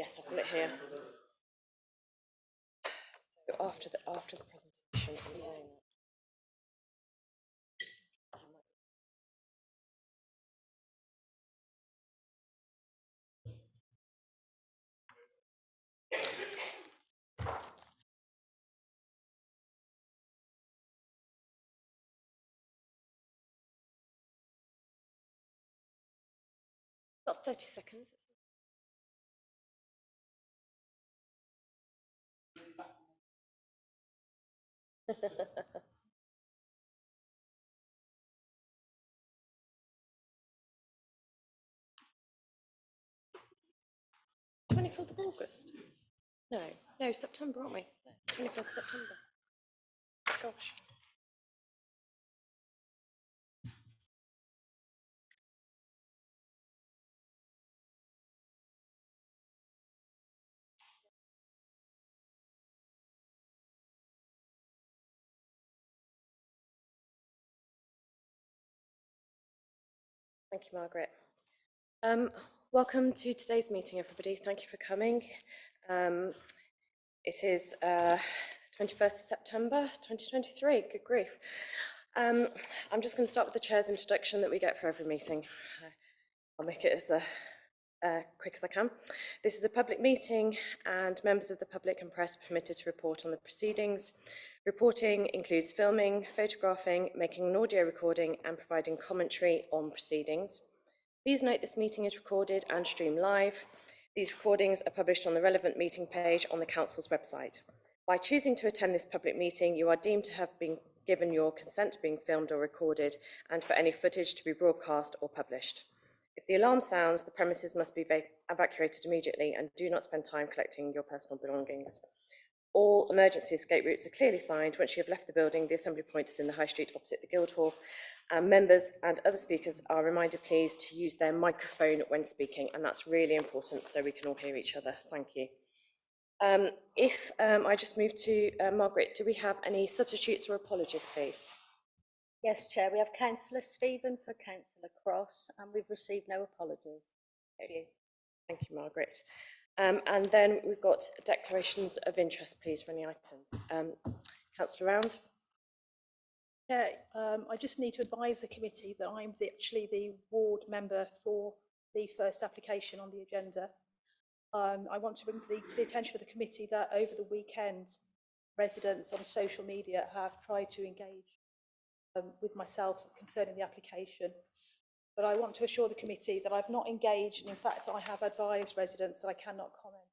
Yes, I've got it here. So after the presentation, I'm saying that. Got 30 seconds. (24th of August? No, September, aren't we? 21st September. Gosh. Thank you, Margaret. Welcome to today's meeting, everybody. Thank you for coming. It is 21st of September 2023. Good grief. I'm just going to start with the chair's introduction that we get for every meeting. I'll make it as quick as I can. This is a public meeting and members of the public and press are permitted to report on the proceedings. Reporting includes filming, photographing, making an audio recording and providing commentary on proceedings. Please note this meeting is recorded and streamed live. These recordings are published on the relevant meeting page on the Council's website. By choosing to attend this public meeting, you are deemed to have been given your consent to being filmed or recorded and for any footage to be broadcast or published. If the alarm sounds, the premises must be evacuated immediately and do not spend time collecting your personal belongings. All emergency escape routes are clearly signed. Once you have left the building, the assembly point is in the High Street opposite the Guildhall. Members and other speakers are reminded, please, to use their microphone when speaking, and that's really important so we can all hear each other. Thank you. I just move to Margaret, do we have any substitutes or apologies, please? Yes, Chair, we have Councillor Stephen for Councillor Cross, and we've received no apologies. Thank you. Thank you, Margaret. And then we've got declarations of interest, please, for any items. Councillor Round. Yeah, I just need to advise the committee that I'm actually the ward member for the first application on the agenda. I want to bring to the attention of the committee that over the weekend, residents on social media have tried to engage with myself concerning the application. But I want to assure the committee that I've not engaged, and in fact I have advised residents that I cannot comment.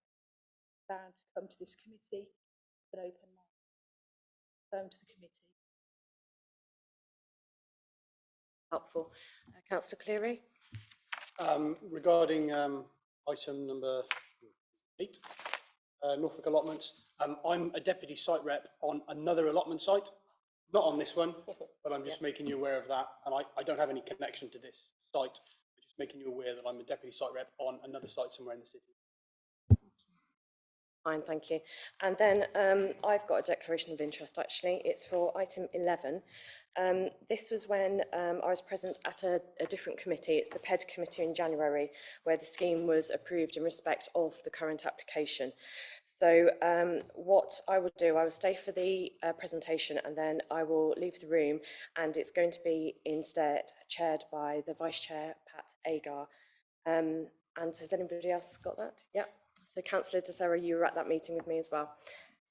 Bound to come to this committee with an open mind. To the committee. Helpful. Councillor Cleary. Regarding item number 8, Norfolk allotments, I'm a deputy site rep on another allotment site, not on this one, but I'm just making you aware of that, and I don't have any connection to this site, but just making you aware that I'm a deputy site rep on another site somewhere in the city. Fine, thank you. And then I've got a declaration of interest, actually. It's for item 11. This was when I was present at a different committee. It's the PED committee in January, where the scheme was approved in respect of the current application. So what I would do, I will stay for the presentation and then I will leave the room, and it's going to be instead chaired by the Vice Chair, Pat Agar. And has anybody else got that? Yeah. So Councillor De Serra, you were at that meeting with me as well.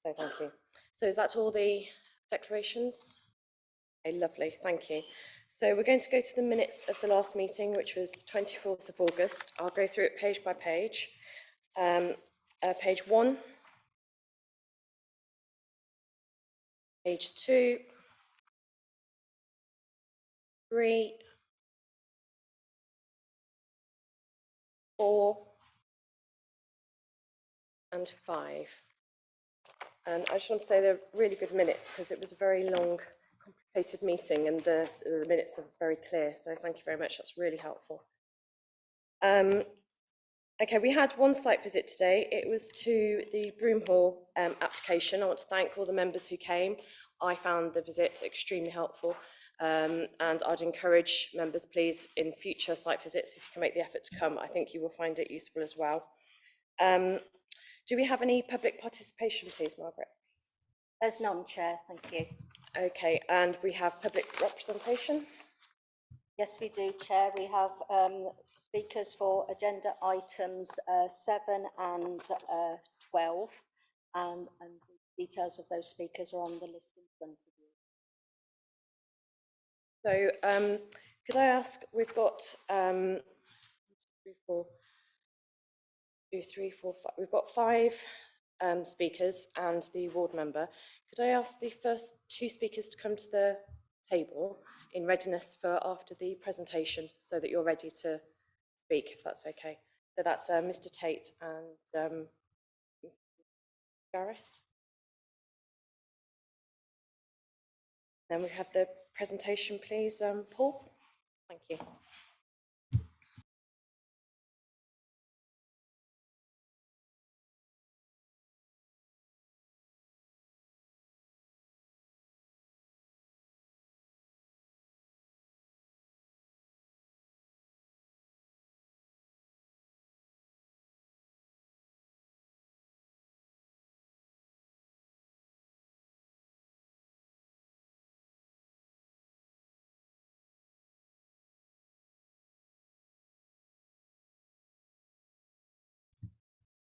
So thank you. So is that all the declarations? Okay, lovely, thank you. So we're going to go to the minutes of the last meeting, which was the 24th of August. I'll go through it page by page. Page 1. Page 2. 3. 4. And 5. And I just want to say they're really good minutes because it was a very long, complicated meeting, and the minutes are very clear. So thank you very much. That's really helpful. Okay, we had one site visit today. It was to the Broomhall application. I want to thank all the members who came. I found the visit extremely helpful, and I'd encourage members, please, in future site visits, if you can make the effort to come, I think you will find it useful as well. Do we have any public participation, please, Margaret? There's none, Chair, thank you. Okay, and we have public representation. Yes, we do, Chair. We have speakers for agenda items 7 and 12, and the details of those speakers are on the list in front of you. So could I ask, we've got 5, we've got 5 speakers and the ward member. Could I ask the first 2 speakers to come to the table in readiness for after the presentation so that you're ready to speak, if that's okay? So that's Mr. Tate and Mr. Garris. Then we have the presentation, please, Paul. Thank you.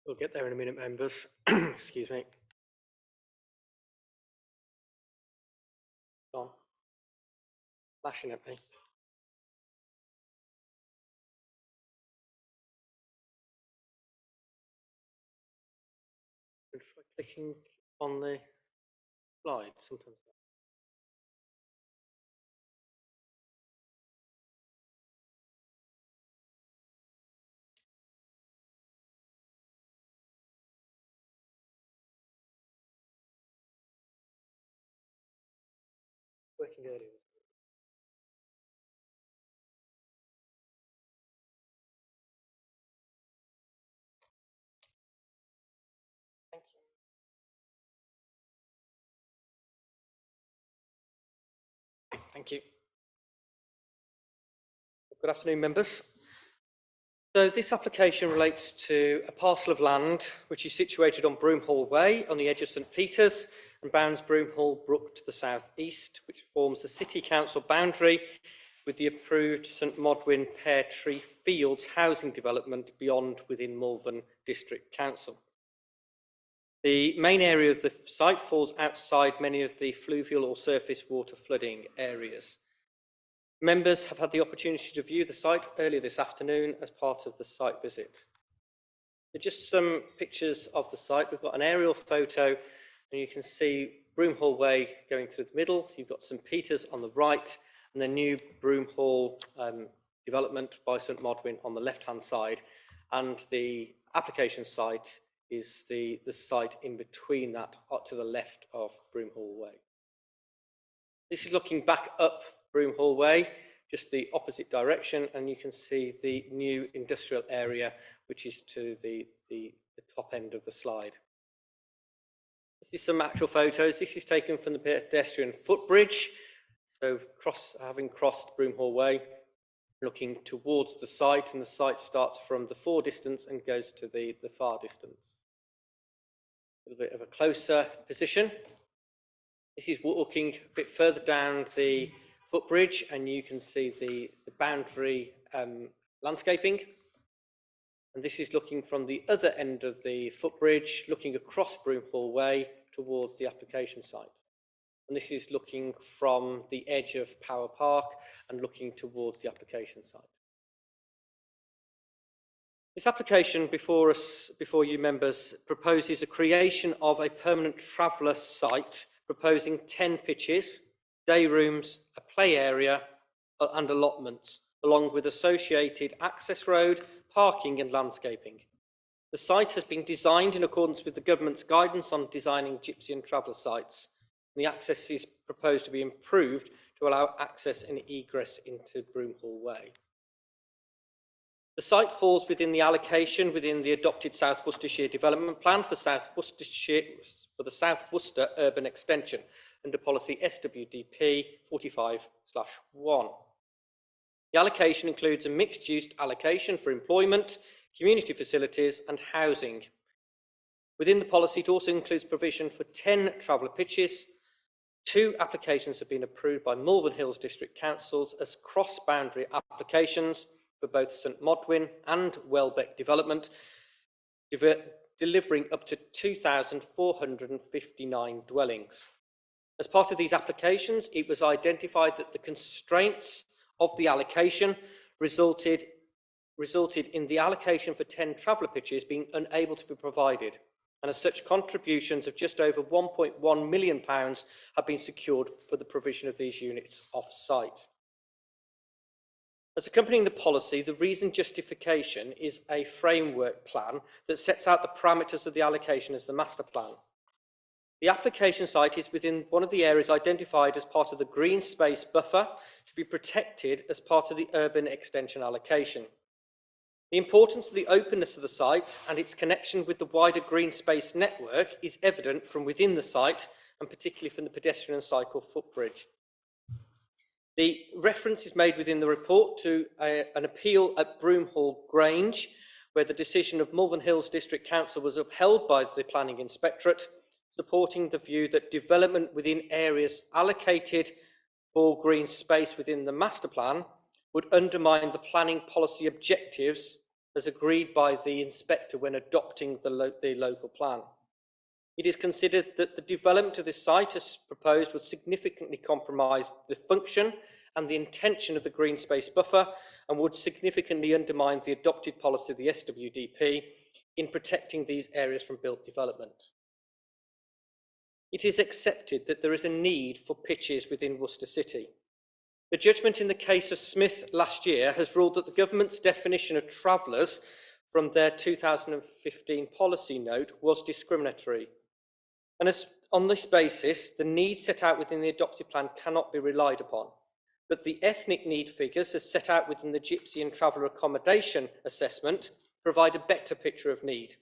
We'll get there in a minute, members. Excuse me. On. Flashing at me. Try clicking on the slide sometimes. Working earlier. Thank you. Thank you. Good afternoon, members. So this application relates to a parcel of land which is situated on Broomhall Way on the edge of St Peter's and bounds Broomhall Brook to the south east, which forms the City Council boundary with the approved St Modwyn Pear Tree Fields housing development beyond within Malvern District Council. The main area of the site falls outside many of the fluvial or surface water flooding areas. Members have had the opportunity to view the site earlier this afternoon as part of the site visit. So just some pictures of the site. We've got an aerial photo and you can see Broomhall Way going through the middle. You've got St Peter's on the right and the new Broomhall development by St Modwyn on the left-hand side. And the application site is the site in between that to the left of Broomhall Way. This is looking back up Broomhall Way, just the opposite direction, and you can see the new industrial area, which is to the top end of the slide. This is some actual photos. This is taken from the pedestrian footbridge. So having crossed Broomhall Way, looking towards the site, and the site starts from the fore distance and goes to the far distance. A little bit of a closer position. This is walking a bit further down the footbridge and you can see the boundary landscaping. And this is looking from the other end of the footbridge, looking across Broomhall Way towards the application site. And this is looking from the edge of Power Park and looking towards the application site. This application before you members, proposes a creation of a permanent traveller site proposing 10 pitches, day rooms, a play area and allotments, along with associated access road, parking and landscaping. The site has been designed in accordance with the government's guidance on designing gypsy and traveller sites. The access is proposed to be improved to allow access and egress into Broomhall Way. The site falls within the allocation within the adopted South Worcestershire Development Plan for the South Worcester Urban Extension under policy SWDP 45/1. The allocation includes a mixed-use allocation for employment, community facilities and housing. Within the policy, it also includes provision for 10 traveller pitches. 2 applications have been approved by Malvern Hills District Councils as cross-boundary applications for both St Modwyn and Welbeck development, delivering up to 2,459 dwellings. As part of these applications, it was identified that the constraints of the allocation resulted in the allocation for 10 traveller pitches being unable to be provided, and as such, contributions of just over £1.1 million have been secured for the provision of these units off-site. As accompanying the policy, the reason justification is a framework plan that sets out the parameters of the allocation as the master plan. The application site is within one of the areas identified as part of the green space buffer to be protected as part of the urban extension allocation. The importance of the openness of the site and its connection with the wider green space network is evident from within the site, and particularly from the pedestrian and cycle footbridge. The reference is made within the report to an appeal at Broomhall Grange, where the decision of Malvern Hills District Council was upheld by the Planning Inspectorate, supporting the view that development within areas allocated for green space within the master plan would undermine the planning policy objectives as agreed by the inspector when adopting the local plan. It is considered that the development of this site as proposed would significantly compromise the function and the intention of the green space buffer and would significantly undermine the adopted policy of the SWDP in protecting these areas from built development. It is accepted that there is a need for pitches within Worcester City. The judgment in the case of Smith last year has ruled that the government's definition of travellers from their 2015 policy note was discriminatory. And on this basis, the needs set out within the adopted plan cannot be relied upon. But the ethnic need figures as set out within the Gypsy and Traveller Accommodation Assessment provide a better picture of need.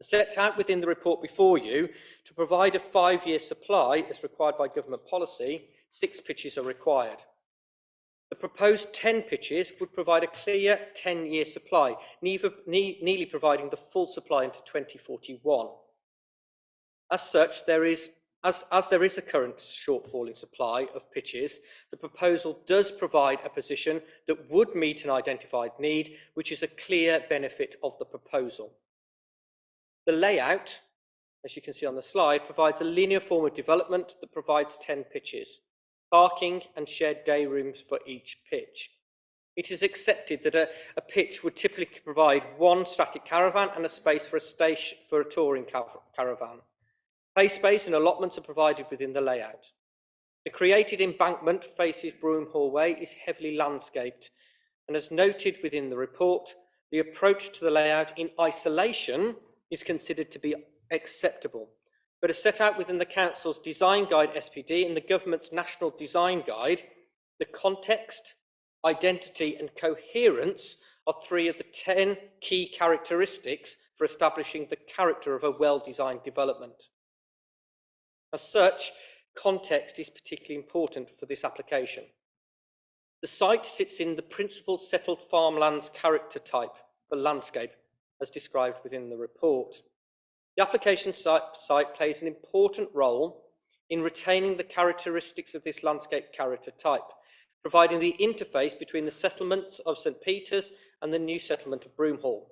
Set out within the report before you, to provide a 5-year supply as required by government policy, 6 pitches are required. The proposed 10 pitches would provide a clear 10-year supply, nearly providing the full supply into 2041. As such, there is a current shortfall in supply of pitches, the proposal does provide a position that would meet an identified need, which is a clear benefit of the proposal. The layout, as you can see on the slide, provides a linear form of development that provides 10 pitches, parking and shared day rooms for each pitch. It is accepted that a pitch would typically provide 1 static caravan and a space for a touring caravan. Play space and allotments are provided within the layout. The created embankment faces Broomhall Way is heavily landscaped, and as noted within the report, the approach to the layout in isolation is considered to be acceptable. But as set out within the Council's Design Guide SPD and the Government's National Design Guide, the context, identity and coherence are 3 of the 10 key characteristics for establishing the character of a well-designed development. As such, context is particularly important for this application. The site sits in the principal settled farmlands character type for landscape, as described within the report. The application site plays an important role in retaining the characteristics of this landscape character type, providing the interface between the settlements of St Peter's and the new settlement of Broomhall,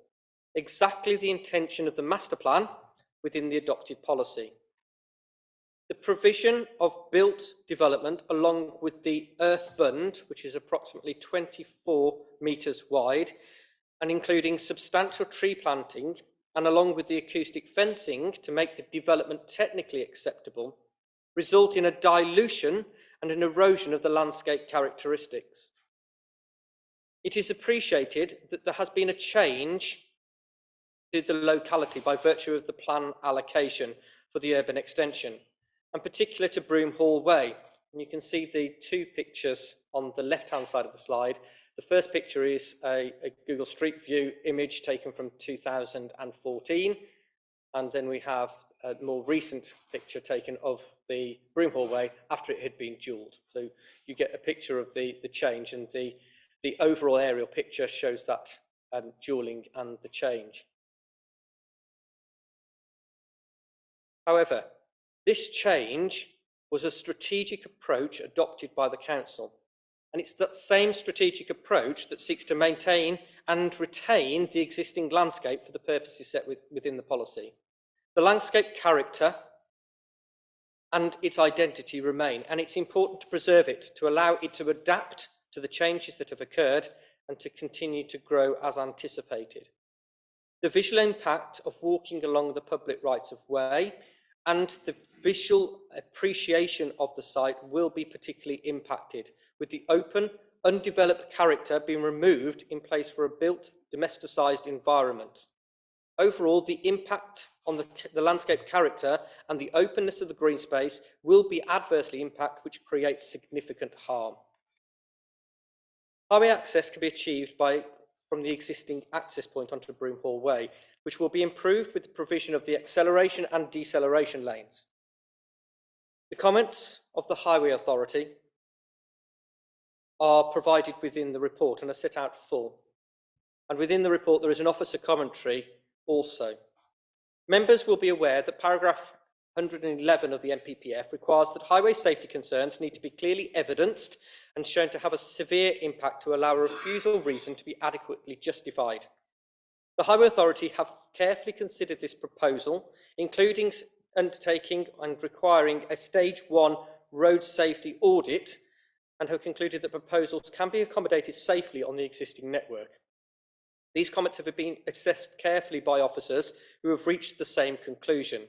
exactly the intention of the master plan within the adopted policy. The provision of built development along with the earth bund, which is approximately 24 metres wide, and including substantial tree planting, and along with the acoustic fencing to make the development technically acceptable, result in a dilution and an erosion of the landscape characteristics. It is appreciated that there has been a change to the locality by virtue of the plan allocation for the urban extension, and particular to Broomhall Way. And you can see the 2 pictures on the left-hand side of the slide. The first picture is a Google Street View image taken from 2014, and then we have a more recent picture taken of the Broomhall Way after it had been dualled. So you get a picture of the change, and the overall aerial picture shows that dualling and the change. However, this change was a strategic approach adopted by the council, and it's that same strategic approach that seeks to maintain and retain the existing landscape for the purposes set within the policy. The landscape character and its identity remain, and it's important to preserve it, to allow it to adapt to the changes that have occurred and to continue to grow as anticipated. The visual impact of walking along the public rights of way and the visual appreciation of the site will be particularly impacted, with the open, undeveloped character being removed in place for a built, domesticised environment. Overall, the impact on the landscape character and the openness of the green space will be adversely impacted, which creates significant harm. Highway access can be achieved from the existing access point onto Broomhall Way, which will be improved with the provision of the acceleration and deceleration lanes. The comments of the Highway Authority are provided within the report and are set out full. And within the report, there is an officer commentary also. Members will be aware that paragraph 111 of the NPPF requires that highway safety concerns need to be clearly evidenced and shown to have a severe impact to allow a refusal reason to be adequately justified. The Highway Authority have carefully considered this proposal, including undertaking and requiring a stage 1 road safety audit, and have concluded that proposals can be accommodated safely on the existing network. These comments have been assessed carefully by officers who have reached the same conclusion.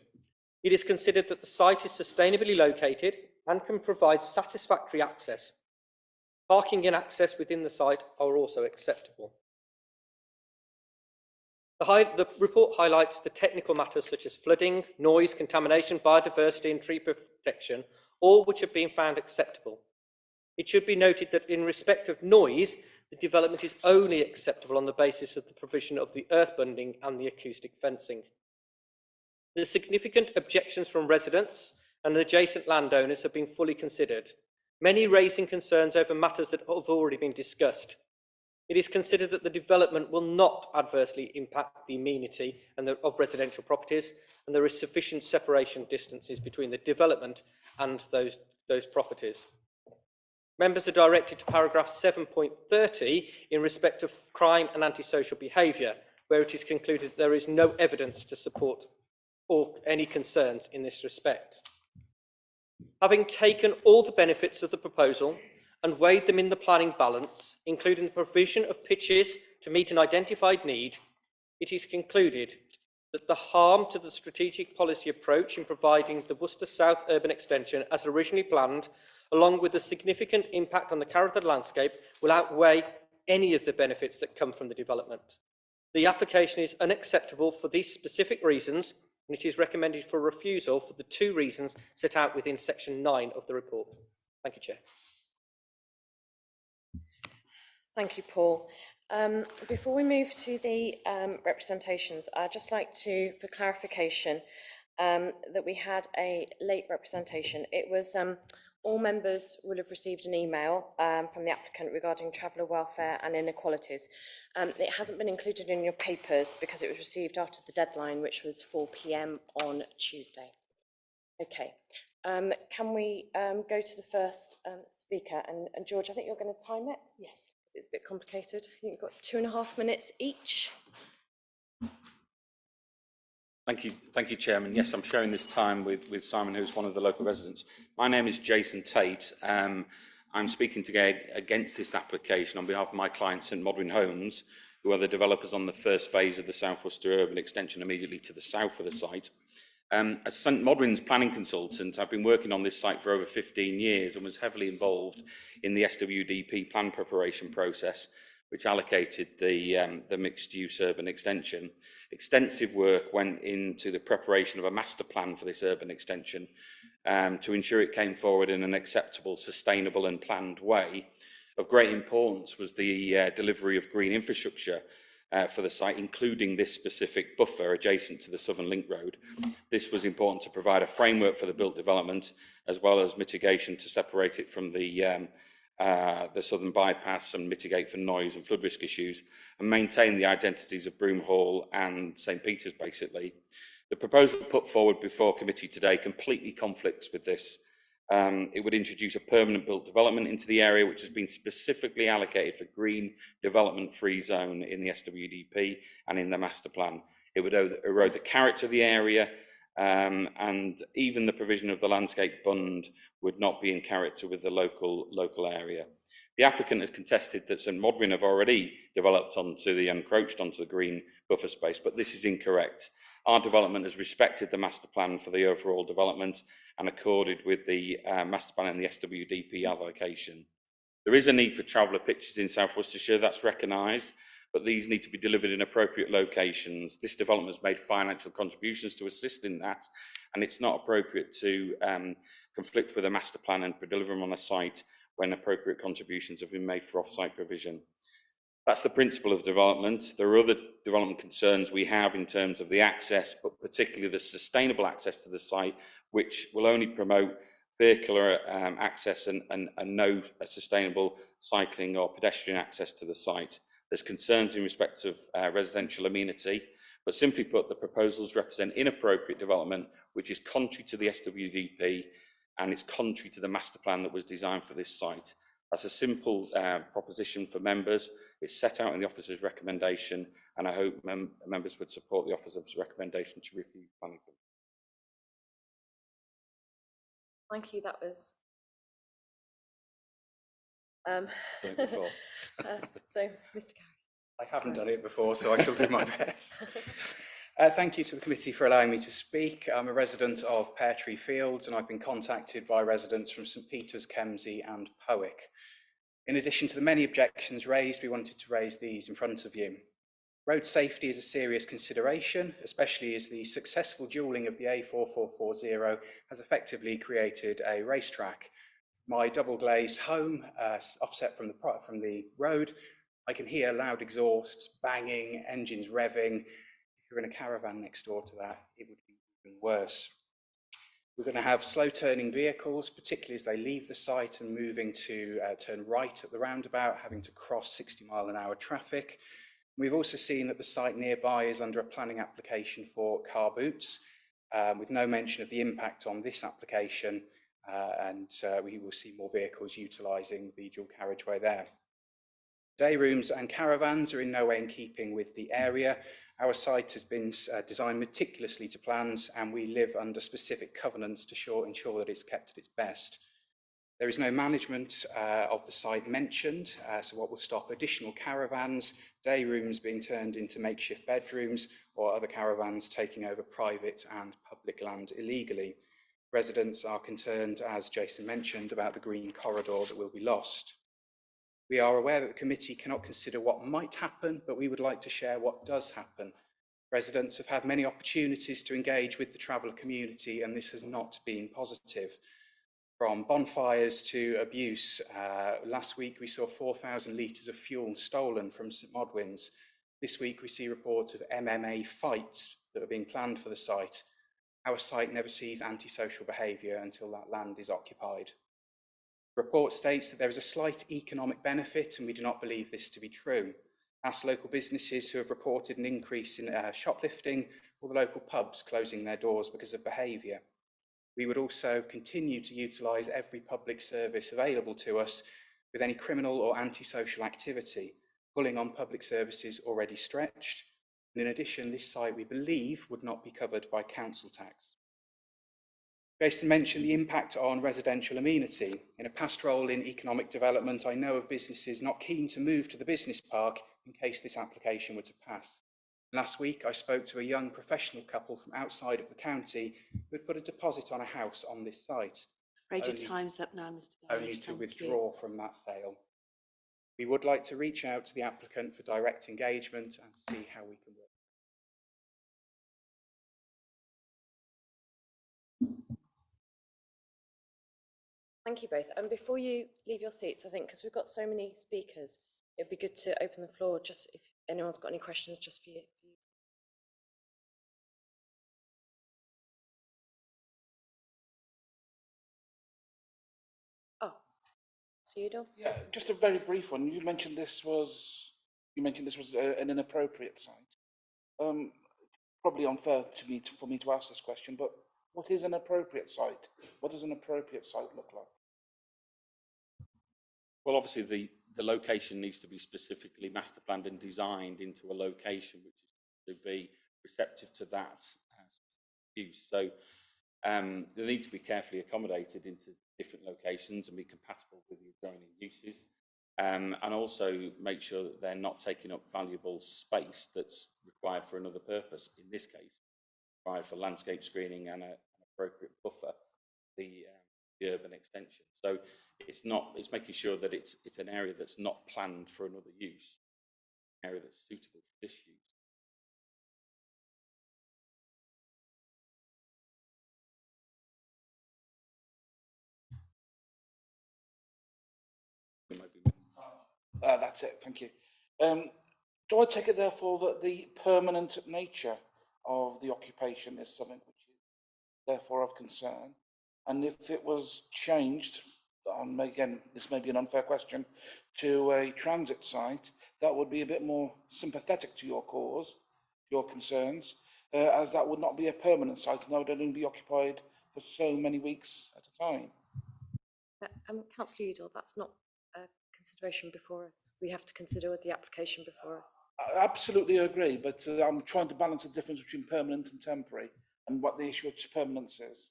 It is considered that the site is sustainably located and can provide satisfactory access. Parking and access within the site are also acceptable. The report highlights the technical matters such as flooding, noise, contamination, biodiversity and tree protection, all which have been found acceptable. It should be noted that in respect of noise, the development is only acceptable on the basis of the provision of the earth bunding and the acoustic fencing. The significant objections from residents and adjacent landowners have been fully considered, many raising concerns over matters that have already been discussed. It is considered that the development will not adversely impact the amenity of residential properties, and there is sufficient separation distances between the development and those properties. Members are directed to paragraph 7.30 in respect of crime and antisocial behaviour, where it is concluded there is no evidence to support or any concerns in this respect. Having taken all the benefits of the proposal and weighed them in the planning balance, including the provision of pitches to meet an identified need, it is concluded that the harm to the strategic policy approach in providing the Worcester South urban extension as originally planned, along with the significant impact on the character of the landscape, will outweigh any of the benefits that come from the development. The application is unacceptable for these specific reasons, and it is recommended for refusal for the 2 reasons set out within section 9 of the report. Thank you, Chair. Thank you, Paul. Before we move to the representations, I'd just like to, for clarification, that we had a late representation. It was all members will have received an email from the applicant regarding traveller welfare and inequalities. It hasn't been included in your papers because it was received after the deadline, which was 4 p.m. on Tuesday. Okay, can we go to the first speaker? And George, I think you're going to time it? Yes. It's a bit complicated. I think you've got 2.5 minutes each. Thank you, Chairman. Yes, I'm sharing this time with Simon, who's one of the local residents. My name is Jason Tate. I'm speaking today against this application on behalf of my client, St Modwyn Homes, who are the developers on the first phase of the South Worcester urban extension immediately to the south of the site. As St Modwyn's planning consultant, I've been working on this site for over 15 years and was heavily involved in the SWDP plan preparation process, which allocated the mixed-use urban extension. Extensive work went into the preparation of a master plan for this urban extension to ensure it came forward in an acceptable, sustainable and planned way. Of great importance was the delivery of green infrastructure for the site, including this specific buffer adjacent to the Southern Link Road. This was important to provide a framework for the built development, as well as mitigation to separate it from the the southern bypass and mitigate for noise and flood risk issues, and maintain the identities of Broom Hall and St Peter's, basically. The proposal put forward before committee today completely conflicts with this. It would introduce a permanent built development into the area, which has been specifically allocated for green development free zone in the SWDP and in the master plan. It would erode the character of the area, and even the provision of the landscape bund would not be in character with the local area. The applicant has contested that St Modwyn have already encroached onto the green buffer space, but this is incorrect. Our development has respected the master plan for the overall development and accorded with the master plan and the SWDP allocation. There is a need for traveller pitches in South Worcestershire, that's recognised, but these need to be delivered in appropriate locations. This development has made financial contributions to assist in that, and it's not appropriate to conflict with a master plan and deliver them on a site when appropriate contributions have been made for off-site provision. That's the principle of development. There are other development concerns we have in terms of the access, but particularly the sustainable access to the site, which will only promote vehicular access and no sustainable cycling or pedestrian access to the site. There's concerns in respect of residential amenity, but simply put, the proposals represent inappropriate development, which is contrary to the SWDP and it's contrary to the master plan that was designed for this site. That's a simple proposition for members. It's set out in the officer's recommendation, and I hope members would support the officer's recommendation to refuse planning. Thank you, that was... Done it before. So, Mr Carris. I haven't done it before, so I shall do my best. Thank you to the committee for allowing me to speak. I'm a resident of Pear Tree Fields, and I've been contacted by residents from St Peter's, Kemsey and Powick. In addition to the many objections raised, we wanted to raise these in front of you. Road safety is a serious consideration, especially as the successful dualling of the A4440 has effectively created a racetrack. My double glazed home, offset from the road, I can hear loud exhausts, banging, engines revving. If you're in a caravan next door to that, it would be even worse. We're going to have slow turning vehicles, particularly as they leave the site and moving to turn right at the roundabout, having to cross 60-mile-an-hour traffic. We've also seen that the site nearby is under a planning application for car boots, with no mention of the impact on this application, and we will see more vehicles utilising the dual carriageway there. Day rooms and caravans are in no way in keeping with the area. Our site has been designed meticulously to plans, and we live under specific covenants to ensure that it's kept at its best. There is no management of the site mentioned, so what will stop additional caravans, day rooms being turned into makeshift bedrooms, or other caravans taking over private and public land illegally. Residents are concerned, as Jason mentioned, about the green corridor that will be lost. We are aware that the committee cannot consider what might happen, but we would like to share what does happen. Residents have had many opportunities to engage with the traveller community, and this has not been positive. From bonfires to abuse, last week we saw 4,000 litres of fuel stolen from St Modwyn's. This week we see reports of MMA fights that are being planned for the site. Our site never sees antisocial behaviour until that land is occupied. The report states that there is a slight economic benefit, and we do not believe this to be true. Ask local businesses who have reported an increase in shoplifting, or the local pubs closing their doors because of behaviour. We would also continue to utilise every public service available to us with any criminal or antisocial activity, pulling on public services already stretched. And in addition, this site, we believe, would not be covered by council tax. Jason mentioned the impact on residential amenity. In a past role in economic development, I know of businesses not keen to move to the business park in case this application were to pass. Last week, I spoke to a young professional couple from outside of the county who had put a deposit on a house on this site. Afraid your time's up now, Mr. Garage. Only to withdraw from that sale. We would like to reach out to the applicant for direct engagement and see how we can work. Thank you both. And before you leave your seats, I think, because we've got so many speakers, it'd be good to open the floor, just if anyone's got any questions, just for you. Oh, Councillor Udall? Yeah, just a very brief one. You mentioned this was an inappropriate site. Probably unfair for me to ask this question, but what is an appropriate site? What does an appropriate site look like? Well, obviously, the location needs to be specifically master planned and designed into a location which is to be receptive to that use. So they need to be carefully accommodated into different locations and be compatible with the adjoining uses. And also make sure that they're not taking up valuable space that's required for another purpose. In this case, required for landscape screening and an appropriate buffer, the urban extension. So it's making sure that it's an area that's not planned for another use, an area that's suitable for this use. That's it, thank you. Do I take it therefore that the permanent nature of the occupation is something which is therefore of concern? And if it was changed, again, this may be an unfair question, to a transit site, that would be a bit more sympathetic to your cause, your concerns, as that would not be a permanent site and that would only be occupied for so many weeks at a time. Councillor Udall, that's not a consideration before us. We have to consider the application before us. I absolutely agree, but I'm trying to balance the difference between permanent and temporary and what the issue of permanence is.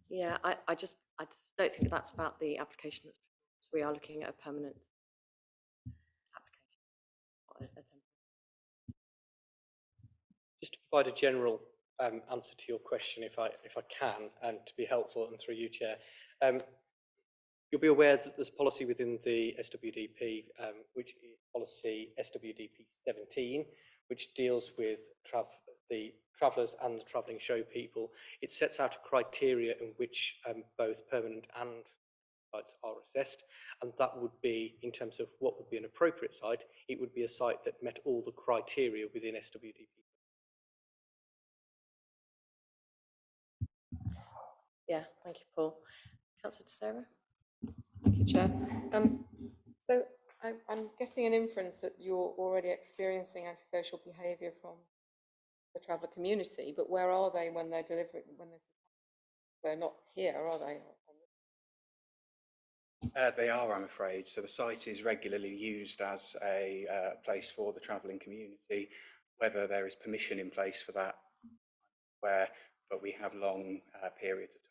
Yeah, I just don't think that's about the application that's before us. We are looking at a permanent application, not a temporary. Just to provide a general answer to your question, if I can, and to be helpful and through you, Chair. You'll be aware that there's a policy within the SWDP, which is policy SWDP 17, which deals with the travellers and the travelling show people. It sets out a criteria in which both permanent and sites are assessed, and that would be, in terms of what would be an appropriate site, it would be a site that met all the criteria within SWDP. Yeah, thank you, Paul. Councillor Sarah? Thank you, Chair. So I'm getting an inference that you're already experiencing antisocial behaviour from the traveller community, but where are they when they're delivering, they're not here, are they? They are, I'm afraid. So the site is regularly used as a place for the travelling community. Whether there is permission in place for that, but we have long periods of time.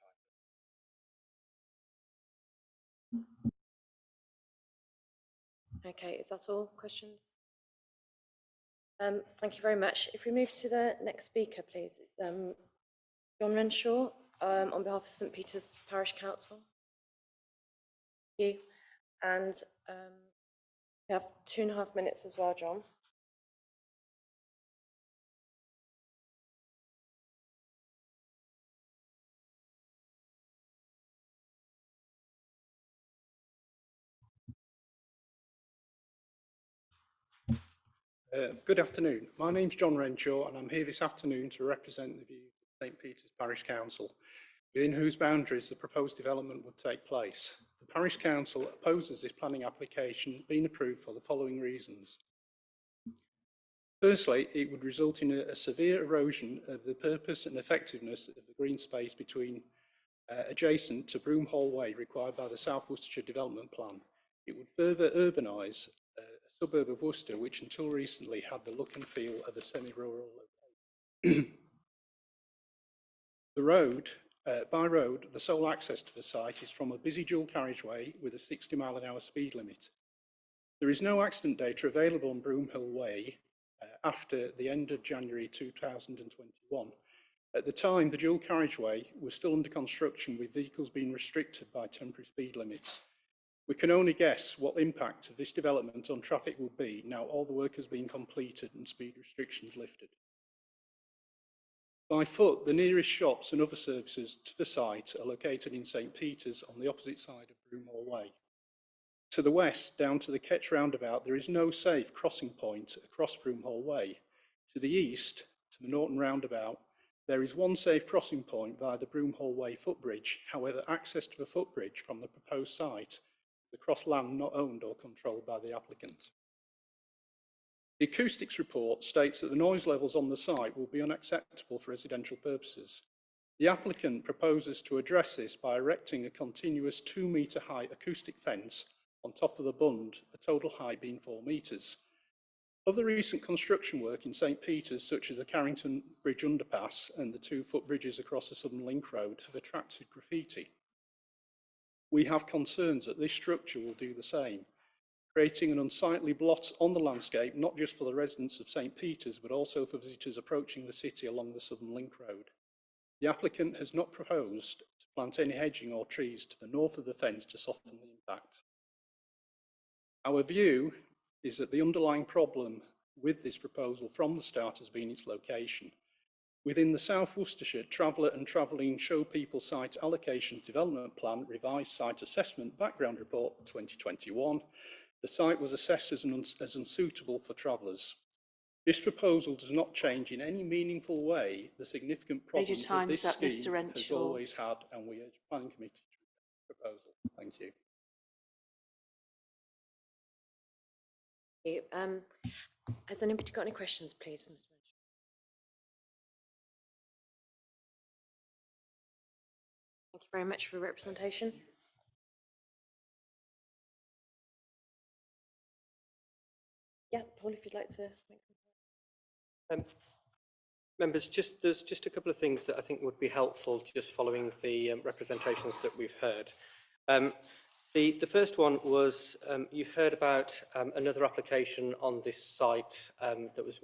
Okay, is that all questions? Thank you very much. If we move to the next speaker, please. It's John Renshaw on behalf of St Peter's Parish Council. Thank you. And we have 2.5 minutes as well, John. Good afternoon. My name's John Renshaw and I'm here this afternoon to represent the views of St Peter's Parish Council, within whose boundaries the proposed development would take place. The Parish Council opposes this planning application being approved for the following reasons. Firstly, it would result in a severe erosion of the purpose and effectiveness of the green space between adjacent to Broomhall Way required by the South Worcestershire Development Plan. It would further urbanise suburb of Worcester, which until recently had the look and feel of a semi-rural location. By road, the sole access to the site is from a busy dual carriageway with a 60-mile-an-hour speed limit. There is no accident data available on Broomhill Way after the end of January 2021. At the time, the dual carriageway was still under construction with vehicles being restricted by temporary speed limits. We can only guess what the impact of this development on traffic would be now all the work has been completed and speed restrictions lifted. By foot, the nearest shops and other services to the site are located in St Peter's on the opposite side of Broomhall Way. To the west, down to the Ketch roundabout, there is no safe crossing point across Broomhall Way. To the east, to the Norton roundabout, There is one safe crossing point via the Broomhall Way footbridge. However, access to the footbridge from the proposed site is across land not owned or controlled by the applicant. The acoustics report states that the noise levels on the site will be unacceptable for residential purposes. The applicant proposes to address this by erecting a continuous 2-metre high acoustic fence on top of the bund, a total height being 4 metres. Other recent construction work in St Peter's, such as the Carrington Bridge underpass and the 2 footbridges across the Southern Link Road, have attracted graffiti. We have concerns that this structure will do the same, creating an unsightly blot on the landscape, not just for the residents of St Peter's, but also for visitors approaching the city along the Southern Link Road. The applicant has not proposed to plant any hedging or trees to the north of the fence to soften the impact. Our view is that the underlying problem with this proposal from the start has been its location. Within the South Worcestershire Traveller and Travelling Show People Site Allocation Development Plan Revised Site Assessment Background Report 2021, the site was assessed as unsuitable for travellers. This proposal does not change in any meaningful way the significant problems that this scheme has always had, and we urge the Planning Committee to reject the proposal. Thank you. Has anybody got any questions, please, for Mr. Rich? Thank you very much for your representation. Yeah, Paul, if you'd like to make Members, there's just a couple of things that I think would be helpful just following the representations that we've heard. The first one was, you've heard about another application on this site that was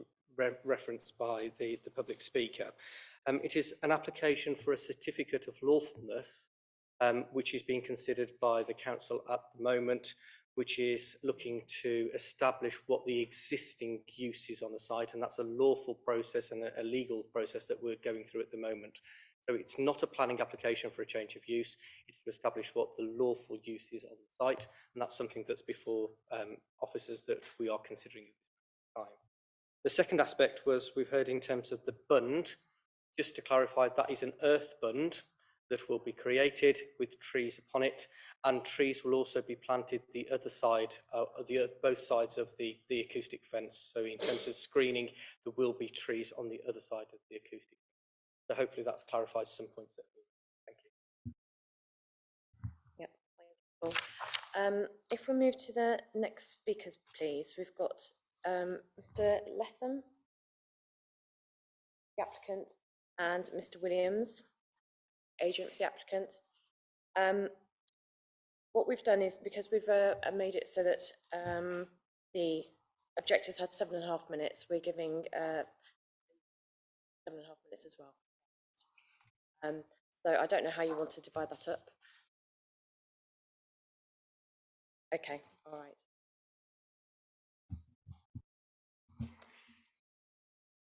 referenced by the public speaker. It is an application for a certificate of lawfulness, which is being considered by the council at the moment, which is looking to establish what the existing use is on the site, and that's a lawful process and a legal process that we're going through at the moment. So it's not a planning application for a change of use, it's to establish what the lawful use is on the site, and that's something that's before officers that we are considering at this time. The second aspect was, we've heard in terms of the bund, just to clarify, that is an earth bund that will be created with trees upon it, and trees will also be planted the other side, both sides of the acoustic fence. So in terms of screening, there will be trees on the other side of the acoustic. So hopefully that's clarified some points. Thank you. Yep. Cool. If we move to the next speakers, please, we've got Mr. Letham, the applicant, and Mr. Williams, agent for the applicant. What we've done is, because we've made it so that the objectors had 7.5 minutes, we're giving 7.5 minutes as well. So I don't know how you want to divide that up. Okay, all right.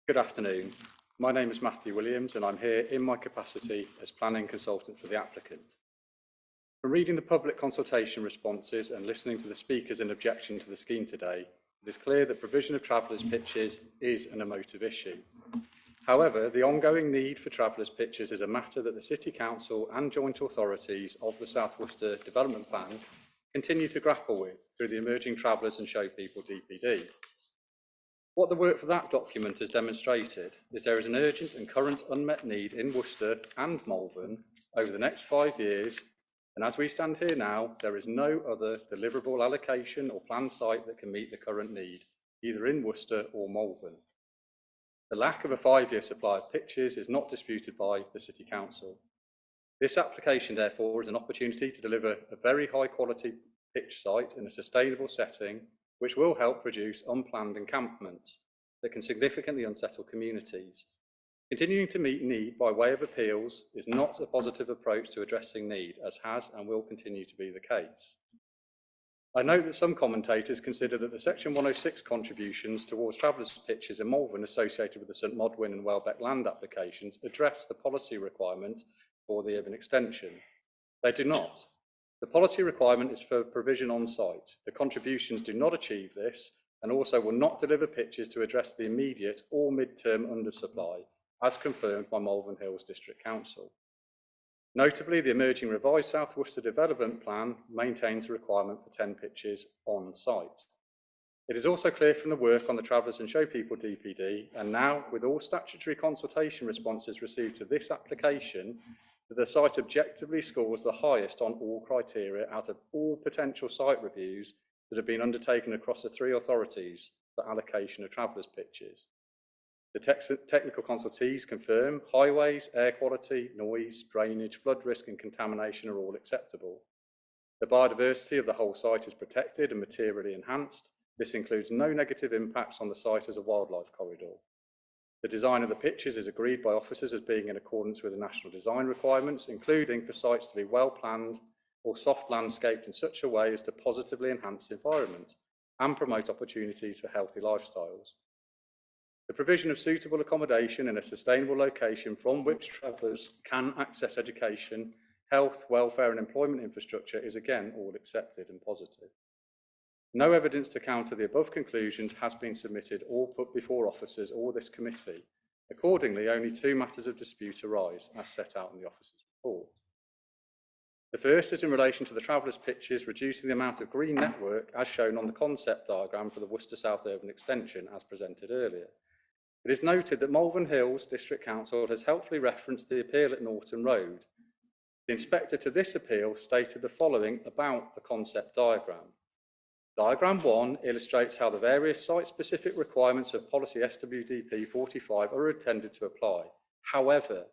Good afternoon. My name is Matthew Williams and I'm here in my capacity as planning consultant for the applicant. From reading the public consultation responses and listening to the speakers in objection to the scheme today, it is clear that provision of travellers' pitches is an emotive issue. However, the ongoing need for travellers' pitches is a matter that the City Council and joint authorities of the South Worcester Development Plan continue to grapple with through the Emerging Travellers and Show People DPD. What the work for that document has demonstrated is there is an urgent and current unmet need in Worcester and Malvern over the next 5 years, and as we stand here now, there is no other deliverable allocation or planned site that can meet the current need, either in Worcester or Malvern. The lack of a 5-year supply of pitches is not disputed by the City Council. This application, therefore, is an opportunity to deliver a very high quality pitch site in a sustainable setting, which will help reduce unplanned encampments that can significantly unsettle communities. Continuing to meet need by way of appeals is not a positive approach to addressing need, as has and will continue to be the case. I note that some commentators consider that the Section 106 contributions towards travellers' pitches in Malvern associated with the St Modwyn and Welbeck land applications address the policy requirement for the urban extension. They do not. The policy requirement is for provision on site. The contributions do not achieve this and also will not deliver pitches to address the immediate or mid-term undersupply, as confirmed by Malvern Hills District Council. Notably, the emerging revised South Worcester Development Plan maintains the requirement for 10 pitches on site. It is also clear from the work on the Travellers and Show People DPD, and now with all statutory consultation responses received to this application, that the site objectively scores the highest on all criteria out of all potential site reviews that have been undertaken across the 3 authorities for allocation of travellers' pitches. The technical consultees confirm highways, air quality, noise, drainage, flood risk and contamination are all acceptable. The biodiversity of the whole site is protected and materially enhanced. This includes no negative impacts on the site as a wildlife corridor. The design of the pitches is agreed by officers as being in accordance with the national design requirements, including for sites to be well planned or soft landscaped in such a way as to positively enhance the environment and promote opportunities for healthy lifestyles. The provision of suitable accommodation in a sustainable location from which travellers can access education, health, welfare and employment infrastructure is again all accepted and positive. No evidence to counter the above conclusions has been submitted or put before officers or this committee. Accordingly, only 2 matters of dispute arise as set out in the officers' report. The first is in relation to the travellers' pitches reducing the amount of green network as shown on the concept diagram for the Worcester South Urban Extension as presented earlier. It is noted that Malvern Hills District Council has helpfully referenced the appeal at Norton Road. The inspector to this appeal stated the following about the concept diagram. Diagram 1 illustrates how the various site-specific requirements of policy SWDP 45 are intended to apply. However,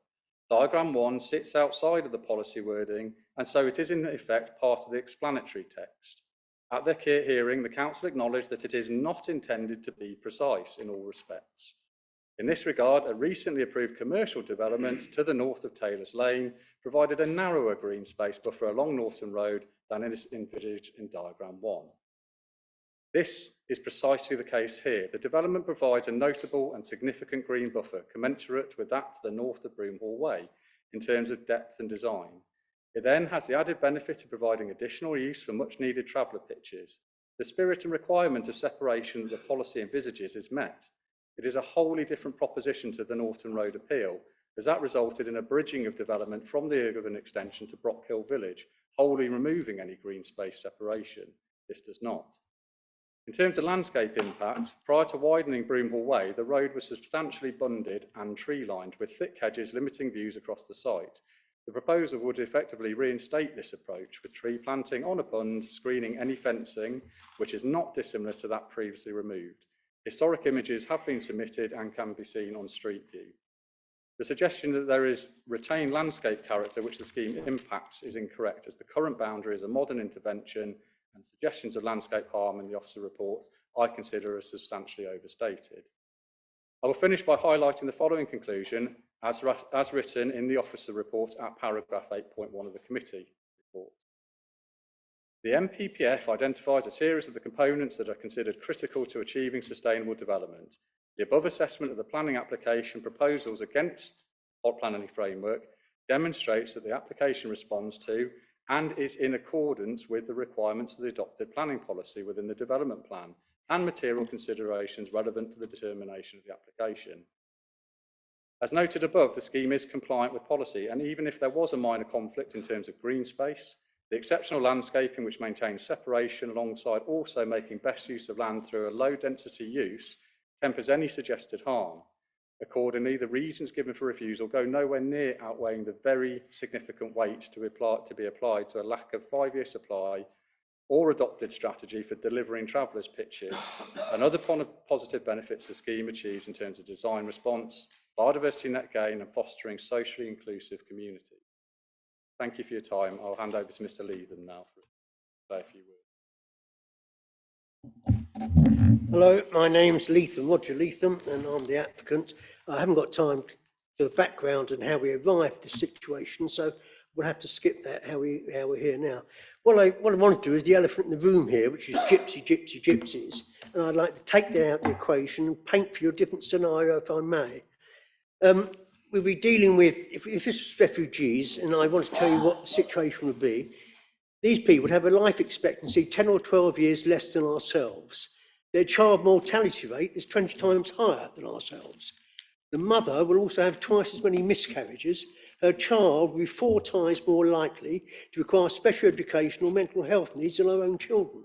Diagram 1 sits outside of the policy wording, and so it is in effect part of the explanatory text. At the hearing, the Council acknowledged that it is not intended to be precise in all respects. In this regard, a recently approved commercial development to the north of Taylor's Lane provided a narrower green space buffer along Norton Road than is envisaged in Diagram 1. This is precisely the case here. The development provides a notable and significant green buffer commensurate with that to the north of Broomhall Way in terms of depth and design. It then has the added benefit of providing additional use for much needed traveller pitches. The spirit and requirement of separation that the policy envisages is met. It is a wholly different proposition to the Norton Road appeal, as that resulted in a bridging of development from the urban extension to Brockhill Village, wholly removing any green space separation. This does not. In terms of landscape impact, prior to widening Broomhall Way, the road was substantially bunded and tree-lined with thick hedges limiting views across the site. The proposal would effectively reinstate this approach with tree planting on a bund, screening any fencing, which is not dissimilar to that previously removed. Historic images have been submitted and can be seen on Street View. The suggestion that there is retained landscape character which the scheme impacts is incorrect, as the current boundary is a modern intervention and suggestions of landscape harm in the officer report I consider as substantially overstated. I will finish by highlighting the following conclusion as written in the officer report at paragraph 8.1 of the committee report. The MPPF identifies a series of the components that are considered critical to achieving sustainable development. The above assessment of the planning application proposals against the planning framework demonstrates that the application responds to and is in accordance with the requirements of the adopted planning policy within the development plan and material considerations relevant to the determination of the application. As noted above, the scheme is compliant with policy, and even if there was a minor conflict in terms of green space, the exceptional landscaping which maintains separation alongside also making best use of land through a low density use tempers any suggested harm. Accordingly, the reasons given for refusal go nowhere near outweighing the very significant weight to be applied to a lack of 5-year supply or adopted strategy for delivering travellers' pitches and other positive benefits the scheme achieves in terms of design response, biodiversity net gain and fostering socially inclusive communities. Thank you for your time. I'll hand over to Mr. Leatham now for a few words. Hello, my name's Leatham, Roger Leatham, and I'm the applicant. I haven't got time for the background and how we arrived at this situation, so we'll have to skip that, how we're here now. What I want to do is the elephant in the room here, which is gypsies, and I'd like to take that out of the equation and paint for you a different scenario, if I may. We'll be dealing with, if this is refugees, and I want to tell you what the situation would be, these people would have a life expectancy 10 or 12 years less than ourselves. Their child mortality rate is 20 times higher than ourselves. The mother will also have twice as many miscarriages. Her child will be 4 times more likely to require special education or mental health needs than her own children.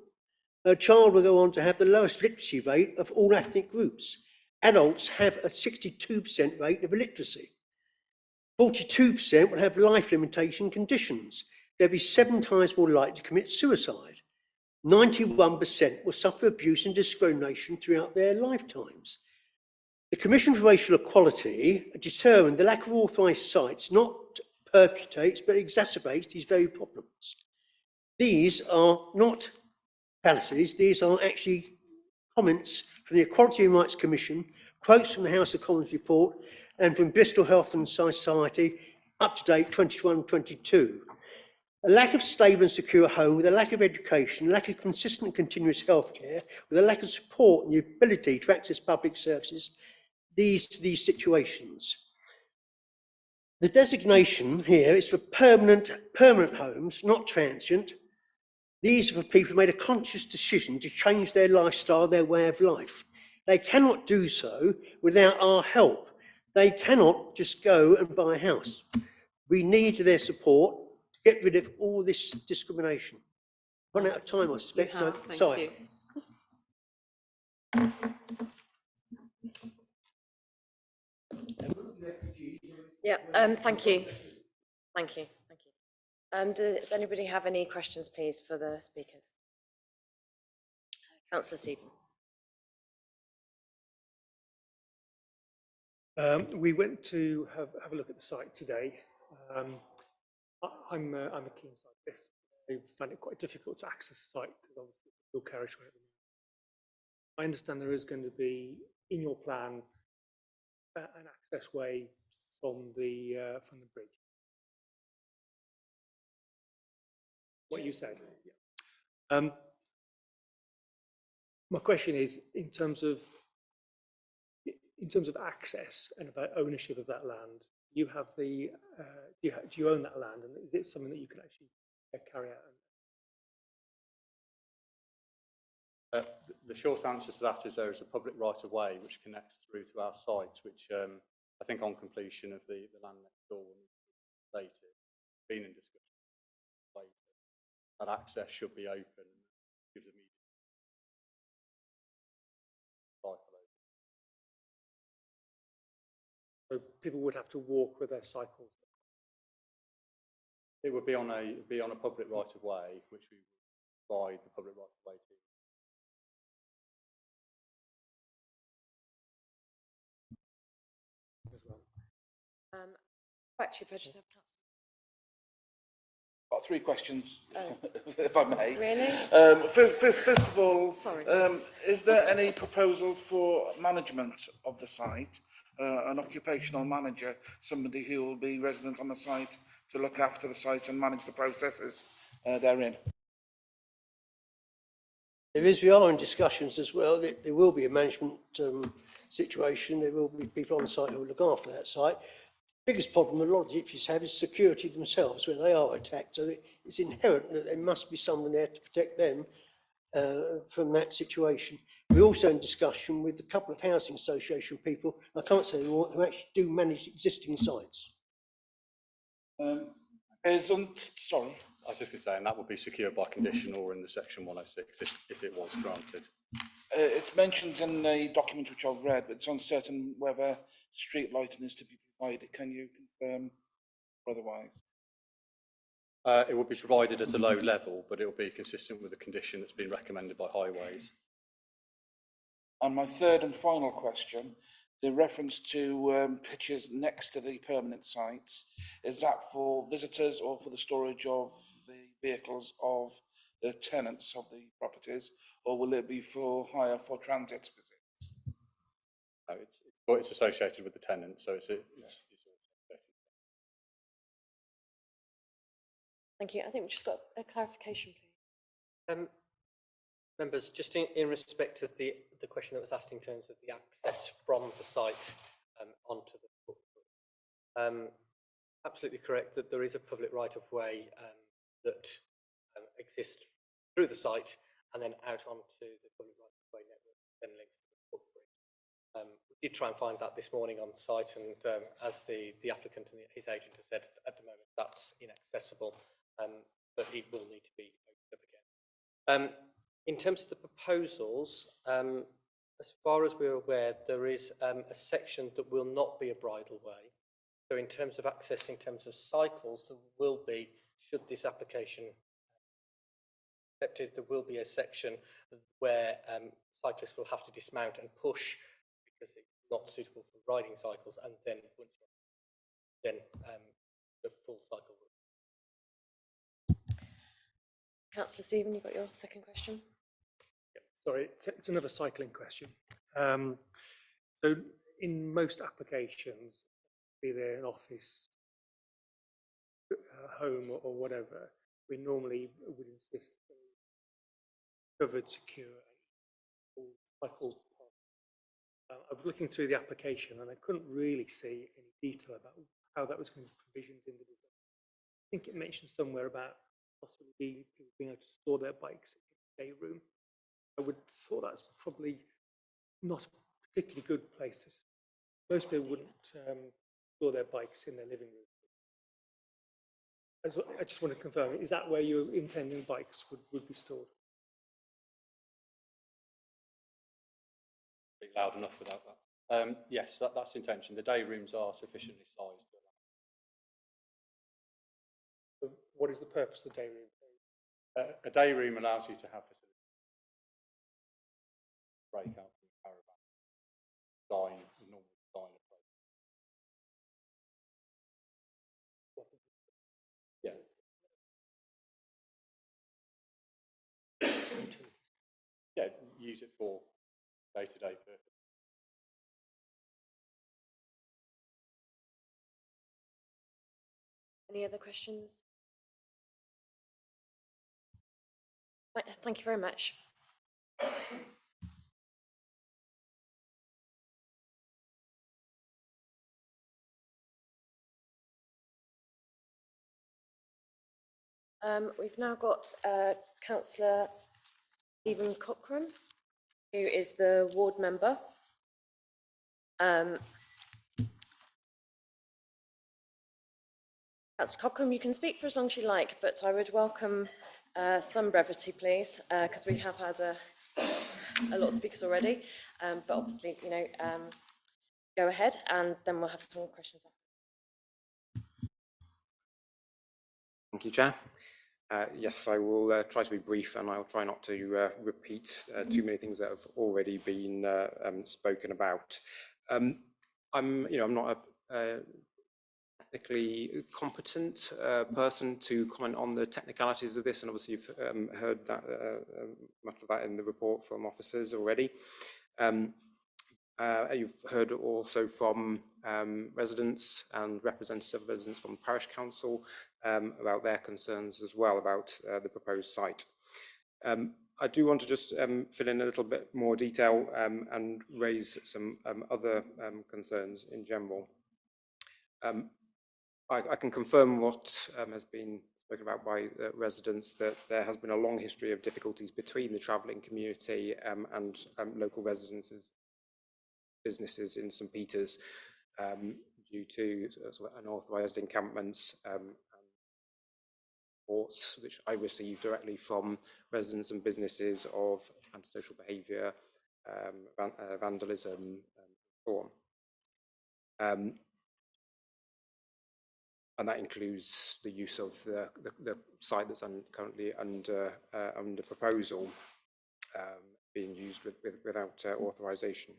Her child will go on to have the lowest literacy rate of all ethnic groups. Adults have a 62% rate of illiteracy. 42% will have life limitation conditions. They'll be 7 times more likely to commit suicide. 91% will suffer abuse and discrimination throughout their lifetimes. The Commission for Racial Equality determined the lack of authorised sites not perpetuates but exacerbates these very problems. These are not fallacies, these are actually comments from the Equality and Rights Commission, quotes from the House of Commons report and from Bristol Health and Society, up to date 21-22. A lack of stable and secure home, with a lack of education, lack of consistent and continuous healthcare, with a lack of support and the ability to access public services, leads to these situations. The designation here is for permanent homes, not transient. These are for people who made a conscious decision to change their lifestyle, their way of life. They cannot do so without our help. They cannot just go and buy a house. We need their support to get rid of all this discrimination. Run out of time, I suspect, so sorry. Yeah, thank you. Thank you. Thank you. Does anybody have any questions, please, for the speakers? Councillor Stephen. We went to have a look at the site today. I'm a keen cyclist. I found it quite difficult to access the site because obviously it's a dual carriageway. I understand there is going to be in your plan an access way from the bridge. What you said. Yeah. My question is in terms of access and about ownership of that land. You have the do you own that land, and is it something that you can actually carry out? The short answer to that is there is a public right-of-way which connects through to our site, which I think on completion of the land next door will be later, been in discussion later. That access should be open and gives immediate cycle open. So people would have to walk with their cycles. It would be on a public right-of-way, which we provide the public right-of-way to. As well. Actually, if I just have Councillor. Got 3 questions, if I may. Really? First of all, Sorry. is there any proposal for management of the site? An occupational manager, somebody who will be resident on the site to look after the site and manage the processes therein? We are in discussions as well. There will be a management situation. There will be people on site who will look after that site. The biggest problem a lot of gypsies have is security themselves, where they are attacked. So it's inherent that there must be someone there to protect them from that situation. We're also in discussion with a couple of housing association people, I can't say more, who actually do manage existing sites. Sorry. I was just going to say, and that would be secured by condition or in the section 106 if it was granted. It's mentioned in the document which I've read, but it's uncertain whether street lighting is to be provided. Can you confirm otherwise? It will be provided at a low level, but it will be consistent with the condition that's been recommended by Highways. And my third and final question, the reference to pitches next to the permanent sites, is that for visitors or for the storage of the vehicles of the tenants of the properties, or will it be for hire for transit visits? No, it's associated with the tenant, so it's Thank you. I think we've just got a clarification, please. Members, just in respect of the question that was asked in terms of the access from the site onto the footprint, absolutely correct that there is a public right-of-way that exists through the site and then out onto the public right-of-way network, then links to the footprint. We did try and find that this morning on site, and as the applicant and his agent have said, at the moment that's inaccessible, but it will need to be opened up again. In terms of the proposals, as far as we're aware, there is a section that will not be a bridle way. So in terms of access, in terms of cycles, there will be, should this application accepted, there will be a section where cyclists will have to dismount and push because it's not suitable for riding cycles, and then the full cycle. Councillor Stephen, you got your second question? Sorry, it's another cycling question. So in most applications, be there an office, home or whatever, we normally would insist covered, secure, cycle path. I was looking through the application and I couldn't really see any detail about how that was going to be provisioned in the design. I think it mentioned somewhere about possibly being able to store their bikes in a day room. I would thought that's probably not a particularly good place to. Most people wouldn't store their bikes in their living room. I just want to confirm, is that where you're intending bikes would be stored? Be loud enough without that. Yes, that's the intention. The day rooms are sufficiently sized. What is the purpose of the day room? A day room allows you to have facilities. Break out from the caravan. Design, the normal design approach. Yeah. Yeah, use it for day-to-day purpose. Any other questions? Thank you very much. We've now got Councillor Stephen Cochrane, who is the ward member. Councillor Cochrane, you can speak for as long as you like, but I would welcome some brevity, please, because we have had a lot of speakers already. But obviously, you know, go ahead, and then we'll have some more questions. Thank you, Chair. Yes, I will try to be brief, and I'll try not to repeat too many things that have already been spoken about. I'm not a technically competent person to comment on the technicalities of this, and obviously you've heard that much of that in the report from officers already. You've heard also from residents and representatives of residents from the Parish Council about their concerns as well about the proposed site. I do want to just fill in a little bit more detail and raise some other concerns in general. I can confirm what has been spoken about by residents, that there has been a long history of difficulties between the travelling community and local businesses in St Peter's due to sort of unauthorised encampments and reports which I received directly from residents and businesses of antisocial behaviour, vandalism, and so on. And that includes the use of the site that's currently under proposal, being used without authorisation.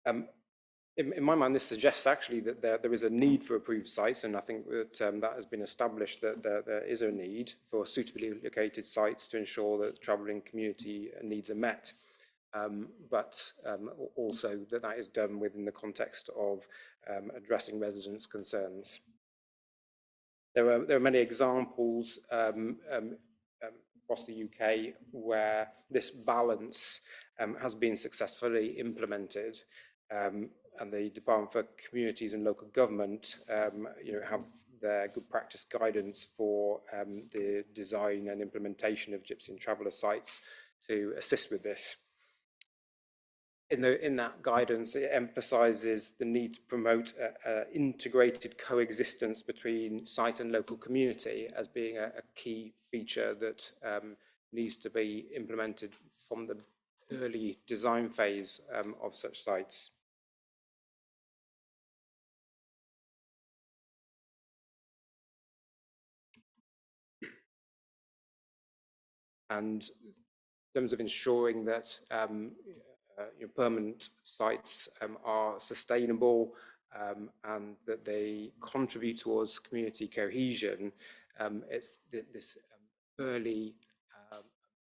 In my mind, this suggests actually that there is a need for approved sites, and I think that that has been established, that there is a need for suitably located sites to ensure that the travelling community needs are met. But also that is done within the context of addressing residents' concerns. There are many examples across the UK where this balance has been successfully implemented, and the Department for Communities and Local Government have their good practice guidance for the design and implementation of gypsy and traveller sites to assist with this. in that guidance, it emphasises the need to promote integrated coexistence between site and local community as being a key feature that needs to be implemented from the early design phase of such sites. And in terms of ensuring that your permanent sites are sustainable and that they contribute towards community cohesion, it's this early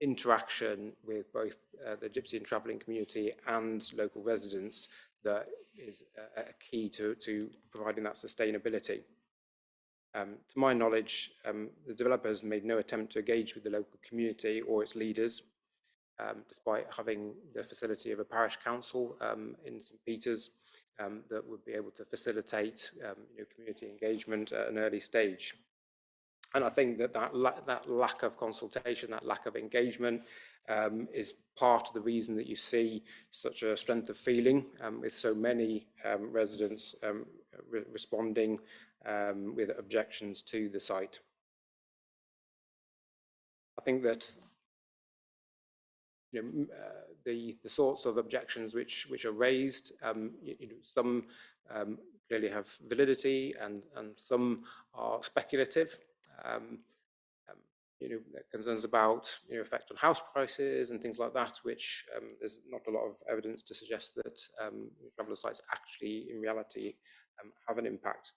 interaction with both the Gypsy and travelling community and local residents that is a key to providing that sustainability. To my knowledge, the developer has made no attempt to engage with the local community or its leaders, despite having the facility of a parish council in St Peters that would be able to facilitate community engagement at an early stage. And I think that lack of consultation, that lack of engagement is part of the reason that you see such a strength of feeling with so many residents responding with objections to the site. I think that the sorts of objections which are raised, some clearly have validity and some are speculative. Concerns about effect on house prices and things like that, which there's not a lot of evidence to suggest that traveller sites actually in reality have an impact.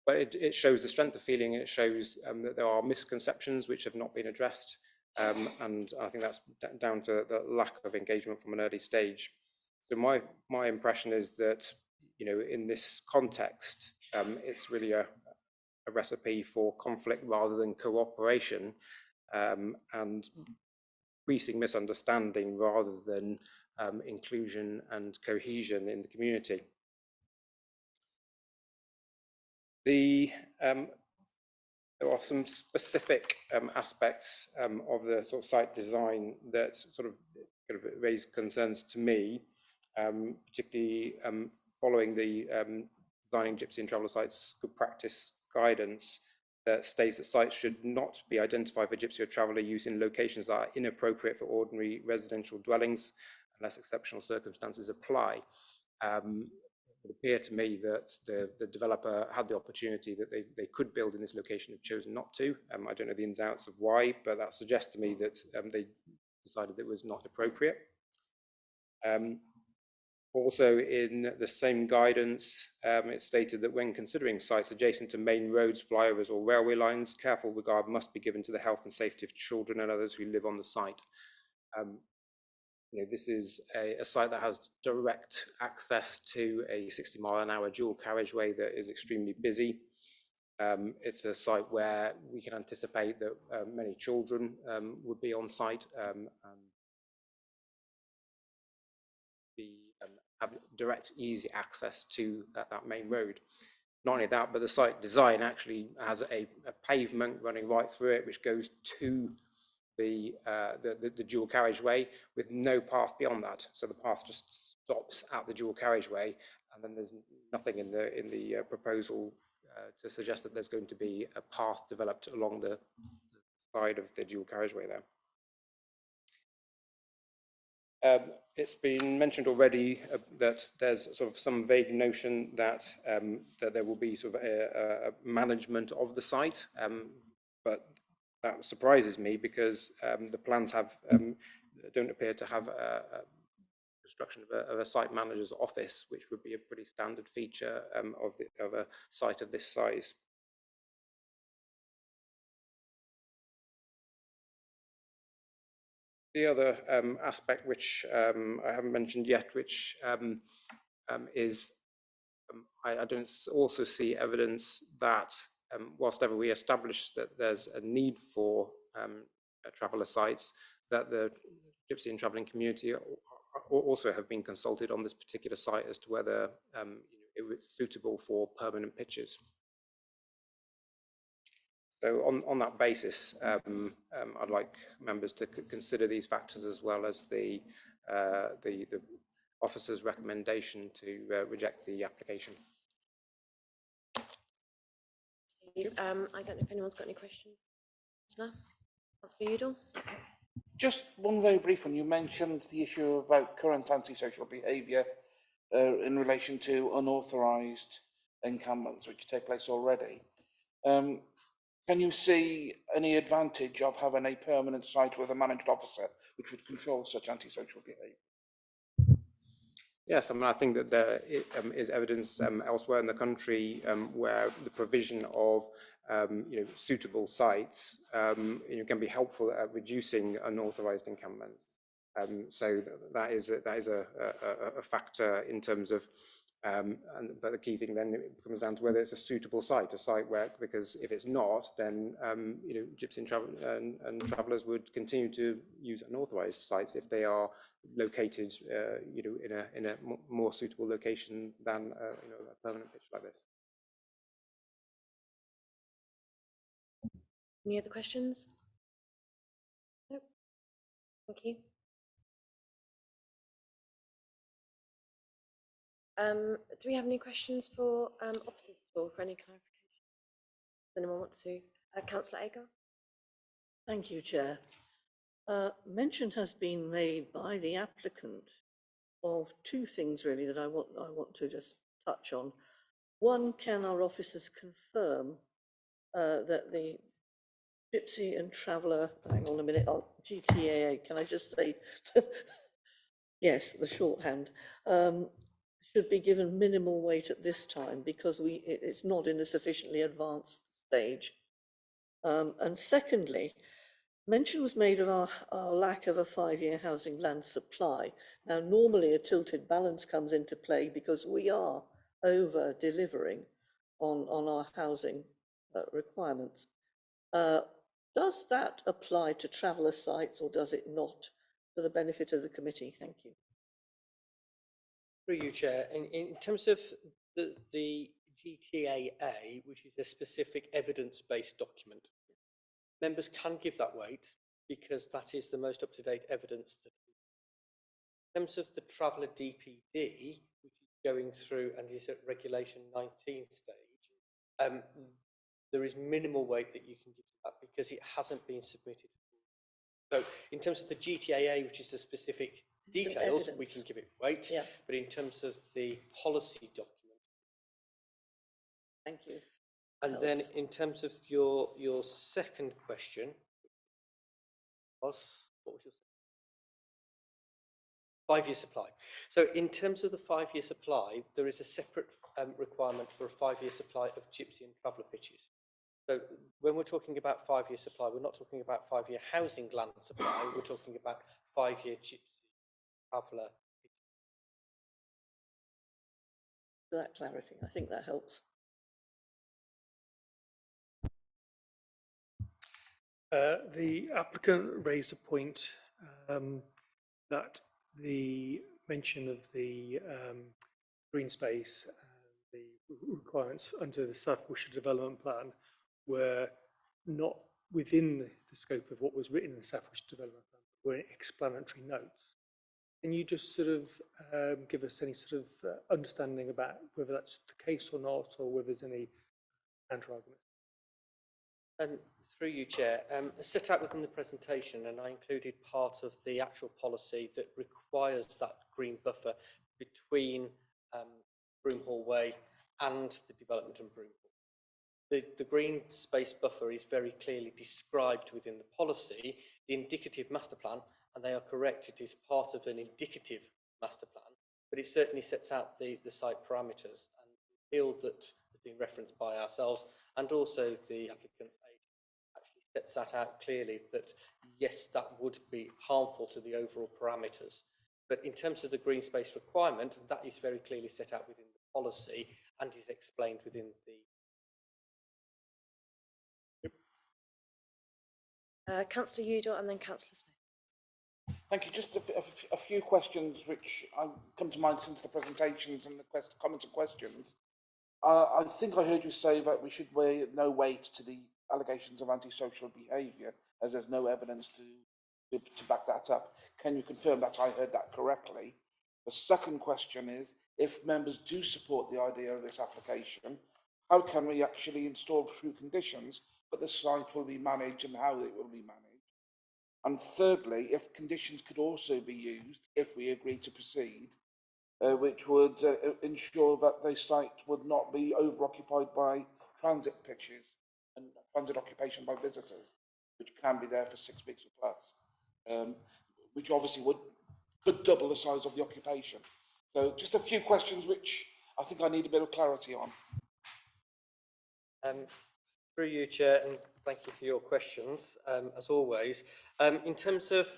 But it shows the strength of feeling. It shows that there are misconceptions which have not been addressed, and I think that's down to the lack of engagement from an early stage. So my impression is that in this context, it's really a recipe for conflict rather than cooperation, and increasing misunderstanding rather than inclusion and cohesion in the community. There are some specific aspects of the sort of site design that sort of raise concerns to me, particularly following the Designing Gypsy and Traveller Sites Good Practice guidance that states that sites should not be identified for gypsy or traveller use in locations that are inappropriate for ordinary residential dwellings unless exceptional circumstances apply. It would appear to me that the developer had the opportunity that they could build in this location, have chosen not to. I don't know the ins and outs of why, but that suggests to me that they decided that it was not appropriate. Also, in the same guidance, it stated that when considering sites adjacent to main roads, flyovers or railway lines, careful regard must be given to the health and safety of children and others who live on the site. This is a site that has direct access to a 60-mile-an-hour dual carriageway that is extremely busy. It's a site where we can anticipate that many children would be on site and have direct, easy access to that main road. Not only that, but the site design actually has a pavement running right through it, which goes to the dual carriageway with no path beyond that. So the path just stops at the dual carriageway, and then there's nothing in the proposal to suggest that there's going to be a path developed along the side of the dual carriageway there. It's been mentioned already that there's sort of some vague notion that that there will be sort of a management of the site, but that surprises me because the plans don't appear to have a construction of a site manager's office, which would be a pretty standard feature of a site of this size. The other aspect which I haven't mentioned yet, which is I don't also see evidence that whilst ever we establish that there's a need for traveller sites, that the Gypsy and travelling community also have been consulted on this particular site as to whether it was suitable for permanent pitches. So on that basis, I'd like members to consider these factors as well as the officer's recommendation to reject the application. Steve, I don't know if anyone's got any questions. Councillor Udall? Just one very brief one. You mentioned the issue about current antisocial behaviour in relation to unauthorised encampments which take place already. Can you see any advantage of having a permanent site with a managed officer which would control such antisocial behaviour? Yes, I mean, I think that there is evidence elsewhere in the country where the provision of suitable sites can be helpful at reducing unauthorised encampments. So that is a factor in terms of, but the key thing then it comes down to whether it's a suitable site, because if it's not, then gypsy and travellers would continue to use unauthorised sites if they are located, in a more suitable location than a permanent pitch like this. Any other questions? Nope. Thank you. Do we have any questions for officers at all, for any clarification? Does anyone want to? Councillor Agar? Thank you, Chair. Mention has been made by the applicant of two things really that I want to just touch on. One, can our officers confirm that the gypsy and traveller, hang on a minute, GTAA, can I just say, yes, the shorthand, should be given minimal weight at this time because it's not in a sufficiently advanced stage. And secondly, mention was made of our lack of a 5-year housing land supply. Now, normally a tilted balance comes into play because we are over delivering on our housing requirements. Does that apply to traveller sites or does it not, for the benefit of the committee? Thank you. Through you, Chair. In terms of the GTAA, which is a specific evidence-based document, members can give that weight because that is the most up-to-date evidence. In terms of the Traveller DPD, which is going through and is at Regulation 19 stage, there is minimal weight that you can give to that because it hasn't been submitted. So in terms of the GTAA, which is the specific details, we can give it weight, yeah. But in terms of the policy document. Thank you. And then in terms of your second question, what was your 5-year supply? So in terms of the 5-year supply, there is a separate requirement for a 5-year supply of gypsy and traveller pitches. So when we're talking about 5-year supply, we're not talking about 5-year housing land supply, we're talking about 5-year gypsy traveller. For that clarity, I think that helps. The applicant raised a point that the mention of the green space, the requirements under the South Worcestershire Development Plan were not within the scope of what was written in the South Worcestershire Development Plan, were in explanatory notes. Can you just sort of give us any sort of understanding about whether that's the case or not, or whether there's any counter-arguments? Through you, Chair, set out within the presentation, and I included part of the actual policy that requires that green buffer between Broomhall Way and the development in Broomhall. The green space buffer is very clearly described within the policy, the indicative master plan, and they are correct, it is part of an indicative master plan, but it certainly sets out the site parameters, and the field that has been referenced by ourselves and also the applicant's actually sets that out clearly, that yes, that would be harmful to the overall parameters. But in terms of the green space requirement, that is very clearly set out within the policy and is explained within the... Councillor Udall and then Councillor Smith. Thank you. Just a few questions which come to mind since the presentations and the comments and questions. I think I heard you say that we should weigh no weight to the allegations of antisocial behaviour, as there's no evidence to back that up. Can you confirm that I heard that correctly? The second question is, if members do support the idea of this application, how can we actually install true conditions, but the site will be managed and how it will be managed? And thirdly, if conditions could also be used, if we agree to proceed, which would ensure that the site would not be over-occupied by transit pitches and transit occupation by visitors, which can be there for 6 weeks or plus, which obviously could double the size of the occupation. So just a few questions which I think I need a bit of clarity on. Through you, Chair, and thank you for your questions, as always. In terms of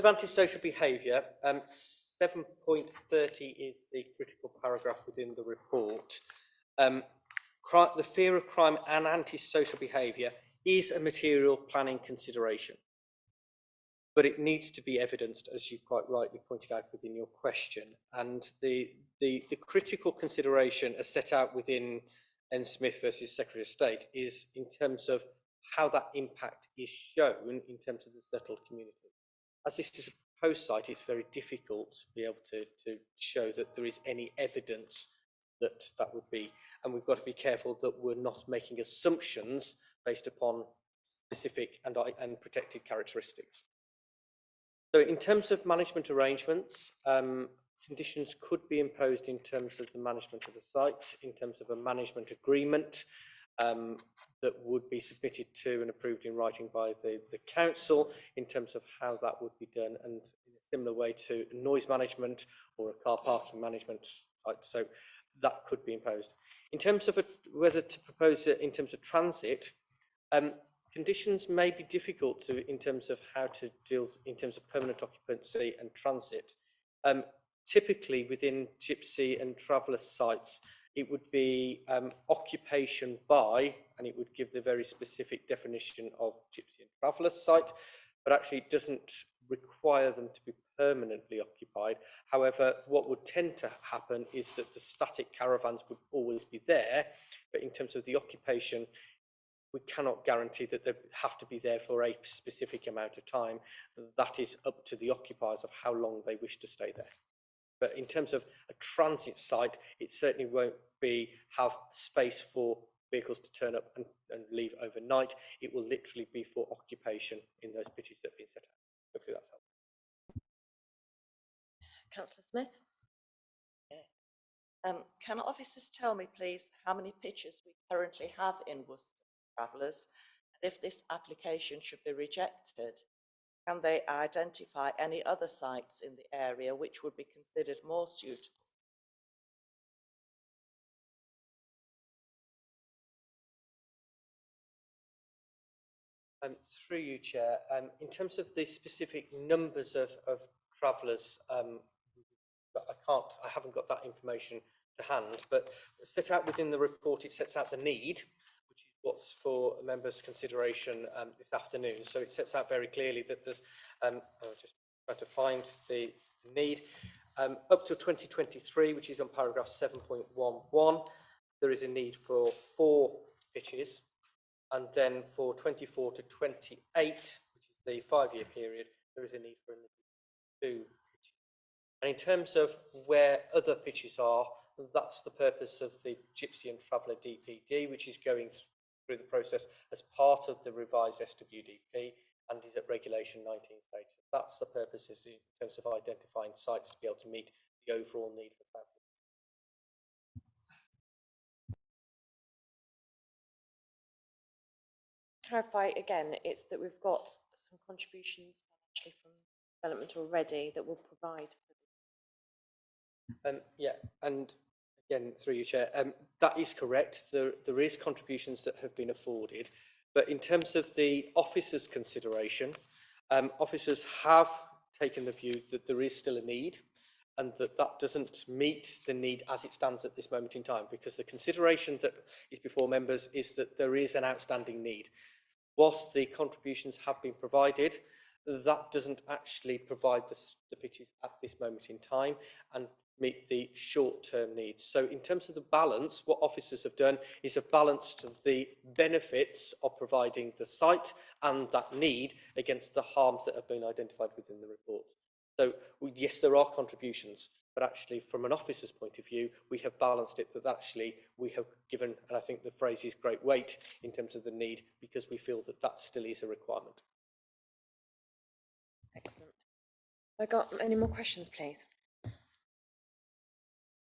antisocial behaviour, 7.30 is the critical paragraph within the report. The fear of crime and antisocial behaviour is a material planning consideration, but it needs to be evidenced, as you quite rightly pointed out within your question. And the critical consideration as set out within N. Smith versus Secretary of State is in terms of how that impact is shown in terms of the settled community. As this is a proposed site, it's very difficult to be able to show that there is any evidence that that would be. And we've got to be careful that we're not making assumptions based upon specific and protected characteristics. So in terms of management arrangements, conditions could be imposed in terms of the management of the site, in terms of a management agreement that would be submitted to and approved in writing by the council, in terms of how that would be done, and in a similar way to noise management or a car parking management site. So that could be imposed. In terms of whether to propose it in terms of transit, conditions may be difficult in terms of how to deal in terms of permanent occupancy and transit. Typically within gypsy and traveller sites, it would be occupation by, and it would give the very specific definition of gypsy and traveller site, but actually it doesn't require them to be permanently occupied. However, what would tend to happen is that the static caravans would always be there, but in terms of the occupation, we cannot guarantee that they have to be there for a specific amount of time. That is up to the occupiers of how long they wish to stay there. But in terms of a transit site, it certainly won't have space for vehicles to turn up and leave overnight. It will literally be for occupation in those pitches that have been set out. Hopefully that's helpful. Councillor Smith? Can officers tell me, please, how many pitches we currently have in Worcester Travellers? And if this application should be rejected, can they identify any other sites in the area which would be considered more suitable? Through you, Chair, in terms of the specific numbers of travellers, I haven't got that information to hand, but set out within the report, it sets out the need, which is what's for members' consideration this afternoon. So it sets out very clearly that there's, I'll just try to find the need, up to 2023, which is on paragraph 7.11, there is a need for 4 pitches. And then for 24 to 28, which is the 5-year period, there is a need for 2 pitches. And in terms of where other pitches are, that's the purpose of the Gypsy and Traveller DPD, which is going through the process as part of the revised SWDP and is at Regulation 19 status. That's the purpose is in terms of identifying sites to be able to meet the overall need for transport. Clarify again, it's that we've got some contributions actually from development already that will provide for yeah, and again, through you, Chair, that is correct. There is contributions that have been afforded, but in terms of the officers' consideration, officers have taken the view that there is still a need and that doesn't meet the need as it stands at this moment in time, because the consideration that is before members is that there is an outstanding need. Whilst the contributions have been provided, that doesn't actually provide the pitches at this moment in time and meet the short-term needs. So in terms of the balance, what officers have done is have balanced the benefits of providing the site and that need against the harms that have been identified within the report. So yes, there are contributions, but actually from an officer's point of view, we have balanced it that actually we have given, and I think the phrase is great weight in terms of the need, because we feel that that still is a requirement. Excellent. I got any more questions, please?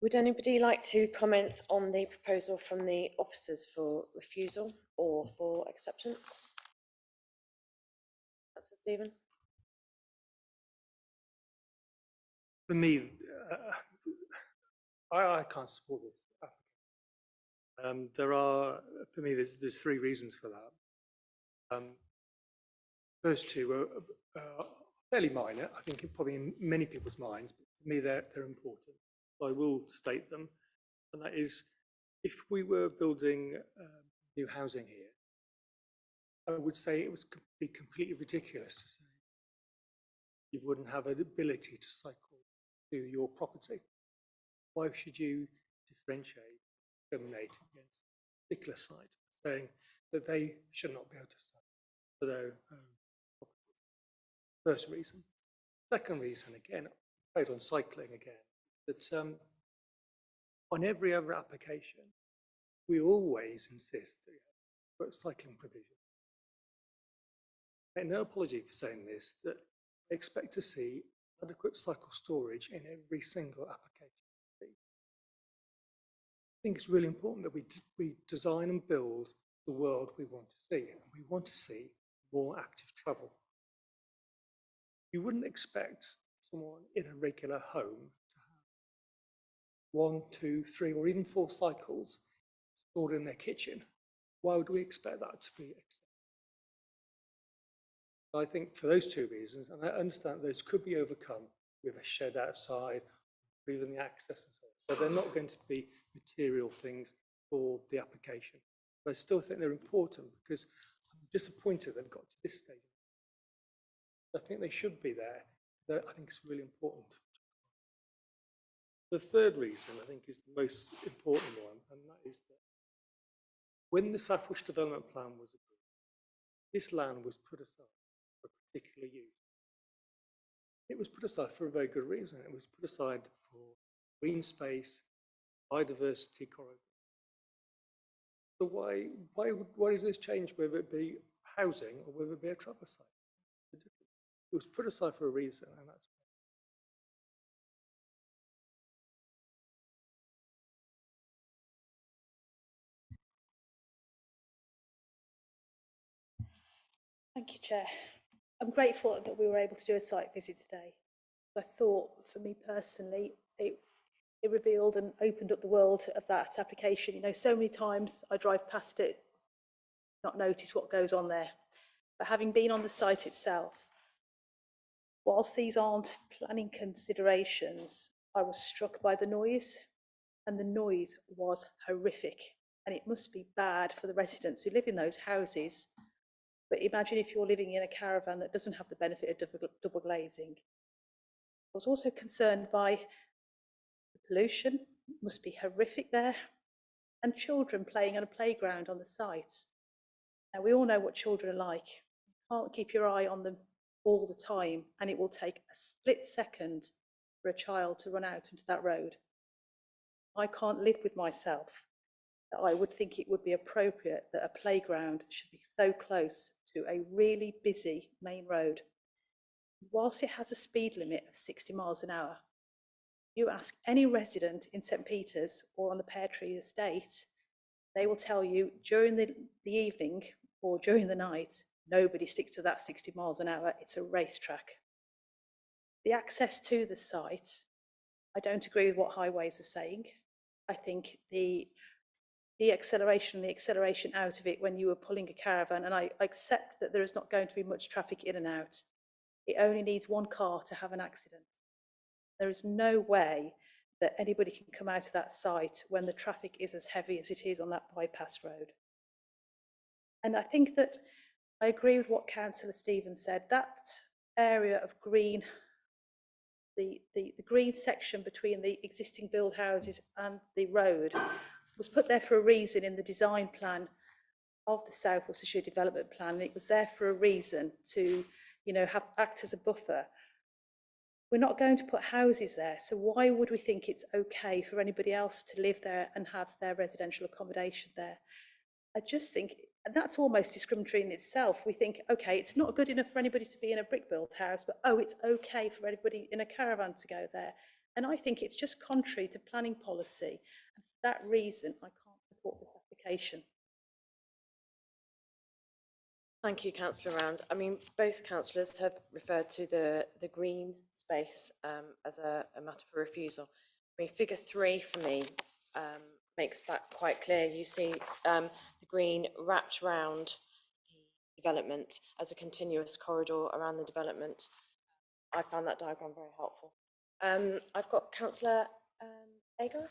Would anybody like to comment on the proposal from the officers for refusal or for acceptance? That's for Stephen. For me, I can't support this. There are, for me, there's three reasons for that. First two are fairly minor, I think probably in many people's minds, but for me they're important. So I will state them, and that is, if we were building new housing here, I would say it would be completely ridiculous to say you wouldn't have an ability to cycle to your property. Why should you differentiate, discriminate against a particular site, saying that they should not be able to cycle to their property? First reason. Second reason, again, played on cycling again, that on every other application, we always insist that you have cycling provision. I make no apology for saying this, that I expect to see adequate cycle storage in every single application. I think it's really important that we design and build the world we want to see, and we want to see more active travel. You wouldn't expect someone in a regular home to have 1, 2, 3, or even 4 cycles stored in their kitchen. Why would we expect that to be acceptable? I think for those two reasons, and I understand those could be overcome with a shed outside, even the access and so on. So they're not going to be material things for the application. But I still think they're important because I'm disappointed they've got to this stage. I think they should be there. I think it's really important. The third reason, I think, is the most important one, and that is that when the South West Development Plan was approved, this land was put aside for particular use. It was put aside for a very good reason. It was put aside for green space, biodiversity corridor. So why does this change, whether it be housing or whether it be a travel site? It was put aside for a reason, and that's Thank you, Chair. I'm grateful that we were able to do a site visit today. I thought, for me personally, it revealed and opened up the world of that application. You know, so many times I drive past it, not notice what goes on there. But having been on the site itself, whilst these aren't planning considerations, I was struck by the noise, and the noise was horrific. And it must be bad for the residents who live in those houses. But imagine if you're living in a caravan that doesn't have the benefit of double glazing. I was also concerned by the pollution. It must be horrific there. And children playing on a playground on the site. Now, we all know what children are like. You can't keep your eye on them all the time, and it will take a split second for a child to run out into that road. I can't live with myself that I would think it would be appropriate that a playground should be so close to a really busy main road. Whilst it has a speed limit of 60 miles an hour, you ask any resident in St Peter's or on the Pear Tree estate, they will tell you during the evening or during the night, nobody sticks to that 60 miles an hour. It's a racetrack. The access to the site, I don't agree with what Highways are saying. I think the acceleration out of it when you were pulling a caravan, and I accept that there is not going to be much traffic in and out. It only needs one car to have an accident. There is no way that anybody can come out of that site when the traffic is as heavy as it is on that bypass road. And I think that I agree with what Councillor Stevens said. That area of green, the green section between the existing build houses and the road was put there for a reason in the design plan of the South Worcestershire Development Plan. It was there for a reason to, you know, act as a buffer. We're not going to put houses there, so why would we think it's okay for anybody else to live there and have their residential accommodation there? I just think that's almost discriminatory in itself. We think, okay, it's not good enough for anybody to be in a brick-built house, but oh, it's okay for anybody in a caravan to go there. And I think it's just contrary to planning policy. And for that reason, I can't support this application. Thank you, Councillor Round. I mean, both councillors have referred to the green space as a matter for refusal. I mean, figure 3 for me makes that quite clear. You see the green wrapped round the development as a continuous corridor around the development. I found that diagram very helpful. I've got Councillor Agar.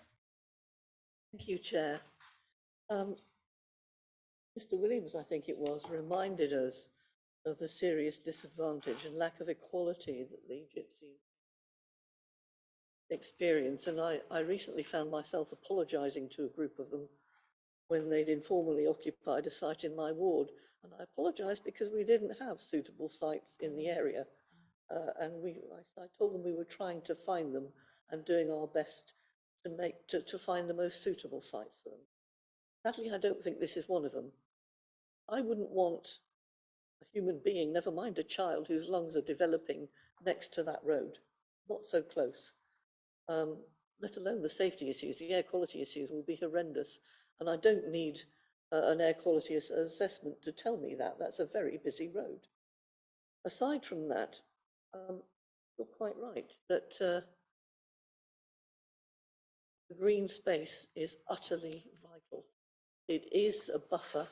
Thank you, Chair. Mr. Williams, I think it was, reminded us of the serious disadvantage and lack of equality that the Gypsies experience. And I recently found myself apologising to a group of them when they'd informally occupied a site in my ward. And I apologised because we didn't have suitable sites in the area. And I told them we were trying to find them and doing our best to find the most suitable sites for them. Sadly, I don't think this is one of them. I wouldn't want a human being, never mind a child, whose lungs are developing next to that road, not so close. Let alone the safety issues, the air quality issues will be horrendous. And I don't need an air quality assessment to tell me that. That's a very busy road. Aside from that, you're quite right that the green space is utterly vital. It is a buffer.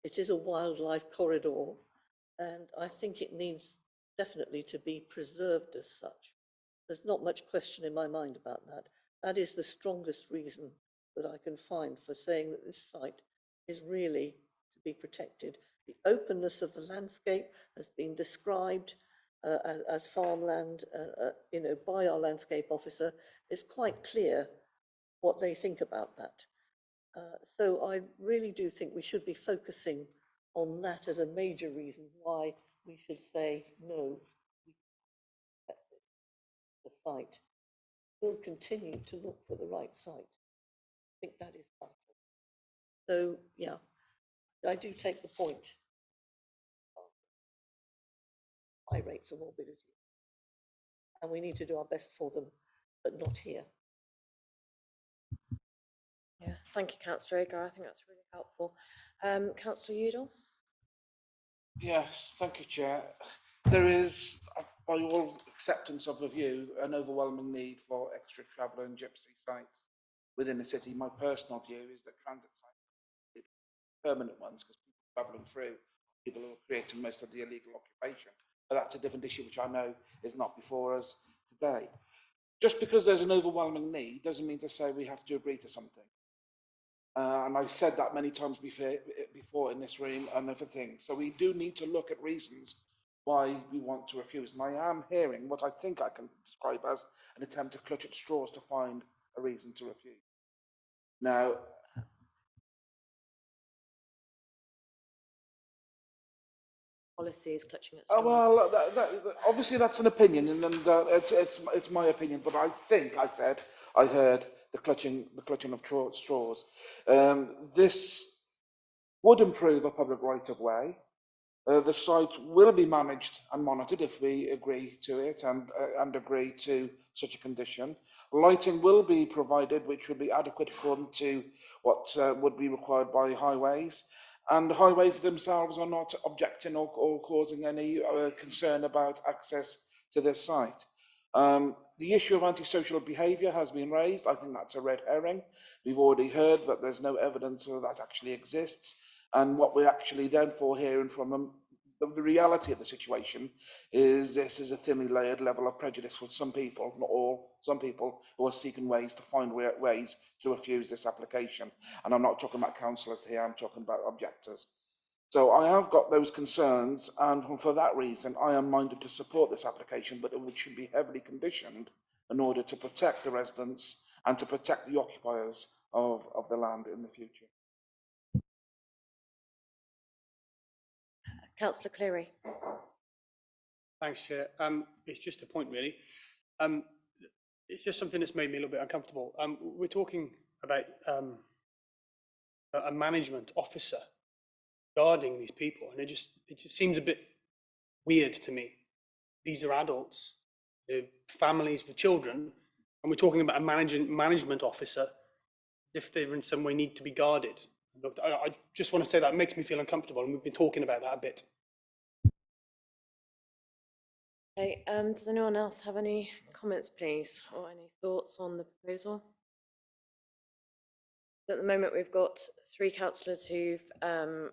It is a wildlife corridor, and I think it needs definitely to be preserved as such. There's not much question in my mind about that. That is the strongest reason that I can find for saying that this site is really to be protected. The openness of the landscape has been described as farmland, by our landscape officer. It's quite clear what they think about that. So I really do think we should be focusing on that as a major reason why we should say no. The site will continue to look for the right site. I think that is vital. So yeah, I do take the point. High rates of morbidity, and we need to do our best for them, but not here. Yeah, thank you, Councillor Agar. I think that's really helpful. Councillor Udall. Yes, thank you, Chair. There is, by all acceptance of the view, an overwhelming need for extra traveller and gypsy sites within the city. My personal view is that transit sites are permanent ones because people travelling through, people who are creating most of the illegal occupation. But that's a different issue which I know is not before us today. Just because there's an overwhelming need doesn't mean to say we have to agree to something. And I've said that many times before in this room and other things. So we do need to look at reasons why we want to refuse. And I am hearing what I think I can describe as an attempt to clutch at straws to find a reason to refuse. Now, Policy is clutching at straws. well, obviously that's an opinion, and it's my opinion. But I think I heard the clutching of straws. This would improve a public right of way. The site will be managed and monitored if we agree to it and agree to such a condition. Lighting will be provided, which would be adequate according to what would be required by highways. And the highways themselves are not objecting or causing any concern about access to this site. The issue of antisocial behaviour has been raised. I think that's a red herring. We've already heard that there's no evidence of that actually exists. And what we're actually then hearing from them, the reality of the situation is this is a thinly layered level of prejudice for some people, not all, some people who are seeking ways to find ways to refuse this application. And I'm not talking about councillors here, I'm talking about objectors. So I have got those concerns, and for that reason, I am minded to support this application, but it should be heavily conditioned in order to protect the residents and to protect the occupiers of the land in the future. Councillor Cleary. Thanks, Chair. It's just a point, really. It's just something that's made me a little bit uncomfortable. We're talking about a management officer guarding these people, and it just seems a bit weird to me. These are adults, they're families with children, and we're talking about a management officer as if they in some way need to be guarded. Look, I just want to say that makes me feel uncomfortable, and we've been talking about that a bit. Okay, does anyone else have any comments, please, or any thoughts on the proposal? At the moment, we've got 3 councillors who've been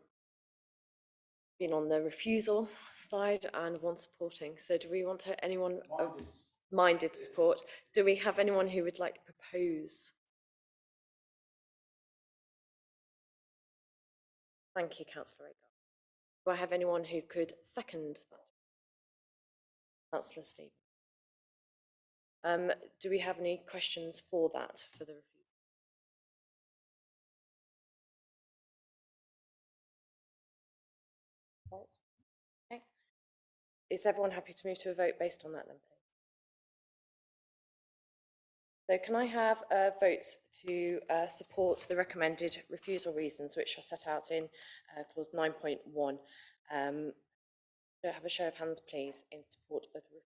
on the refusal side and 1 supporting. So do we want to, anyone minded to support? Do we have anyone who would like to propose? Thank you, Councillor Agar. Do I have anyone who could second that? Councillor Stevens. Do we have any questions for that, for the refusal? Okay. Is everyone happy to move to a vote based on that then, please? So can I have votes to support the recommended refusal reasons, which are set out in clause 9.1? Do I have a show of hands, please, in support of the refusal?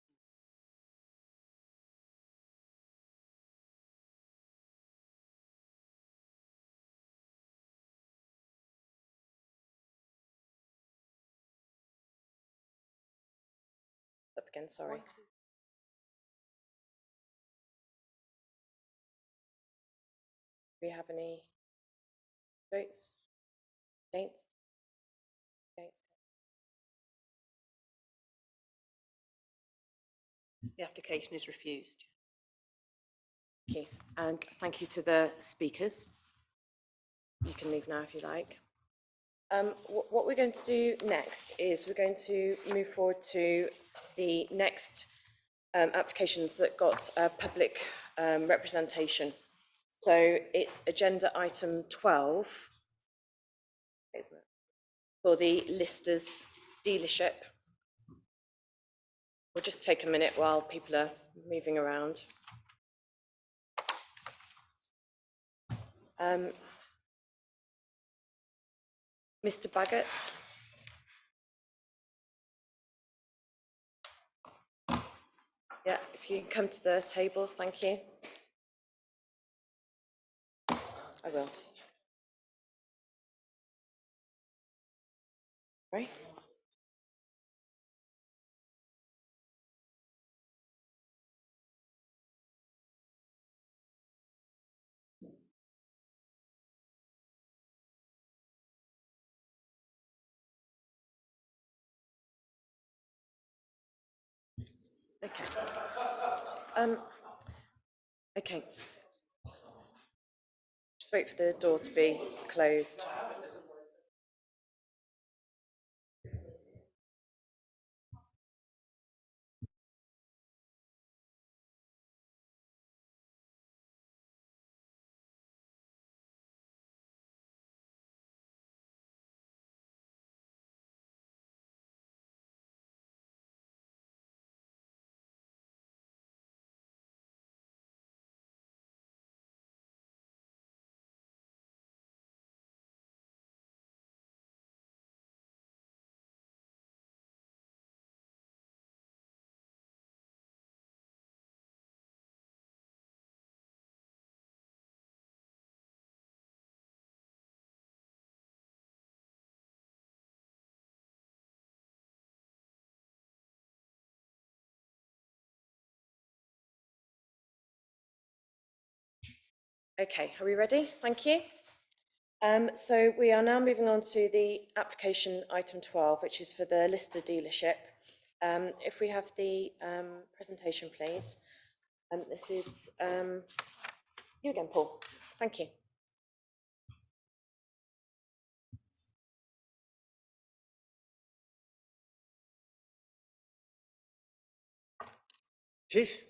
Up again, sorry. Do we have any votes? Against? Against? The application is refused. Thank you. And thank you to the speakers. You can leave now if you like. What we're going to do next is we're going to move forward to the next applications that got public representation. So it's agenda item 12, isn't it? For the Listers dealership. We'll just take a minute while people are moving around. Mr. Baggett. Yeah, if you can come to the table, thank you. I will. Right. Okay. Okay. Just wait for the door to be closed. Okay, are we ready? Thank you. So we are now moving on to the application item 12, which is for the Lister dealership. If we have the presentation, please. This is you again, Paul. Thank you. It is.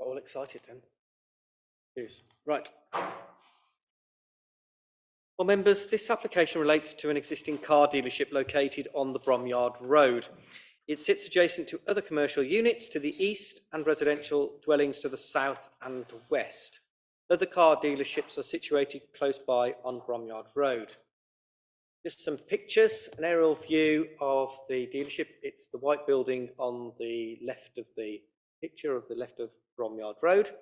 All excited then. Yes. Right. Well, members, this application relates to an existing car dealership located on the Bromyard Road. It sits adjacent to other commercial units to the east and residential dwellings to the south and west. Other car dealerships are situated close by on Bromyard Road. Just some pictures, an aerial view of the dealership. It's the white building on the left of the picture, of the left of Bromyard Road.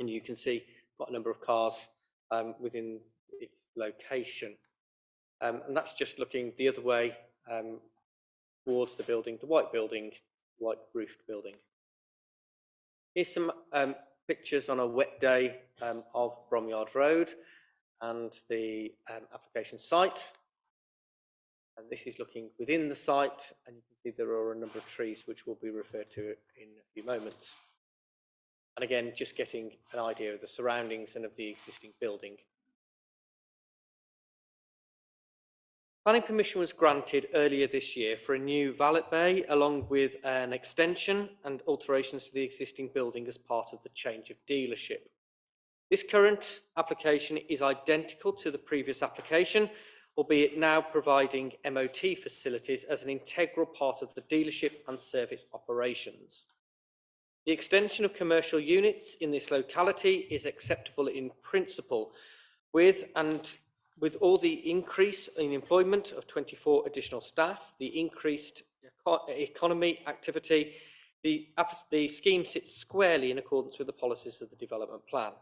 And you can see quite a number of cars within its location. And that's just looking the other way towards the building, the white roofed building. Here's some pictures on a wet day of Bromyard Road and the application site. And this is looking within the site, and you can see there are a number of trees which will be referred to in a few moments. And again, just getting an idea of the surroundings and of the existing building. Planning permission was granted earlier this year for a new valet bay, along with an extension and alterations to the existing building as part of the change of dealership. This current application is identical to the previous application, albeit now providing MOT facilities as an integral part of the dealership and service operations. The extension of commercial units in this locality is acceptable in principle, with all the increase in employment of 24 additional staff, the increased economy activity, the scheme sits squarely in accordance with the policies of the development plan.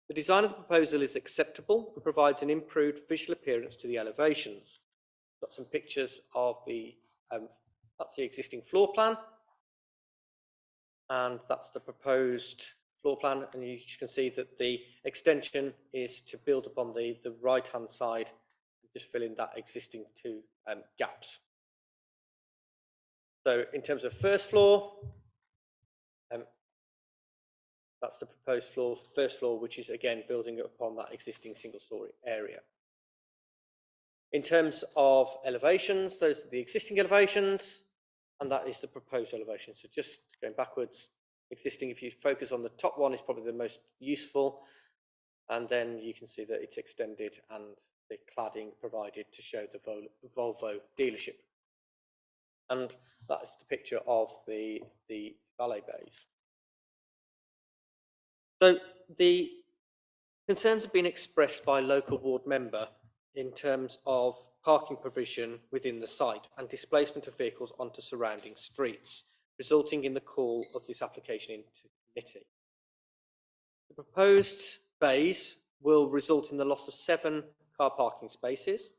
The design of the proposal is acceptable and provides an improved visual appearance to the elevations. Got some pictures of that's the existing floor plan, and that's the proposed floor plan, and you can see that the extension is to build upon the right-hand side, just fill in that existing two gaps. So in terms of first floor, that's the proposed floor, first floor, which is again building upon that existing single-story area. In terms of elevations, those are the existing elevations, and that is the proposed elevation. So just going backwards, existing, if you focus on the top one, is probably the most useful, and then you can see that it's extended and the cladding provided to show the Volvo dealership. And that's the picture of the valet bays. So the concerns have been expressed by a local ward member in terms of parking provision within the site and displacement of vehicles onto surrounding streets, resulting in the call of this application into committee. The proposed bays will result in the loss of 7 car parking spaces.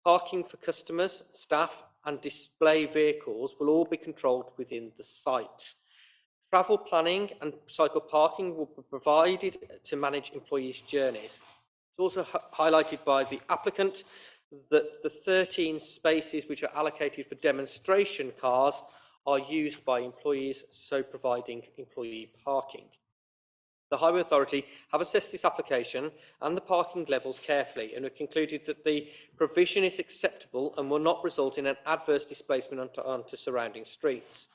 Parking for customers, staff and display vehicles will all be controlled within the site. Travel planning and cycle parking will be provided to manage employees' journeys. It's also highlighted by the applicant that the 13 spaces which are allocated for demonstration cars are used by employees, so providing employee parking. The Highway Authority have assessed this application and the parking levels carefully and have concluded that the provision is acceptable and will not result in an adverse displacement onto surrounding streets.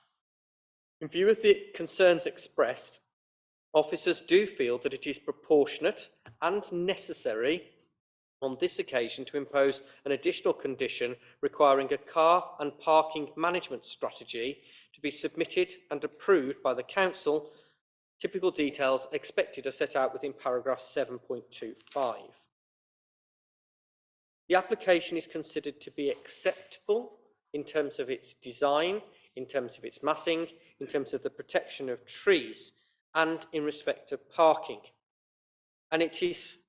In view of the concerns expressed, officers do feel that it is proportionate and necessary on this occasion to impose an additional condition requiring a car and parking management strategy to be submitted and approved by the council. Typical details expected are set out within paragraph 7.25. The application is considered to be acceptable in terms of its design, in terms of its massing, in terms of the protection of trees, and in respect of parking. And it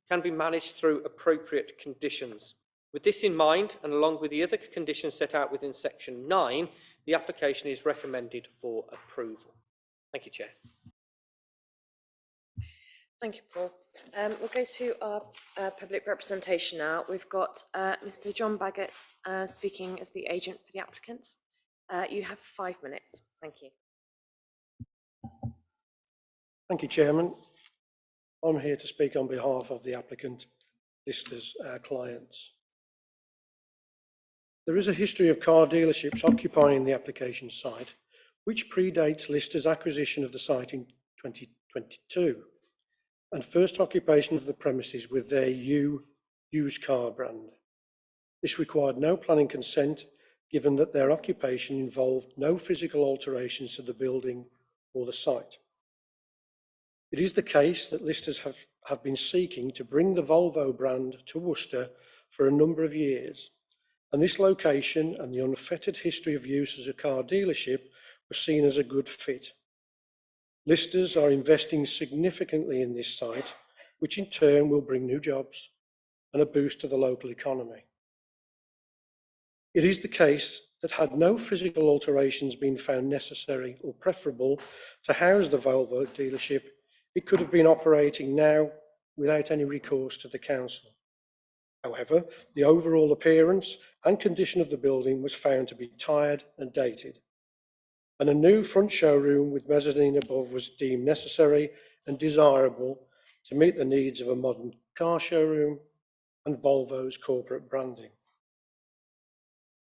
can be managed through appropriate conditions. With this in mind, and along with the other conditions set out within section 9, the application is recommended for approval. Thank you, Chair. Thank you, Paul. We'll go to our public representation now. We've got Mr. John Baggett speaking as the agent for the applicant. You have 5 minutes. Thank you. Thank you, Chairman. I'm here to speak on behalf of the applicant, Lister's clients. There is a history of car dealerships occupying the application site, which predates Lister's acquisition of the site in 2022, and first occupation of the premises with their used car brand. This required no planning consent, given that their occupation involved no physical alterations to the building or the site. It is the case that listers have been seeking to bring the Volvo brand to Worcester for a number of years, and this location and the unfettered history of use as a car dealership were seen as a good fit. Listers are investing significantly in this site, which in turn will bring new jobs and a boost to the local economy. It is the case that had no physical alterations been found necessary or preferable to house the Volvo dealership, it could have been operating now without any recourse to the council. However, the overall appearance and condition of the building was found to be tired and dated, and a new front showroom with mezzanine above was deemed necessary and desirable to meet the needs of a modern car showroom and Volvo's corporate branding.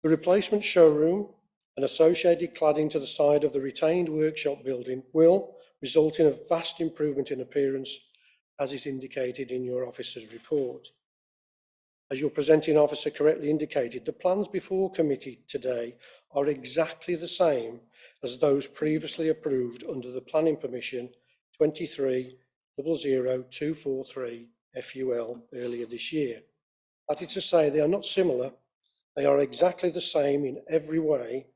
The replacement showroom and associated cladding to the side of the retained workshop building will result in a vast improvement in appearance, as is indicated in your officer's report. As your presenting officer correctly indicated, the plans before committee today are exactly the same as those previously approved under the planning permission 23-00243 FUL earlier this year. That is to say, they are not similar, they are exactly the same in every way,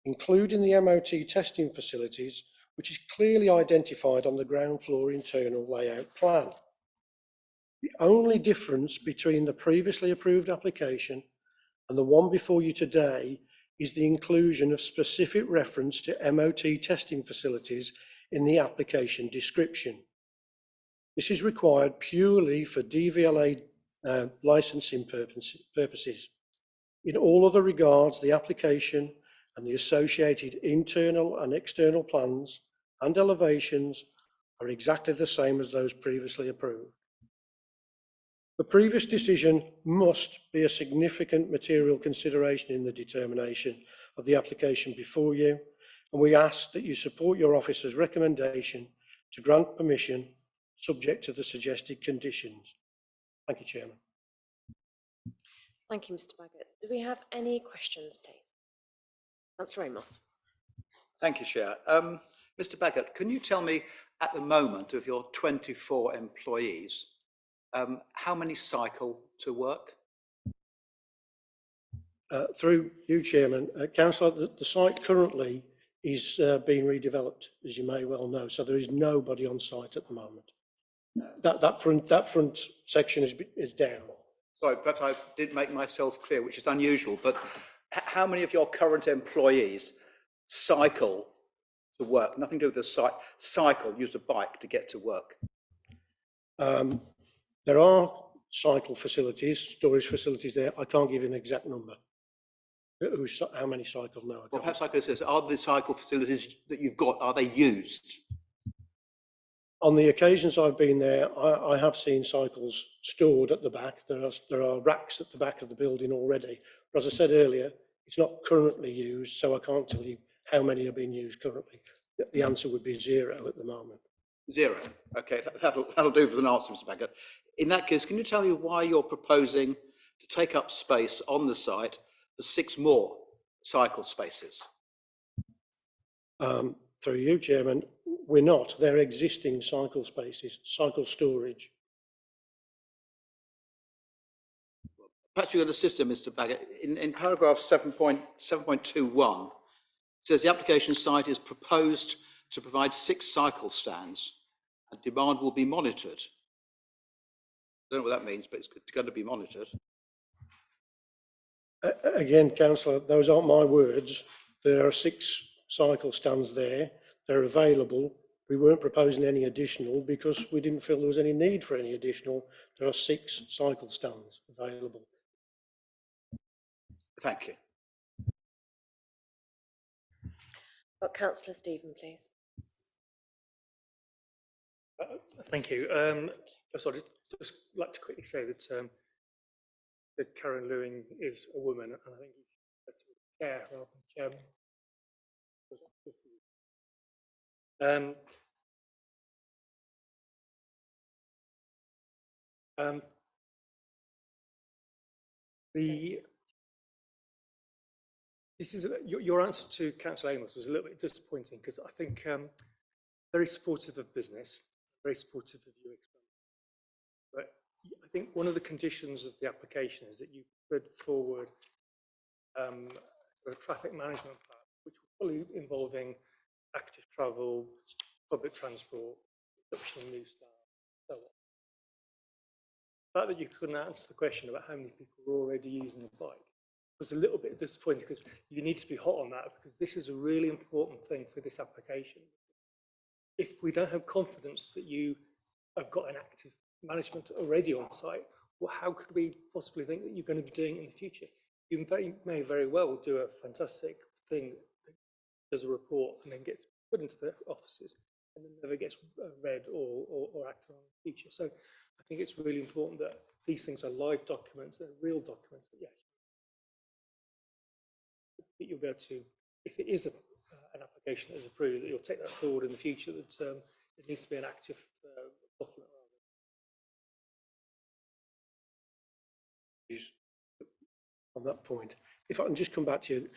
including the MOT testing facilities, which is clearly identified on the ground floor internal layout plan. The only difference between the previously approved application and the one before you today is the inclusion of specific reference to MOT testing facilities in the application description. This is required purely for DVLA licensing purposes. In all other regards, the application and the associated internal and external plans and elevations are exactly the same as those previously approved. The previous decision must be a significant material consideration in the determination of the application before you, and we ask that you support your officer's recommendation to grant permission subject to the suggested conditions. Thank you, Chairman. Thank you, Mr. Baggett. Do we have any questions, please? Councillor Amos. Thank you, Chair. Mr. Baggett, can you tell me at the moment of your 24 employees, how many cycle to work? Through you, Chairman, Councillor, the site currently is being redeveloped, as you may well know, so there is nobody on site at the moment. That front section is down. Sorry, perhaps I didn't make myself clear, which is unusual, but how many of your current employees cycle to work? Nothing to do with the site, cycle, use a bike to get to work? There are cycle facilities, storage facilities there. I can't give you an exact number. How many cycle now? Well, perhaps I could say, are the cycle facilities that you've got, are they used? On the occasions I've been there, I have seen cycles stored at the back. There are racks at the back of the building already. But as I said earlier, it's not currently used, so I can't tell you how many are being used currently. The answer would be 0 at the moment. 0. Okay, that'll do for an answer, Mr. Baggett. In that case, can you tell me why you're proposing to take up space on the site for 6 more cycle spaces? Through you, Chairman, we're not. They're existing cycle spaces, cycle storage. Perhaps you can assist him, Mr. Baggett. In paragraph 7.21, it says the application site is proposed to provide 6 cycle stands and demand will be monitored. I don't know what that means, but it's going to be monitored. Again, Councillor, those aren't my words. There are 6 cycle stands there. They're available. We weren't proposing any additional because we didn't feel there was any need for any additional. There are 6 cycle stands available. Thank you. Got Councillor Stephen, please. Thank you. First of all, I'd just like to quickly say that Karen Lewing is a woman, and I think you should to the chair rather than chairman. This is your answer to Councillor Amos was a little bit disappointing because I think very supportive of business, very supportive of you. But I think one of the conditions of the application is that you put forward a traffic management plan, which will probably involving active travel, public transport, reduction of new staff, so on. The fact that you couldn't answer the question about how many people are already using a bike was a little bit disappointing because you need to be hot on that because this is a really important thing for this application. If we don't have confidence that you have got an active management already on site, well, how could we possibly think that you're going to be doing it in the future? You may very well do a fantastic thing that does a report and then gets put into the offices and then never gets read or acted on in the future. So I think it's really important that these things are live documents, they're real documents that you'll be able to, if it is an application that is approved, that you'll take that forward in the future, that it needs to be an active document. On that point, if I can just come back to you,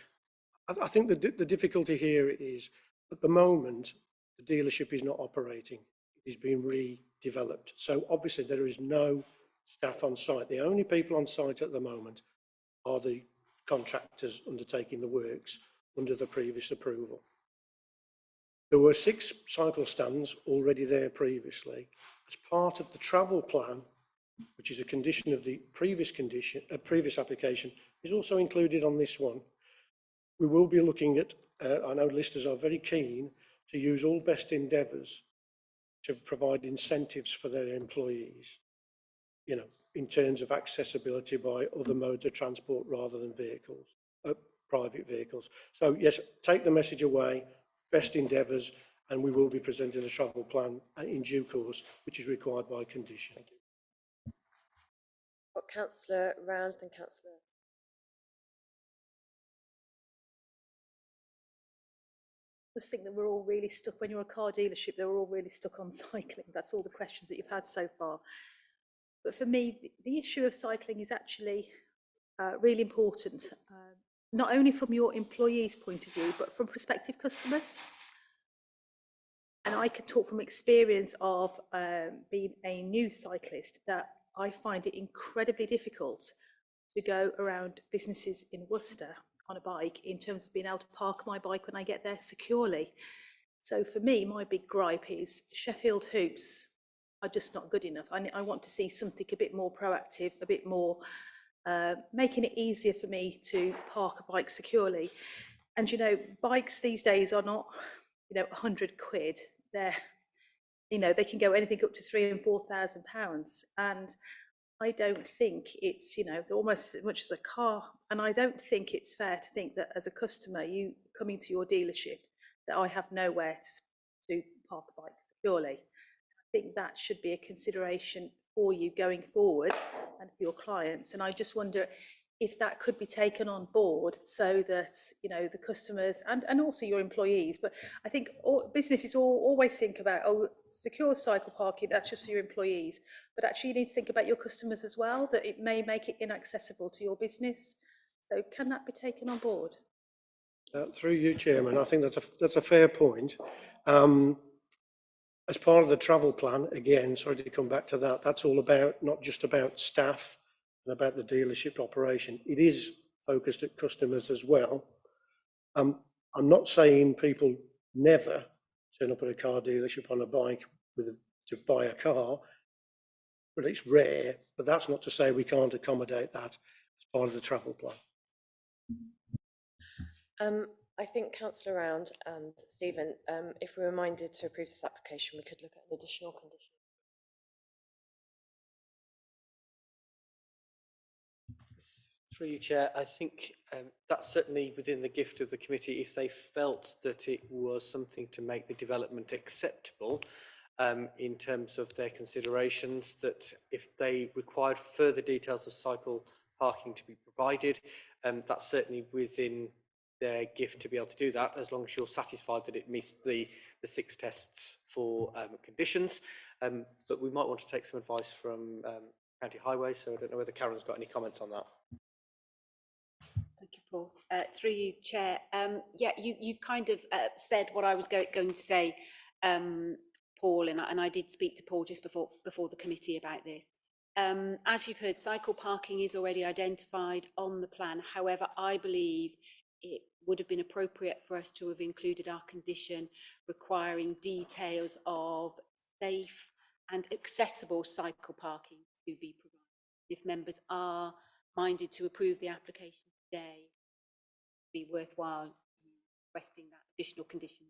I think the difficulty here is at the moment the dealership is not operating, it is being redeveloped. So obviously there is no staff on site. The only people on site at the moment are the contractors undertaking the works under the previous approval. There were 6 cycle stands already there previously. As part of the travel plan, which is a condition of the previous application, is also included on this one. We will be looking at, I know listers are very keen to use all best endeavours to provide incentives for their employees, you know, in terms of accessibility by other modes of transport rather than vehicles, private vehicles. So yes, take the message away, best endeavours, and we will be presenting a travel plan in due course, which is required by condition. Got Councillor Round, then Councillor. I just think that we're all really stuck, when you're a car dealership, they're all really stuck on cycling. That's all the questions that you've had so far. But for me, the issue of cycling is actually really important, not only from your employees' point of view, but from prospective customers. And I can talk from experience of being a new cyclist that I find it incredibly difficult to go around businesses in Worcester on a bike in terms of being able to park my bike when I get there securely. So for me, my big gripe is Sheffield hoops are just not good enough. I want to see something a bit more proactive, a bit more making it easier for me to park a bike securely. And you know, bikes these days are not, you know, 100 quid. They're, you know, they can go anything up to £3,000 and £4,000, and I don't think it's, you know, almost as much as a car. And I don't think it's fair to think that as a customer, you coming to your dealership, that I have nowhere to park a bike securely. I think that should be a consideration for you going forward and for your clients. And I just wonder if that could be taken on board so that, you know, the customers and also your employees, but I think businesses always think about, oh, secure cycle parking, that's just for your employees, but actually you need to think about your customers as well, that it may make it inaccessible to your business. So can that be taken on board? Through you, Chairman, I think that's a fair point. As part of the travel plan, again, sorry to come back to that, that's all about, not just about staff and about the dealership operation. It is focused at customers as well. I'm not saying people never turn up at a car dealership on a bike to buy a car, but it's rare. But that's not to say we can't accommodate that as part of the travel plan. I think Councillor Round and Stephen, if we're reminded to approve this application, we could look at an additional condition. Through you, Chair, I think that's certainly within the gift of the committee if they felt that it was something to make the development acceptable in terms of their considerations, that if they required further details of cycle parking to be provided, that's certainly within their gift to be able to do that, as long as you're satisfied that it meets the 6 tests for conditions. But we might want to take some advice from County Highways, so I don't know whether Karen's got any comments on that. Paul. Through you, Chair. Yeah, you've kind of said what I was going to say, Paul, and I did speak to Paul just before the committee about this. As you've heard, cycle parking is already identified on the plan. However, I believe it would have been appropriate for us to have included our condition requiring details of safe and accessible cycle parking to be provided. If members are minded to approve the application today, it'd be worthwhile requesting that additional condition.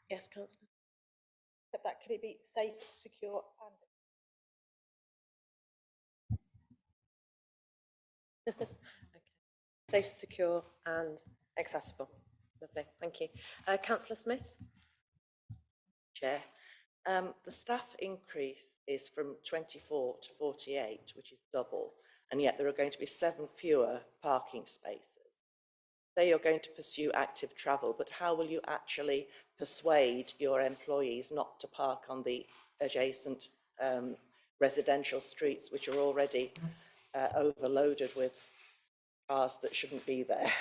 Yes, Councillor. Except that could it be safe, secure and Okay. Safe, secure and accessible. Lovely, thank you. Councillor Smith? Chair. The staff increase is from 24 to 48, which is double, and yet there are going to be 7 fewer parking spaces. Say you're going to pursue active travel, but how will you actually persuade your employees not to park on the adjacent residential streets, which are already overloaded with cars that shouldn't be there?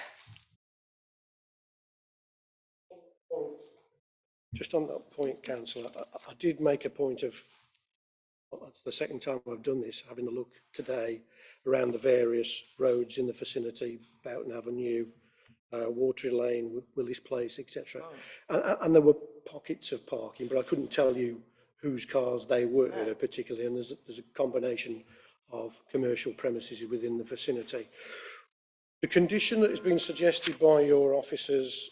Just on that point, Councillor, I did make a point of, that's the second time I've done this, having a look today around the various roads in the vicinity, Boughton Avenue, Watery Lane, Willis Place, etc. And there were pockets of parking, but I couldn't tell you whose cars they were particularly, and there's a combination of commercial premises within the vicinity. The condition that has been suggested by your officers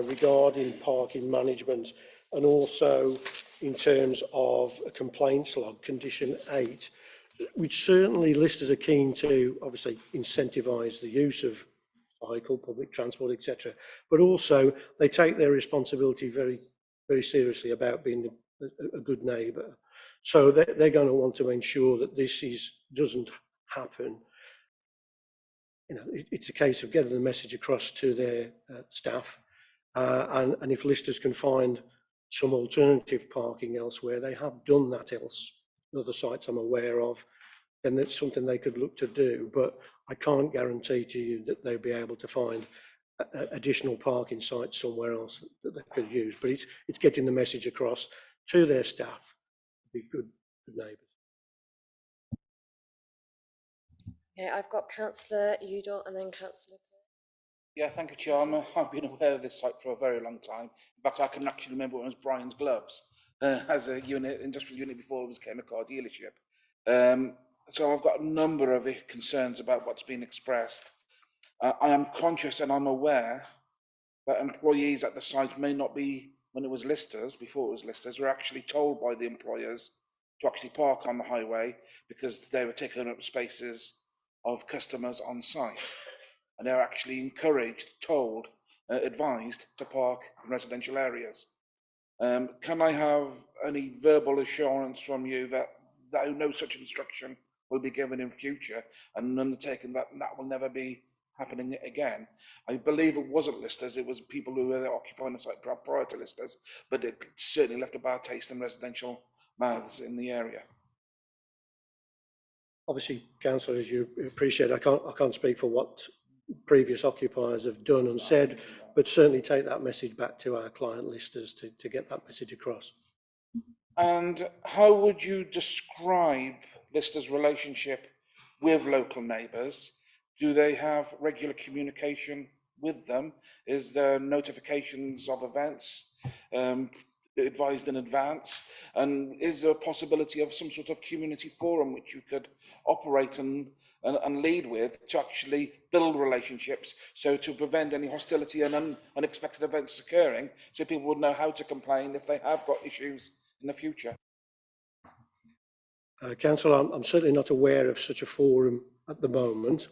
regarding parking management, and also in terms of a complaints log, condition 8, which certainly listers are keen to obviously incentivise the use of cycle, public transport, etc. But also they take their responsibility very, very seriously about being a good neighbour. So they're going to want to ensure that this doesn't happen. You know, it's a case of getting the message across to their staff, and if listers can find some alternative parking elsewhere, they have done that other sites I'm aware of, then that's something they could look to do. But I can't guarantee to you that they'll be able to find additional parking sites somewhere else that they could use. But it's getting the message across to their staff to be good neighbours. Okay, I've got Councillor Udall and then Councillor. Yeah, thank you, Chair. I've been aware of this site for a very long time. In fact, I can actually remember when it was Brian's Gloves as a industrial unit before it became a car dealership. So I've got a number of concerns about what's been expressed. I am conscious and I'm aware that employees at the site may not be, when it was listers, before it was listers, were actually told by the employers to actually park on the highway because they were taking up spaces of customers on site. And they're actually encouraged, told, advised to park in residential areas. Can I have any verbal assurance from you that no such instruction will be given in future, and undertaken that will never be happening again? I believe it wasn't listers, it was people who were occupying the site prior to listers, but it certainly left a bad taste in residential mouths in the area. Obviously, Councillor, as you appreciate, I can't speak for what previous occupiers have done and said, but certainly take that message back to our client listers to get that message across. And how would you describe listers' relationship with local neighbours? Do they have regular communication with them? Is there notifications of events advised in advance? And is there a possibility of some sort of community forum which you could operate and lead with to actually build relationships, so to prevent any hostility and unexpected events occurring, so people would know how to complain if they have got issues in the future? Councillor, I'm certainly not aware of such a forum at the moment.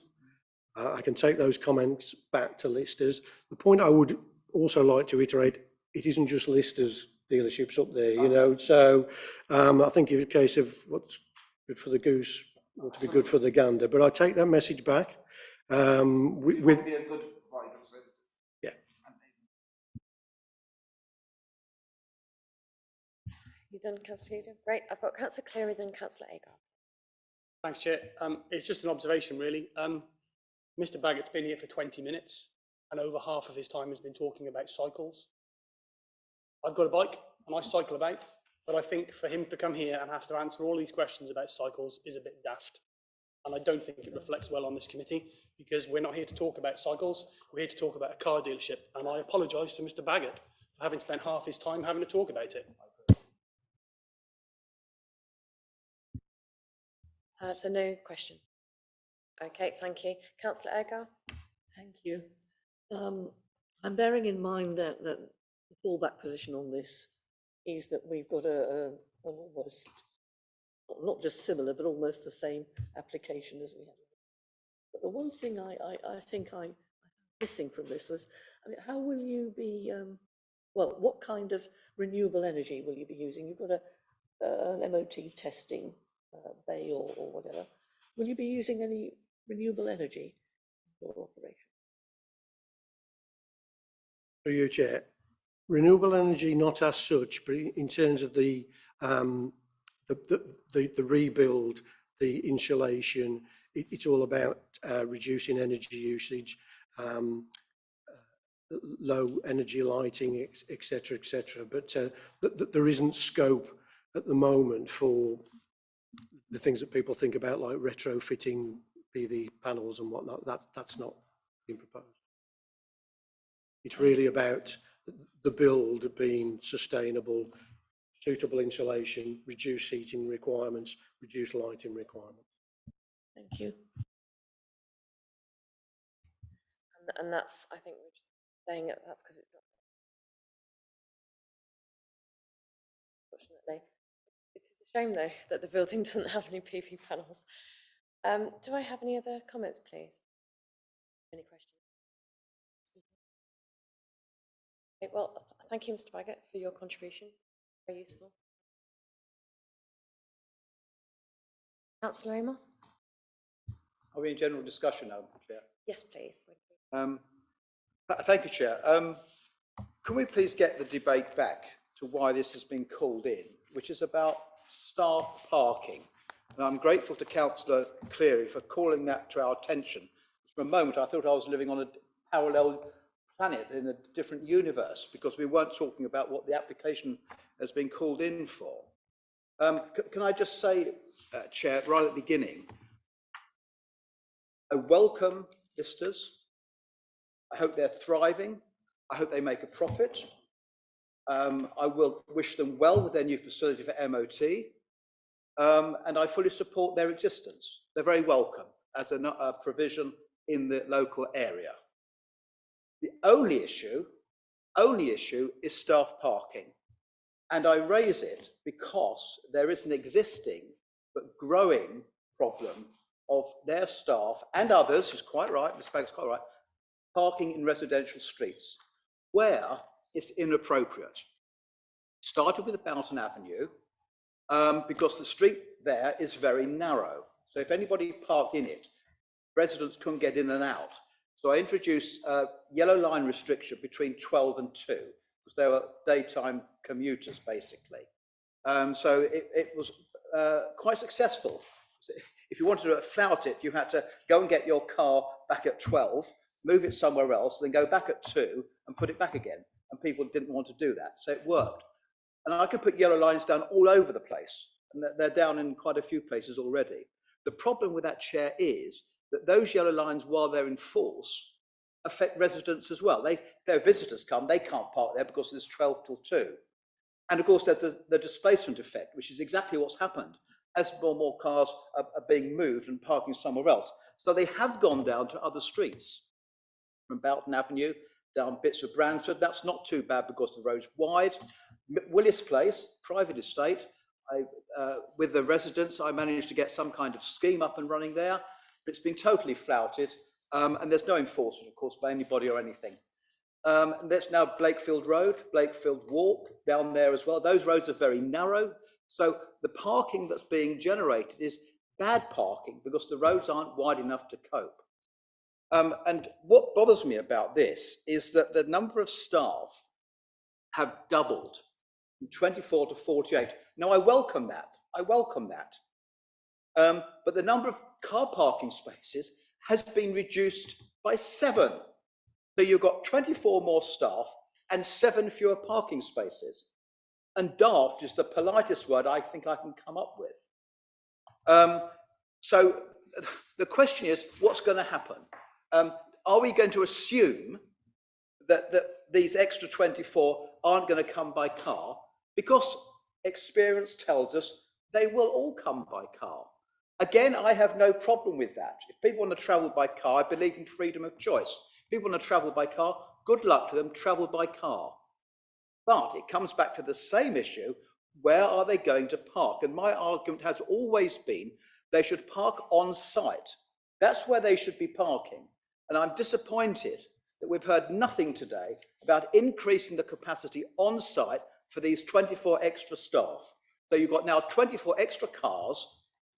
I can take those comments back to listers. The point I would also like to iterate, it isn't just listers dealerships up there, you know, so I think it's a case of what's good for the goose ought to be good for the gander, but I take that message back. With be a good vibe, yeah. You done, Councillor Udall? Great. I've got Councillor Cleary, then Councillor Agar. Thanks, Chair. It's just an observation, really. Mr. Baggett's been here for 20 minutes, and over half of his time has been talking about cycles. I've got a bike, and I cycle about, but I think for him to come here and have to answer all these questions about cycles is a bit daft. And I don't think it reflects well on this committee, because we're not here to talk about cycles, we're here to talk about a car dealership. And I apologise to Mr. Baggett for having spent half his time having to talk about it. So no question. Okay, thank you. Councillor Agar? Thank you. I'm bearing in mind that the fallback position on this is that we've got an almost, not just similar, but almost the same application as we had. But the one thing I think I'm missing from this was, I mean, how will you be, well, what kind of renewable energy will you be using? You've got an MOT testing bay or whatever. Will you be using any renewable energy for your operation? Through you, Chair. Renewable energy, not as such, but in terms of the rebuild, the insulation, it's all about reducing energy usage, low energy lighting, etc., etc. But there isn't scope at the moment for the things that people think about, like retrofitting PV panels and whatnot. That's not being proposed. It's really about the build being sustainable, suitable insulation, reduced heating requirements, reduced lighting requirements. Thank you. And that's, I think we're just saying it, that's because it's not. Fortunately. It is a shame, though, that the building doesn't have any PV panels. Do I have any other comments, please? Any questions? Okay, well, thank you, Mr. Baggett, for your contribution. Very useful. Councillor Amos? Are we in general discussion now, Chair? Yes, please. Thank you, Chair. Can we please get the debate back to why this has been called in, which is about staff parking? And I'm grateful to Councillor Cleary for calling that to our attention. For a moment, I thought I was living on a parallel planet in a different universe, because we weren't talking about what the application has been called in for. Can I just say, Chair, right at the beginning, I welcome Vistas. I hope they're thriving. I hope they make a profit. I will wish them well with their new facility for MOT. And I fully support their existence. They're very welcome as a provision in the local area. The only issue is staff parking. And I raise it because there is an existing but growing problem of their staff and others, who's quite right, Ms. Baggett's quite right, parking in residential streets where it's inappropriate. Started with Boughton Avenue because the street there is very narrow. So if anybody parked in it, residents couldn't get in and out. So I introduced a yellow line restriction between 12 and 2, because they were daytime commuters, basically. So it was quite successful. If you wanted to flout it, you had to go and get your car back at 12, move it somewhere else, then go back at 2 and put it back again. And people didn't want to do that, so it worked. And I could put yellow lines down all over the place, and they're down in quite a few places already. The problem with that, Chair, is that those yellow lines, while they're in force, affect residents as well. If their visitors come, they can't park there because it's 12 till 2. And of course, there's the displacement effect, which is exactly what's happened as more cars are being moved and parking somewhere else. So they have gone down to other streets, from Boughton Avenue, down bits of Bransford. That's not too bad because the road's wide. Willis Place, private estate, with the residents, I managed to get some kind of scheme up and running there. But it's been totally flouted, and there's no enforcement, of course, by anybody or anything. And there's now Blakefield Road, Blakefield Walk, down there as well. Those roads are very narrow. So the parking that's being generated is bad parking because the roads aren't wide enough to cope. And what bothers me about this is that the number of staff have doubled from 24 to 48. Now, I welcome that. I welcome that. but the number of car parking spaces has been reduced by 7. So you've got 24 more staff and 7 fewer parking spaces. And daft is the politest word I think I can come up with. So the question is, what's going to happen? Are we going to assume that these extra 24 aren't going to come by car? Because experience tells us they will all come by car. Again, I have no problem with that. If people want to travel by car, I believe in freedom of choice. If people want to travel by car, good luck to them, travel by car. But it comes back to the same issue, where are they going to park? And my argument has always been they should park on site. That's where they should be parking. And I'm disappointed that we've heard nothing today about increasing the capacity on site for these 24 extra staff. So you've got now 24 extra cars,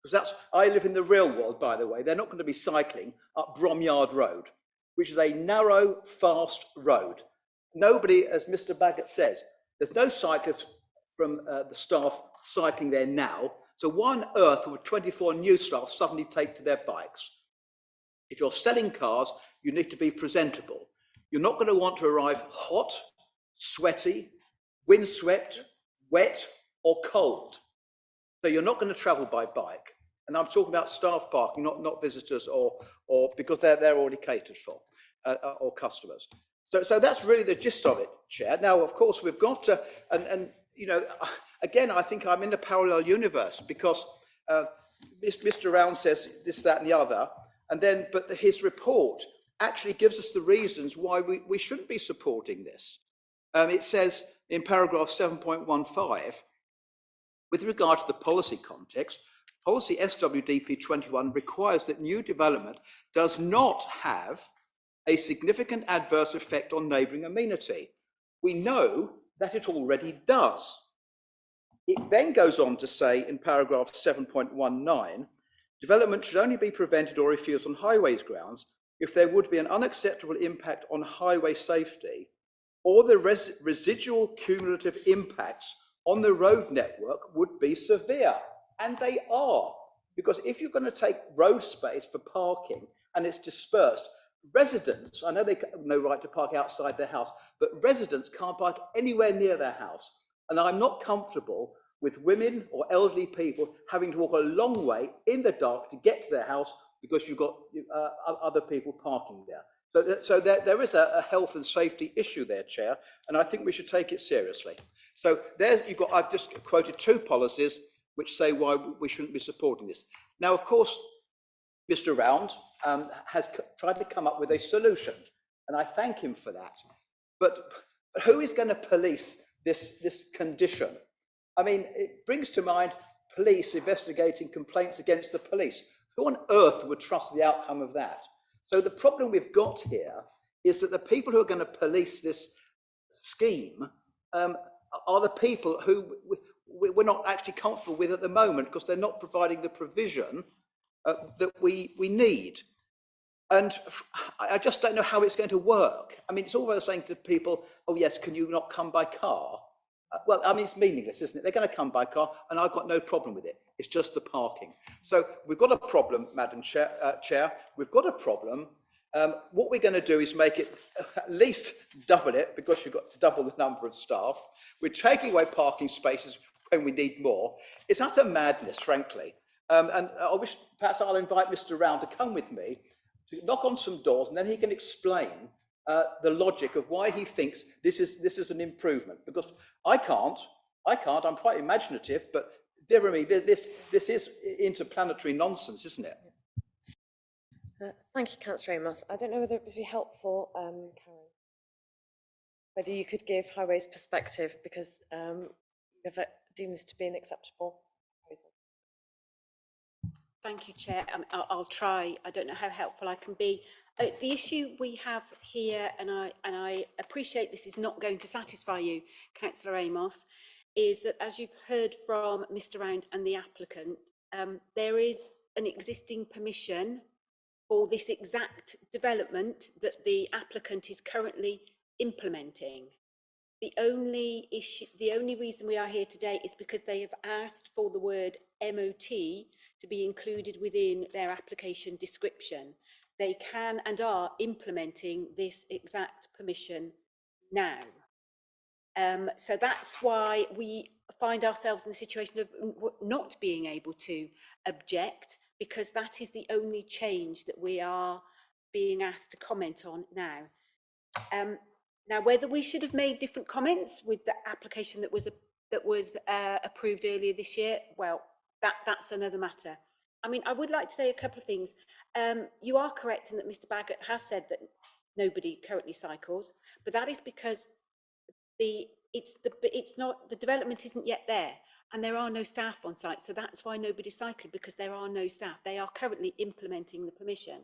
because I live in the real world, by the way. They're not going to be cycling up Bromyard Road, which is a narrow, fast road. Nobody, as Mr. Baggett says, there's no cyclists from the staff cycling there now. So why on earth would 24 new staff suddenly take to their bikes? If you're selling cars, you need to be presentable. You're not going to want to arrive hot, sweaty, windswept, wet, or cold. So you're not going to travel by bike. And I'm talking about staff parking, not visitors or because they're already catered for, or customers. So that's really the gist of it, Chair. Now, of course, we've got to, and you know, again, I think I'm in a parallel universe, because Mr. Round says this, that, and the other, and then, but his report actually gives us the reasons why we shouldn't be supporting this. It says in paragraph 7.15, with regard to the policy context, policy SWDP 21 requires that new development does not have a significant adverse effect on neighbouring amenity. We know that it already does. It then goes on to say in paragraph 7.19, development should only be prevented or refused on highways grounds if there would be an unacceptable impact on highway safety, or the residual cumulative impacts on the road network would be severe. And they are, because if you're going to take road space for parking and it's dispersed, residents, I know they have no right to park outside their house, but residents can't park anywhere near their house. And I'm not comfortable with women or elderly people having to walk a long way in the dark to get to their house because you've got other people parking there. So there is a health and safety issue there, Chair, and I think we should take it seriously. So there's, I've just quoted 2 policies which say why we shouldn't be supporting this. Now, of course, Mr. Round has tried to come up with a solution, and I thank him for that. But who is going to police this condition? I mean, it brings to mind police investigating complaints against the police. Who on earth would trust the outcome of that? So the problem we've got here is that the people who are going to police this scheme are the people who we're not actually comfortable with at the moment, because they're not providing the provision that we need. And I just don't know how it's going to work. I mean, it's always saying to people, oh yes, can you not come by car? Well, I mean, it's meaningless, isn't it? They're going to come by car, and I've got no problem with it. It's just the parking. So we've got a problem, Madam Chair. We've got a problem. What we're going to do is make it at least double it, because you've got to double the number of staff. We're taking away parking spaces when we need more. It's utter madness, frankly. And I wish perhaps I'll invite Mr. Round to come with me to knock on some doors, and then he can explain the logic of why he thinks this is an improvement. Because I can't. I'm quite imaginative, but dear me, this is interplanetary nonsense, isn't it? Thank you, Councillor Amos. I don't know whether it would be helpful, Karen, whether you could give Highways perspective, because we have deemed this to be an acceptable proposal. Thank you, Chair. I'll try. I don't know how helpful I can be. The issue we have here, and I appreciate this is not going to satisfy you, Councillor Amos, is that, as you've heard from Mr. Round and the applicant, there is an existing permission for this exact development that the applicant is currently implementing. The only reason we are here today is because they have asked for the word MOT to be included within their application description. They can and are implementing this exact permission now. So that's why we find ourselves in the situation of not being able to object, because that is the only change that we are being asked to comment on now. Now, whether we should have made different comments with the application that was approved earlier this year, well, that's another matter. I mean, I would like to say a couple of things. You are correct in that Mr. Baggott has said that nobody currently cycles, but that is because the development isn't yet there, and there are no staff on site. So that's why nobody's cycling, because there are no staff. They are currently implementing the permission.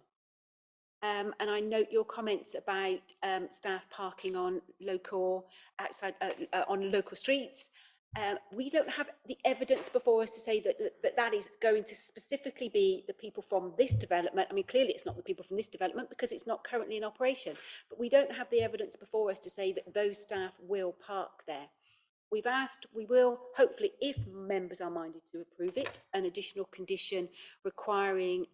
And I note your comments about staff parking on local streets. We don't have the evidence before us to say that is going to specifically be the people from this development. I mean, clearly it's not the people from this development because it's not currently in operation, but we don't have the evidence before us to say that those staff will park there. We've asked, we will, hopefully, if members are minded to approve it, an additional condition requiring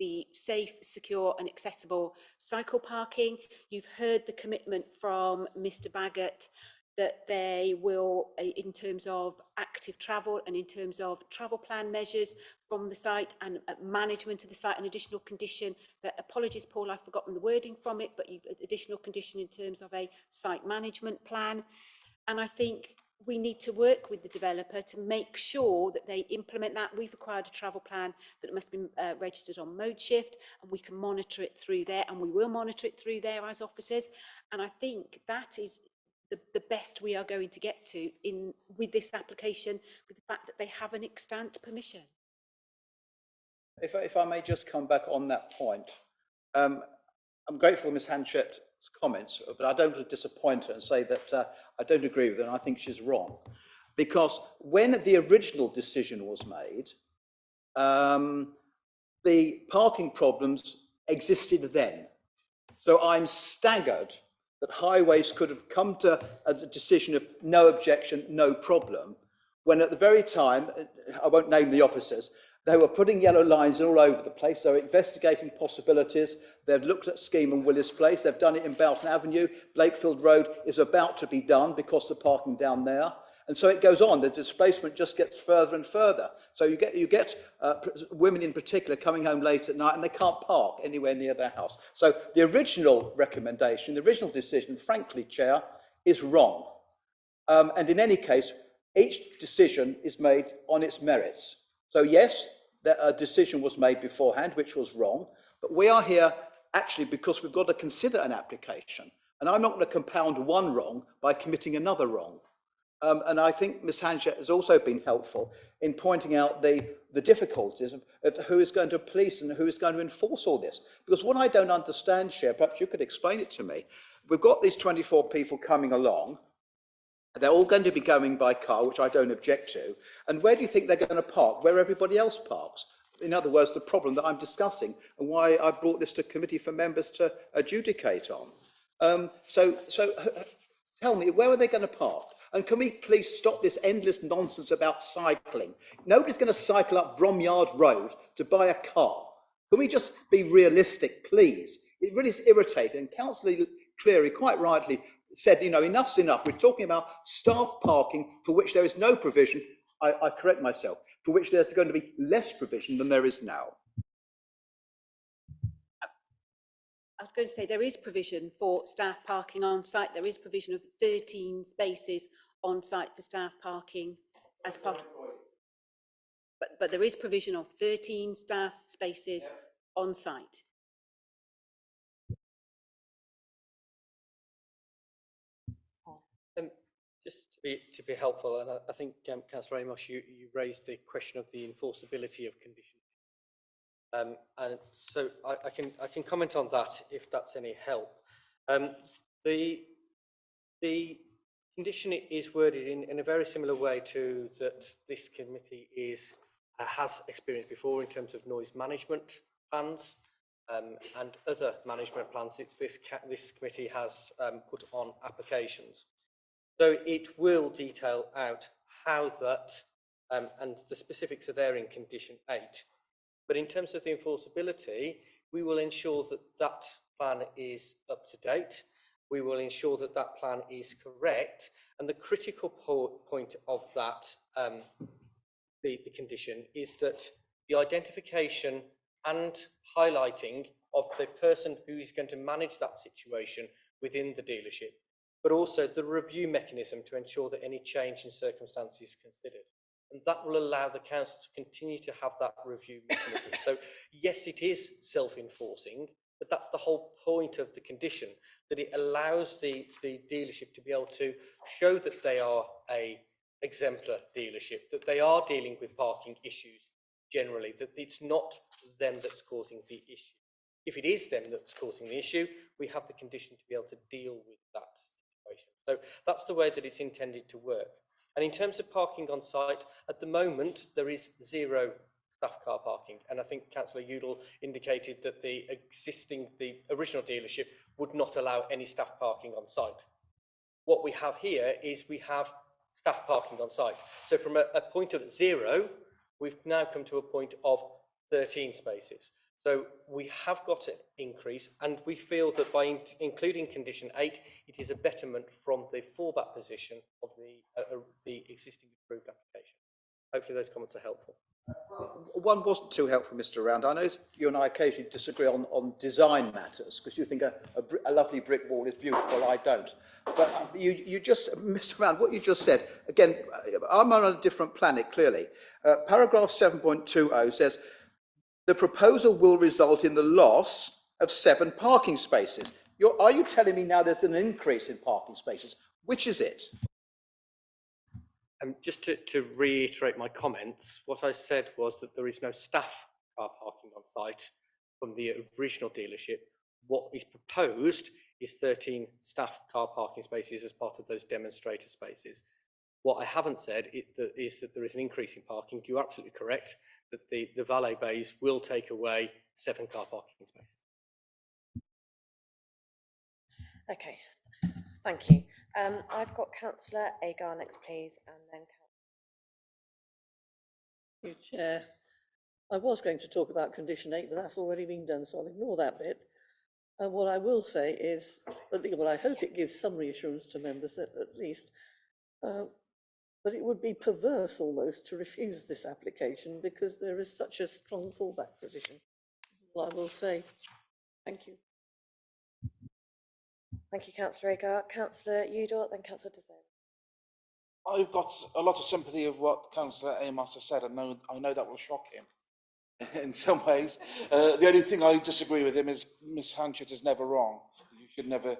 the safe, secure and accessible cycle parking. You've heard the commitment from Mr. Baggott that they will, in terms of active travel and in terms of travel plan measures from the site and management of the site, an additional condition that, apologies Paul, I've forgotten the wording from it, but additional condition in terms of a site management plan. And I think we need to work with the developer to make sure that they implement that. We've required a travel plan that must be registered on ModeShift, and we can monitor it through there, and we will monitor it through there as officers. And I think that is the best we are going to get to with this application, with the fact that they have an extant permission. If I may just come back on that point, I'm grateful for Ms. Hanchett's comments, but I don't want to disappoint her and say that I don't agree with her, and I think she's wrong. Because when the original decision was made, the parking problems existed then. So I'm staggered that Highways could have come to a decision of no objection, no problem, when at the very time, I won't name the officers, they were putting yellow lines all over the place. They were investigating possibilities. They've looked at Scheme and Willis Place. They've done it in Belton Avenue. Blakefield Road is about to be done because of the parking down there. And so it goes on. The displacement just gets further and further. So you get women in particular coming home late at night and they can't park anywhere near their house. So the original recommendation, the original decision, frankly, Chair, is wrong. And in any case, each decision is made on its merits. So yes, a decision was made beforehand, which was wrong, but we are here actually because we've got to consider an application. And I'm not going to compound one wrong by committing another wrong. And I think Ms. Hanchett has also been helpful in pointing out the difficulties of who is going to police and who is going to enforce all this. Because what I don't understand, Chair, perhaps you could explain it to me. We've got these 24 people coming along. They're all going to be going by car, which I don't object to. And where do you think they're going to park? Where everybody else parks? In other words, the problem that I'm discussing and why I brought this to committee for members to adjudicate on. So tell me, where are they going to park? And can we please stop this endless nonsense about cycling? Nobody's going to cycle up Bromyard Road to buy a car. Can we just be realistic, please? It really is irritating. Councillor Cleary quite rightly said, you know, enough's enough. We're talking about staff parking for which there is no provision. I correct myself, for which there's going to be less provision than there is now. I was going to say there is provision for staff parking on site. There is provision of 13 spaces on site for staff parking as part of, but there is provision of 13 staff spaces on site. Just to be helpful, and I think Councillor Amos, you raised the question of the enforceability of conditions. And so I can comment on that if that's any help. The condition is worded in a very similar way to that this committee has experienced before in terms of noise management plans and other management plans that this committee has put on applications. So it will detail out how that and the specifics are there in condition 8. But in terms of the enforceability, we will ensure that that plan is up to date. We will ensure that that plan is correct. And the critical point of that, the condition, is that the identification and highlighting of the person who is going to manage that situation within the dealership, but also the review mechanism to ensure that any change in circumstances is considered. And that will allow the council to continue to have that review mechanism. So yes, it is self-enforcing, but that's the whole point of the condition, that it allows the dealership to be able to show that they are a exemplar dealership, that they are dealing with parking issues generally, that it's not them that's causing the issue. If it is them that's causing the issue, we have the condition to be able to deal with that situation. So that's the way that it's intended to work. And in terms of parking on site, at the moment, there is 0 staff car parking. And I think Councillor Udall indicated that the original dealership would not allow any staff parking on site. What we have here is we have staff parking on site. So from a point of 0, we've now come to a point of 13 spaces. So we have got an increase, and we feel that by including condition 8, it is a betterment from the fallback position of the existing approved application. Hopefully those comments are helpful. One wasn't too helpful, Mr. Round. I know you and I occasionally disagree on design matters, because you think a lovely brick wall is beautiful, I don't. But you just, Mr. Round, what you just said, again, I'm on a different planet, clearly. Paragraph 7.20 says, the proposal will result in the loss of 7 parking spaces. Are you telling me now there's an increase in parking spaces? Which is it? Just to reiterate my comments, what I said was that there is no staff car parking on site from the original dealership. What is proposed is 13 staff car parking spaces as part of those demonstrator spaces. What I haven't said is that there is an increase in parking. You're absolutely correct that the valet bays will take away 7 car parking spaces. Okay, thank you. I've got Councillor Agar next, please, and then Thank you, Chair. I was going to talk about condition 8, but that's already been done, so I'll ignore that bit. What I will say is, well, I hope it gives some reassurance to members at least, but it would be perverse almost to refuse this application because there is such a strong fallback position. This is what I will say. Thank you. thank you, Councillor Agar. Councillor Udall, then Councillor Desailly. I've got a lot of sympathy of what Councillor Amos has said. I know that will shock him in some ways. The only thing I disagree with him is Miss Hanchett is never wrong. You should never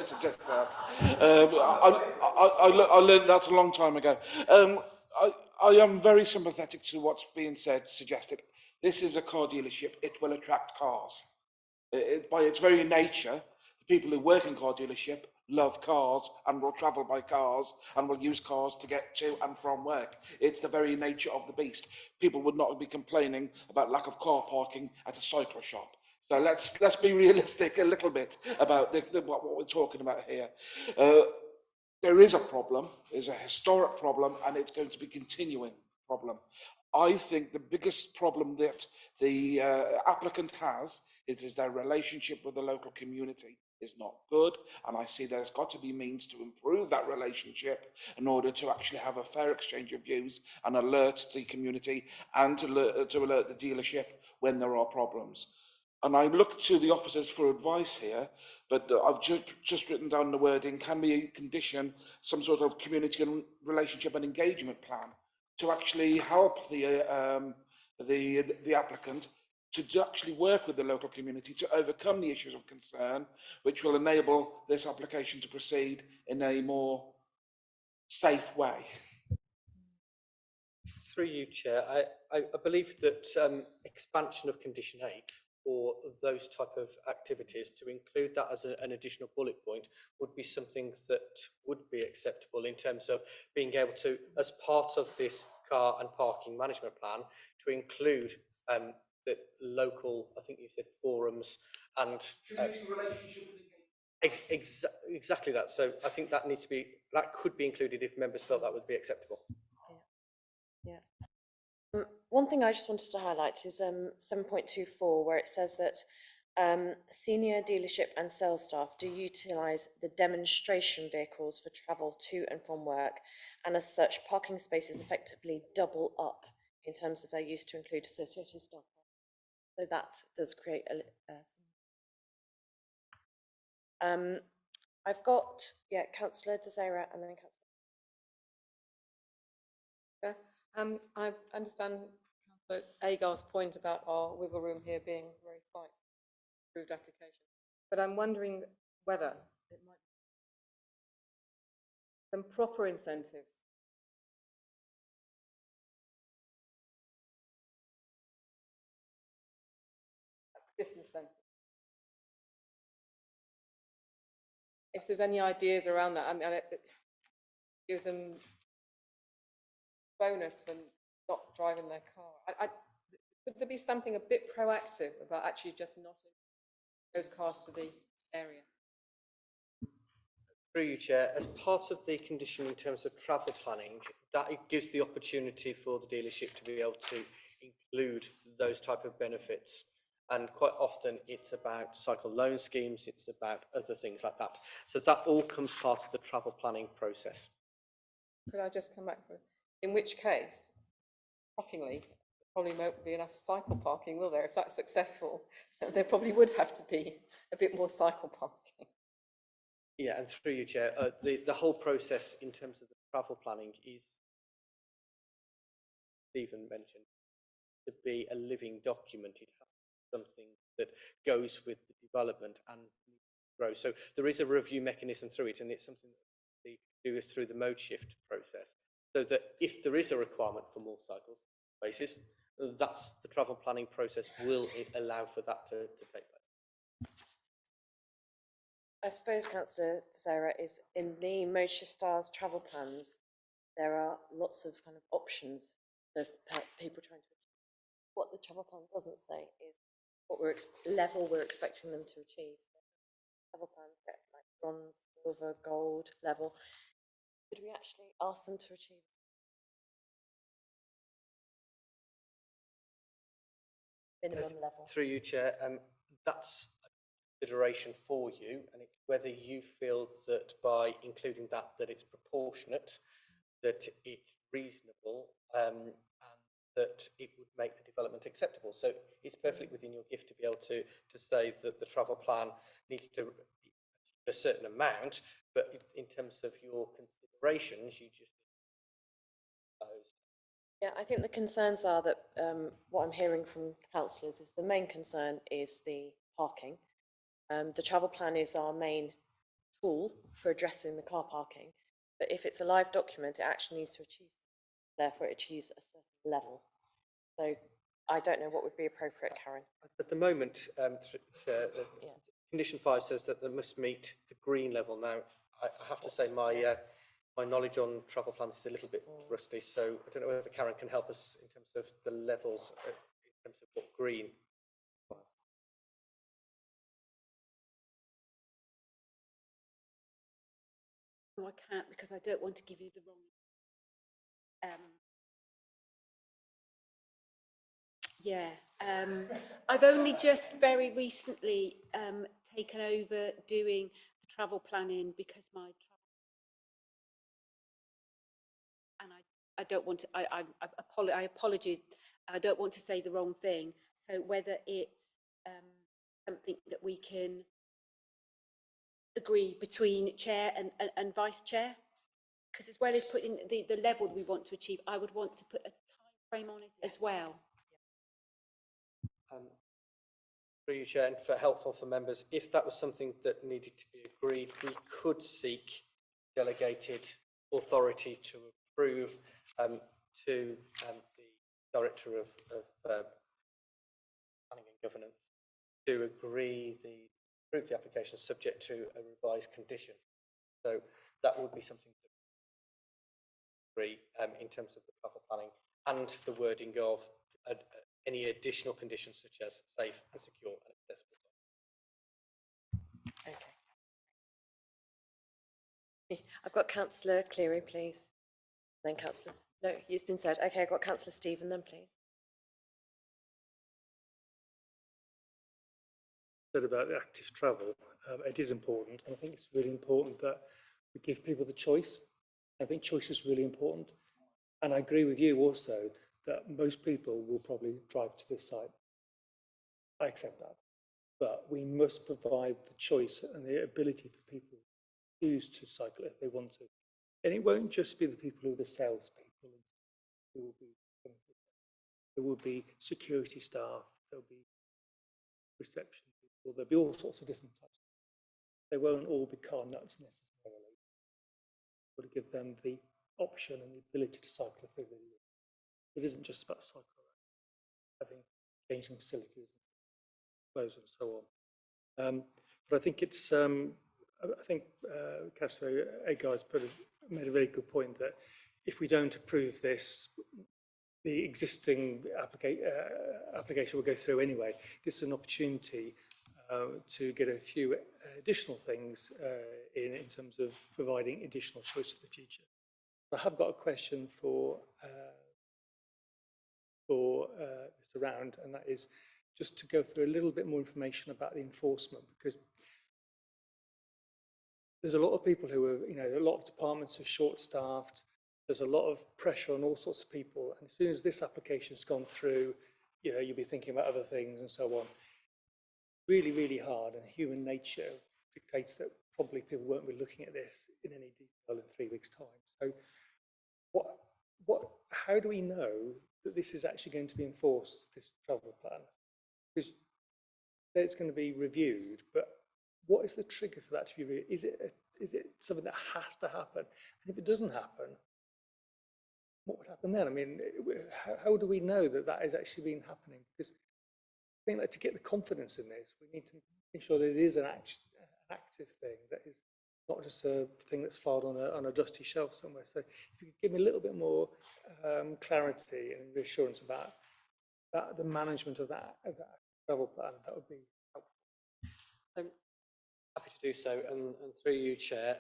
suggest that. I learned that a long time ago. I am very sympathetic to what's being said, suggested. This is a car dealership. It will attract cars. By its very nature, the people who work in car dealership love cars and will travel by cars and will use cars to get to and from work. It's the very nature of the beast. People would not be complaining about lack of car parking at a cycle shop. So let's be realistic a little bit about what we're talking about here. There is a problem, there's a historic problem, and it's going to be continuing problem. I think the biggest problem that the applicant has is their relationship with the local community is not good, and I see there's got to be means to improve that relationship in order to actually have a fair exchange of views and alert the community and to alert the dealership when there are problems. And I look to the officers for advice here, but I've just written down the wording, can we condition some sort of community and relationship and engagement plan to actually help the applicant to actually work with the local community to overcome the issues of concern, which will enable this application to proceed in a more safe way. Through you, Chair, I believe that expansion of condition 8 or those type of activities to include that as an additional bullet point would be something that would be acceptable in terms of being able to, as part of this car and parking management plan, to include the local, I think you said forums and exactly that. So I think that needs to be, that could be included if members felt that would be acceptable. Yeah. One thing I just wanted to highlight is 7.24, where it says that senior dealership and sales staff do utilise the demonstration vehicles for travel to and from work, and as such, parking spaces effectively double up in terms of their use to include associated staff. So that does create I've got, Councillor Desira and then Councillor. I understand Councillor Agar's point about our wiggle room here being very slight, approved application, but I'm wondering whether it might be some proper incentives. Disincentive. If there's any ideas around that, I mean, give them bonus for not driving their car. Could there be something a bit proactive about actually just not those cars to the area? Through you, Chair, as part of the condition in terms of travel planning, that it gives the opportunity for the dealership to be able to include those type of benefits. And quite often it's about cycle loan schemes, it's about other things like that. So that all comes part of the travel planning process. Could I just come back for, in which case, shockingly, there probably won't be enough cycle parking, will there? If that's successful, there probably would have to be a bit more cycle parking. Yeah, and through you, Chair, the whole process in terms of the travel planning is, Stephen mentioned, to be a living document. It has to be something that goes with the development and grows. So there is a review mechanism through it, and it's something that we do through the mode shift process, so that if there is a requirement for more cycle spaces, that's the travel planning process will allow for that to take place. I suppose, Councillor Sarah, is in the Mode Shift Stars travel plans, there are lots of kind of options for people trying to achieve. What the travel plan doesn't say is what level we're expecting them to achieve. Travel plans get like bronze, silver, gold level. Could we actually ask them to achieve minimum level? Through you, Chair, that's consideration for you, and it's whether you feel that by including that it's proportionate, that it's reasonable, and that it would make the development acceptable. So it's perfectly within your gift to be able to say that the travel plan needs to be a certain amount, but in terms of your considerations, you just Yeah, I think the concerns are that what I'm hearing from councillors is the main concern is the parking. The travel plan is our main tool for addressing the car parking, but if it's a live document, it actually needs to achieve, therefore it achieves a certain level. So I don't know what would be appropriate, Karen. At the moment, condition 5 says that they must meet the green level. Now, I have to say my knowledge on travel plans is a little bit rusty, so I don't know whether Karen can help us in terms of the levels, in terms of what green. No, I can't, because I don't want to give you the wrong. I've only just very recently taken over doing the travel planning because my and I don't want to. I apologize. I don't want to say the wrong thing. So whether it's something that we can agree between chair and vice chair, because as well as putting the level that we want to achieve, I would want to put a time frame on it as well. Through you, Chair, and for helpful for members, if that was something that needed to be agreed, we could seek delegated authority to approve to the Director of Planning and Governance to approve the application subject to a revised condition. So that would be something to agree in terms of the travel planning and the wording of any additional conditions such as safe and secure and accessible. Okay. I've got Councillor Cleary, please. Then Councillor No, it's been said. Okay, I've got councillor Stephen then, please. Said about the active travel, it is important, and I think it's really important that we give people the choice. I think choice is really important, and I agree with you also that most people will probably drive to this site. I accept that, but we must provide the choice and the ability for people to choose to cycle if they want to. And it won't just be the people who are the salespeople who will be. There will be security staff, there'll be reception people, there'll be all sorts of different types. They won't all be car nuts necessarily. But to give them the option and the ability to cycle if they really want. It isn't just about cycle around, having changing facilities, clothes and so on. But I think it's, I think Councillor Agar has made a very good point that if we don't approve this, the existing application will go through anyway. This is an opportunity to get a few additional things in terms of providing additional choice for the future. I have got a question for Mr. Round, and that is just to go through a little bit more information about the enforcement, because there's a lot of people who are, a lot of departments are short-staffed. There's a lot of pressure on all sorts of people, and as soon as this application's gone through, you'll be thinking about other things and so on. Really, really hard, and human nature dictates that probably people won't be looking at this in any detail in 3 weeks' time. So, how do we know that this is actually going to be enforced, this travel plan? Because it's going to be reviewed, but what is the trigger for that to be reviewed? Is it something that has to happen? And if it doesn't happen, what would happen then? I mean, how do we know that that is actually been happening? Because I think that to get the confidence in this, we need to make sure that it is an active thing, that is not just a thing that's filed on a dusty shelf somewhere. So if you could give me a little bit more clarity and reassurance about the management of that travel plan, that would be helpful. I'm happy to do so, and through you, Chair.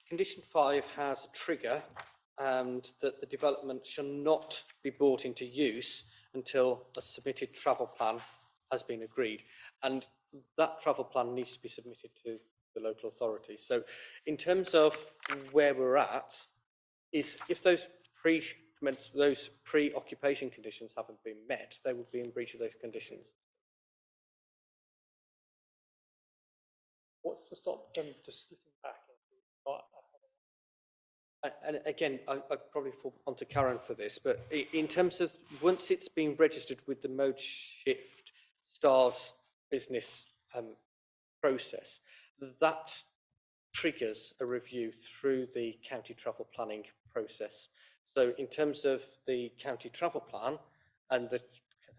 Condition 5 has a trigger, and that the development shall not be brought into use until a submitted travel plan has been agreed. And that travel plan needs to be submitted to the local authority. So in terms of where we're at, is if those pre-occupation conditions haven't been met, they will be in breach of those conditions. What's to stop them just slipping back? And again, I'd probably fall onto Karen for this, but in terms of once it's been registered with the Mode Shift STARS business process, that triggers a review through the county travel planning process. So in terms of the county travel plan and the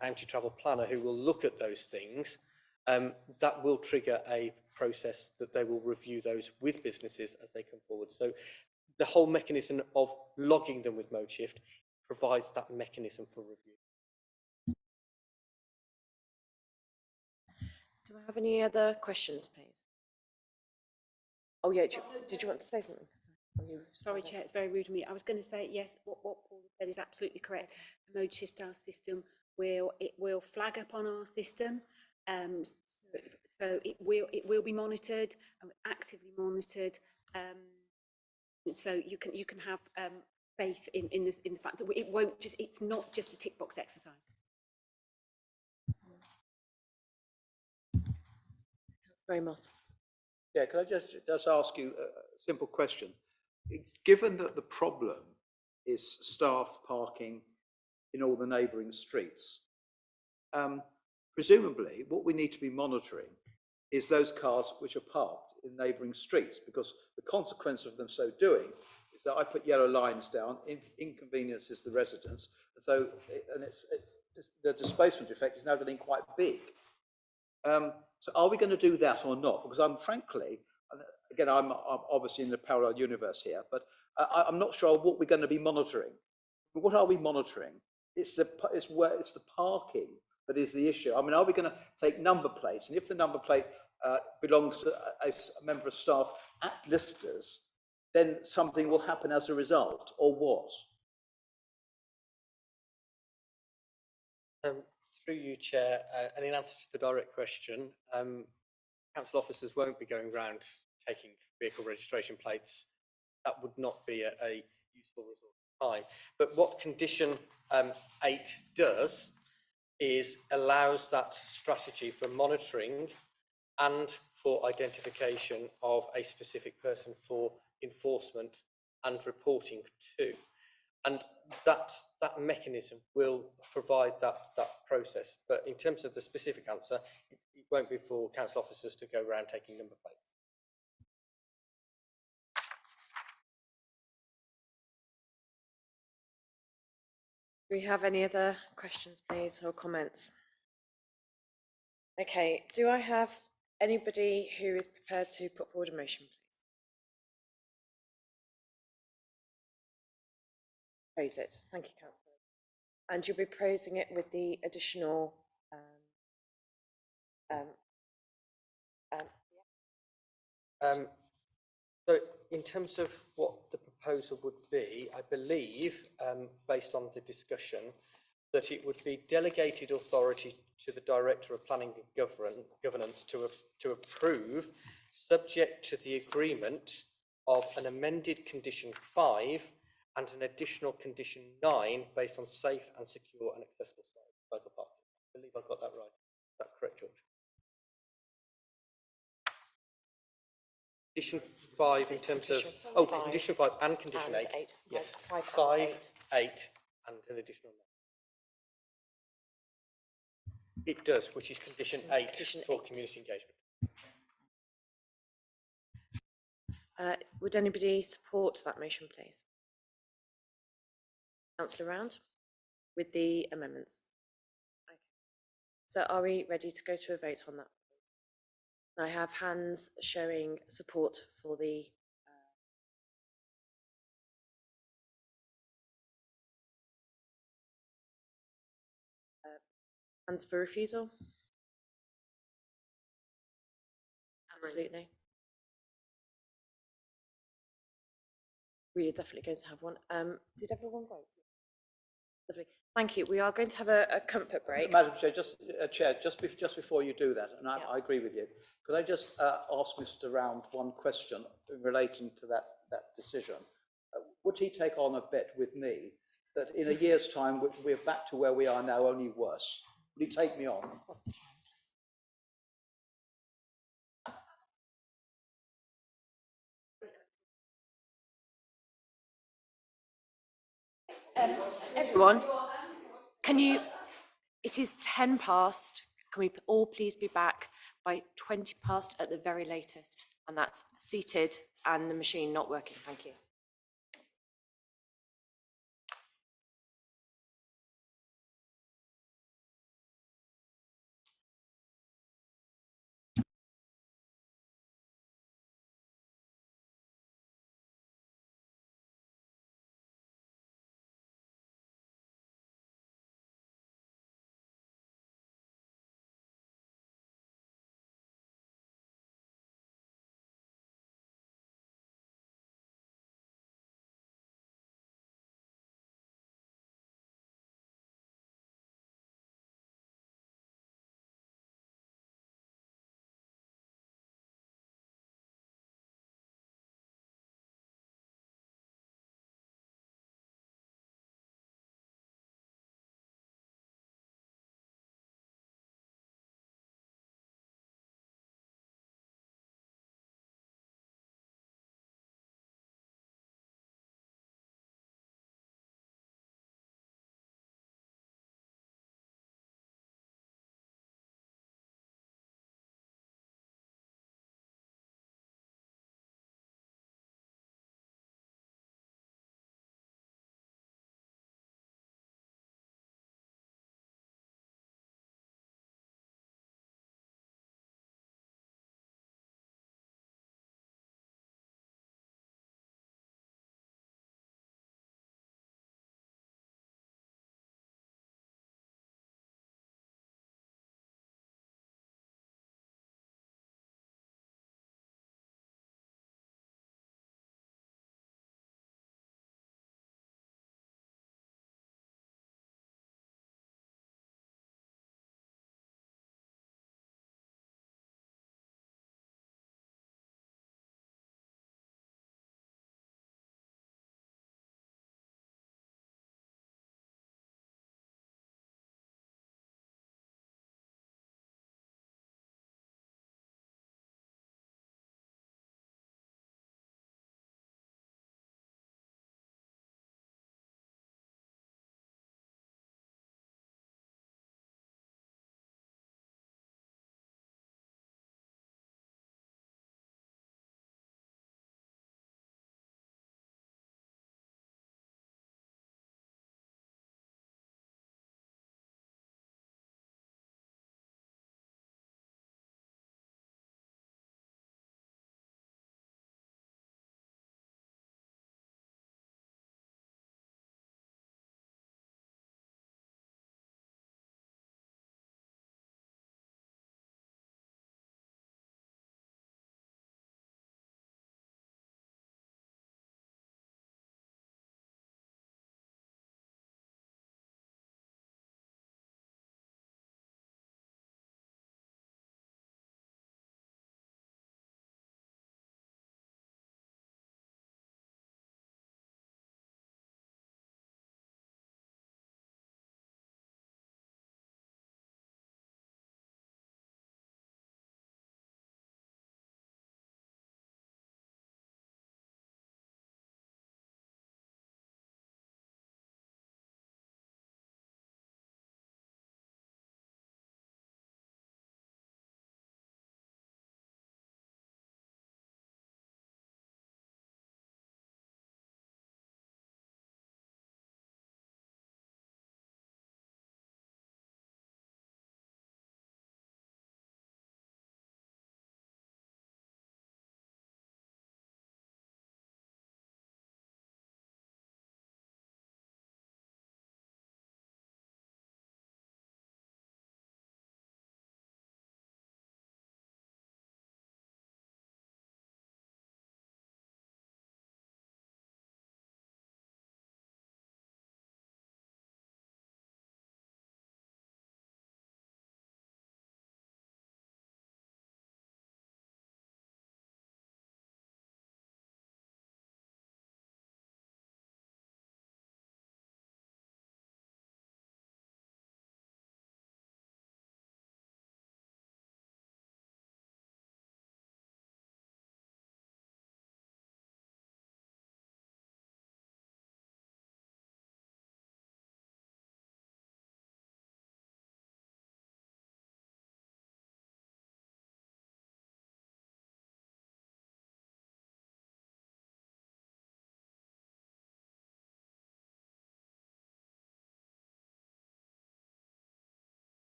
county travel planner who will look at those things, that will trigger a process that they will review those with businesses as they come forward. So the whole mechanism of logging them with Mode Shift provides that mechanism for review. Do I have any other questions, please? Oh yeah, did you want to say something? Sorry, Chair, it's very rude of me. I was going to say, yes, what Paul said is absolutely correct. The Mode Shift STARS system will flag up on our system. So it will be monitored and actively monitored. So you can have faith in the fact that it's not just a tick box exercise. Very much. Yeah, can I just ask you a simple question? Given that the problem is staff parking in all the neighbouring streets, presumably what we need to be monitoring is those cars which are parked in neighbouring streets, because the consequence of them so doing is that I put yellow lines down, inconveniences the residents, so the displacement effect is now getting quite big. So are we going to do that or not? Because I'm frankly, again, I'm obviously in the parallel universe here, but I'm not sure what we're going to be monitoring. What are we monitoring? It's the parking that is the issue. I mean, are we going to take number plates? And if the number plate belongs to a member of staff at Listers, then something will happen as a result, or what? Through you, Chair, and in answer to the direct question, council officers won't be going around taking vehicle registration plates. That would not be a useful resource of time. But what condition 8 does is allows that strategy for monitoring and for identification of a specific person for enforcement and reporting to. And that mechanism will provide that process. But in terms of the specific answer, it won't be for council officers to go around taking number plates. Do we have any other questions, please, or comments? Okay, do I have anybody who is prepared to put forward a motion, please? Praise it. Thank you, Councillor. And you'll be praising it with the additional So in terms of what the proposal would be, I believe, based on the discussion, that it would be delegated authority to the Director of Planning and Governance to approve, subject to the agreement of an amended condition 5 and an additional condition 9 based on safe and secure and accessible cycle parking. I believe I've got that right. Is that correct, George? Condition 5 in terms of condition 5 and condition 8. Yes, 5, 8 and an additional 9. It does, which is condition 8 for community engagement. Would anybody support that motion, please? Councillor Round, with the amendments. Okay. So are we ready to go to a vote on that? I have hands showing support for the hands for refusal. Absolutely. We are definitely going to have one. Did everyone vote? Lovely. Thank you. We are going to have a comfort break. Madam Chair, just before you do that, and I agree with you, could I just ask Mr. Round one question relating to that decision? Would he take on a bet with me that in a year's time we're back to where we are now, only worse? Would he take me on? Everyone, can you, it is 10 past, can we all please be back by 20 past at the very latest? And that's seated and the machine not working. Thank you.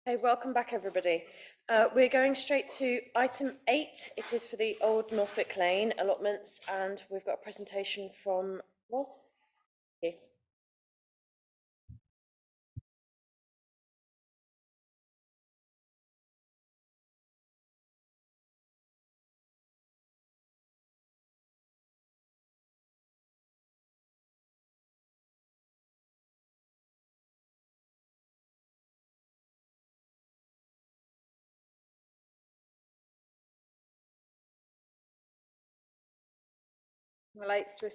Okay, welcome back, everybody. We're going straight to item 8. It is for the Old Norfolk Lane allotments, and we've got a presentation from Roz. Thank you. Relates to the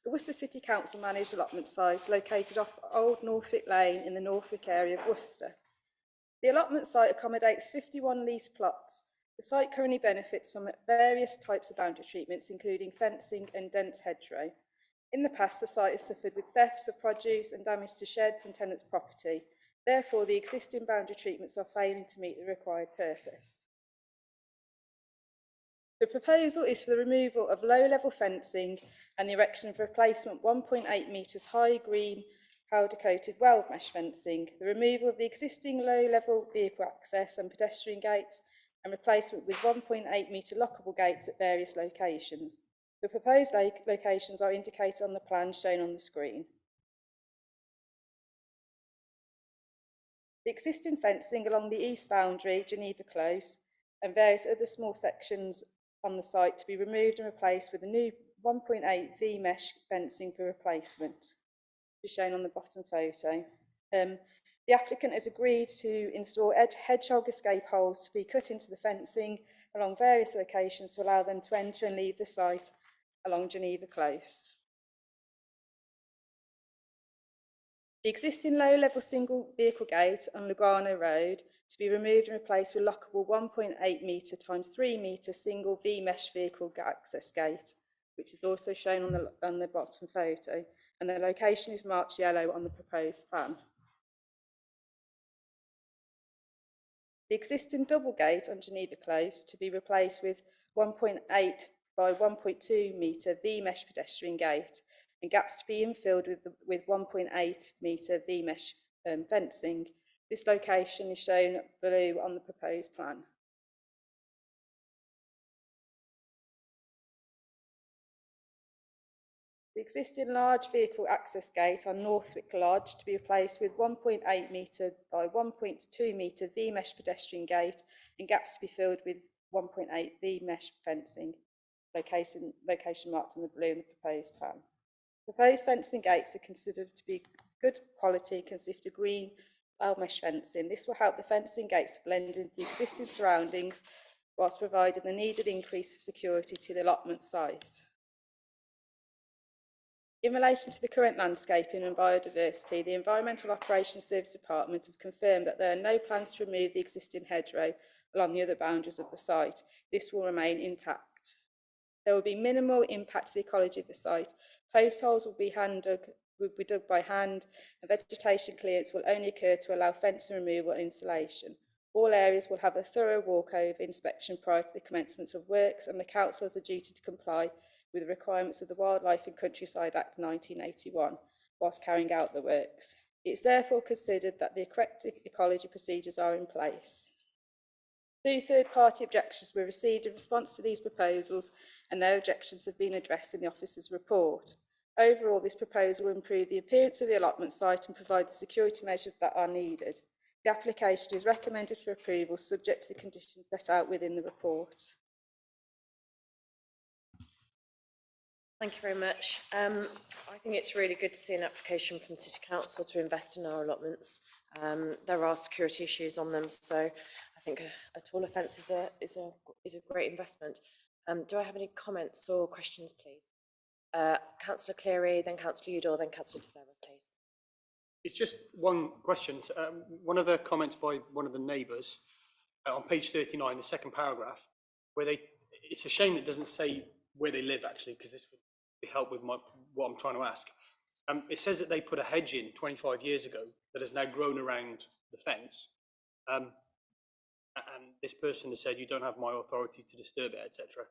Worcester City Council managed allotment site located off Old Northwick Lane in the Northwick area of Worcester. The allotment site accommodates 51 lease plots. The site currently benefits from various types of boundary treatments, including fencing and dense hedgerow. In the past, the site has suffered with thefts of produce and damage to sheds and tenants' property. Therefore, the existing boundary treatments are failing to meet the required purpose. The proposal is for the removal of low-level fencing and the erection of replacement 1.8 metres high green powder-coated weld mesh fencing, the removal of the existing low-level vehicle access and pedestrian gates, and replacement with 1.8 metre lockable gates at various locations. The proposed locations are indicated on the plan shown on the screen. The existing fencing along the east boundary, Geneva Close, and various other small sections on the site to be removed and replaced with a new 1.8 V-mesh fencing for replacement, which is shown on the bottom photo. The applicant has agreed to install hedgehog escape holes to be cut into the fencing along various locations to allow them to enter and leave the site along Geneva Close. The existing low-level single vehicle gate on Lugano Road to be removed and replaced with lockable 1.8 metre times 3 metre single V-mesh vehicle access gate, which is also shown on the bottom photo, and the location is marked yellow on the proposed plan. The existing double gate on Geneva Close to be replaced with 1.8 by 1.2 metre V-mesh pedestrian gate, and gaps to be infilled with 1.8 metre V-mesh fencing. This location is shown below on the proposed plan. The existing large vehicle access gate on Northwick Lodge to be replaced with 1.8 metre by 1.2 metre V-mesh pedestrian gate, and gaps to be filled with 1.8 V-mesh fencing. Location marked in the blue in the proposed plan. Proposed fencing gates are considered to be good quality, consist of green weld mesh fencing. This will help the fencing gates to blend into the existing surroundings whilst providing the needed increase of security to the allotment site. In relation to the current landscaping and biodiversity, the Environmental Operations Service Department have confirmed that there are no plans to remove the existing hedgerow along the other boundaries of the site. This will remain intact. There will be minimal impact to the ecology of the site. Post holes will be dug by hand, and vegetation clearance will only occur to allow fencing removal and installation. All areas will have a thorough walkover inspection prior to the commencement of works, and the council has a duty to comply with the requirements of the Wildlife and Countryside Act 1981 whilst carrying out the works. It is therefore considered that the correct ecology procedures are in place. 2 third-party objections were received in response to these proposals, and their objections have been addressed in the officer's report. Overall, this proposal will improve the appearance of the allotment site and provide the security measures that are needed. The application is recommended for approval, subject to the conditions set out within the report. Thank you very much. I think it's really good to see an application from City Council to invest in our allotments. There are security issues on them, so I think a taller fence is a great investment. Do I have any comments or questions, please? Councillor Cleary, then Councillor Udall, then Councillor De Serra, please. It's just one question. One of the comments by one of the neighbours on page 39, the second paragraph, where it's a shame that it doesn't say where they live actually, because this would help with what I'm trying to ask. It says that they put a hedge in 25 years ago that has now grown around the fence. And this person has said, you don't have my authority to disturb it, etc.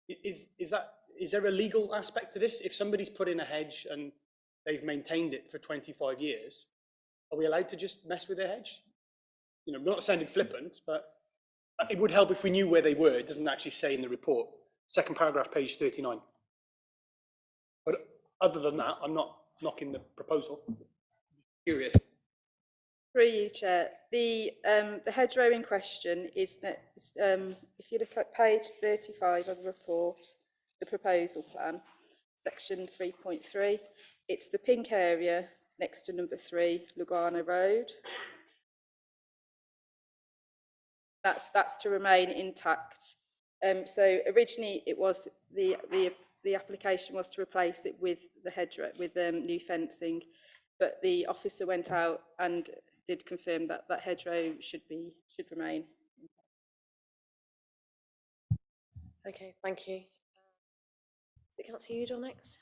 Is there a legal aspect to this? If somebody's put in a hedge and they've maintained it for 25 years. Are we allowed to just mess with their hedge? You know, not sounding flippant, but it would help if we knew where they were. It doesn't actually say in the report. Second paragraph, page 39. But other than that, I'm not knocking the proposal. Curious. Through you, Chair. The hedgerow in question is that, if you look at page 35 of the report, the proposal plan, section 3.3, it's the pink area next to number 3, Lugano Road. That's to remain intact. So originally it was the application was to replace it with the hedgerow with new fencing, but the officer went out and did confirm that that hedgerow should remain. Okay, thank you. Is it Councillor Udall next?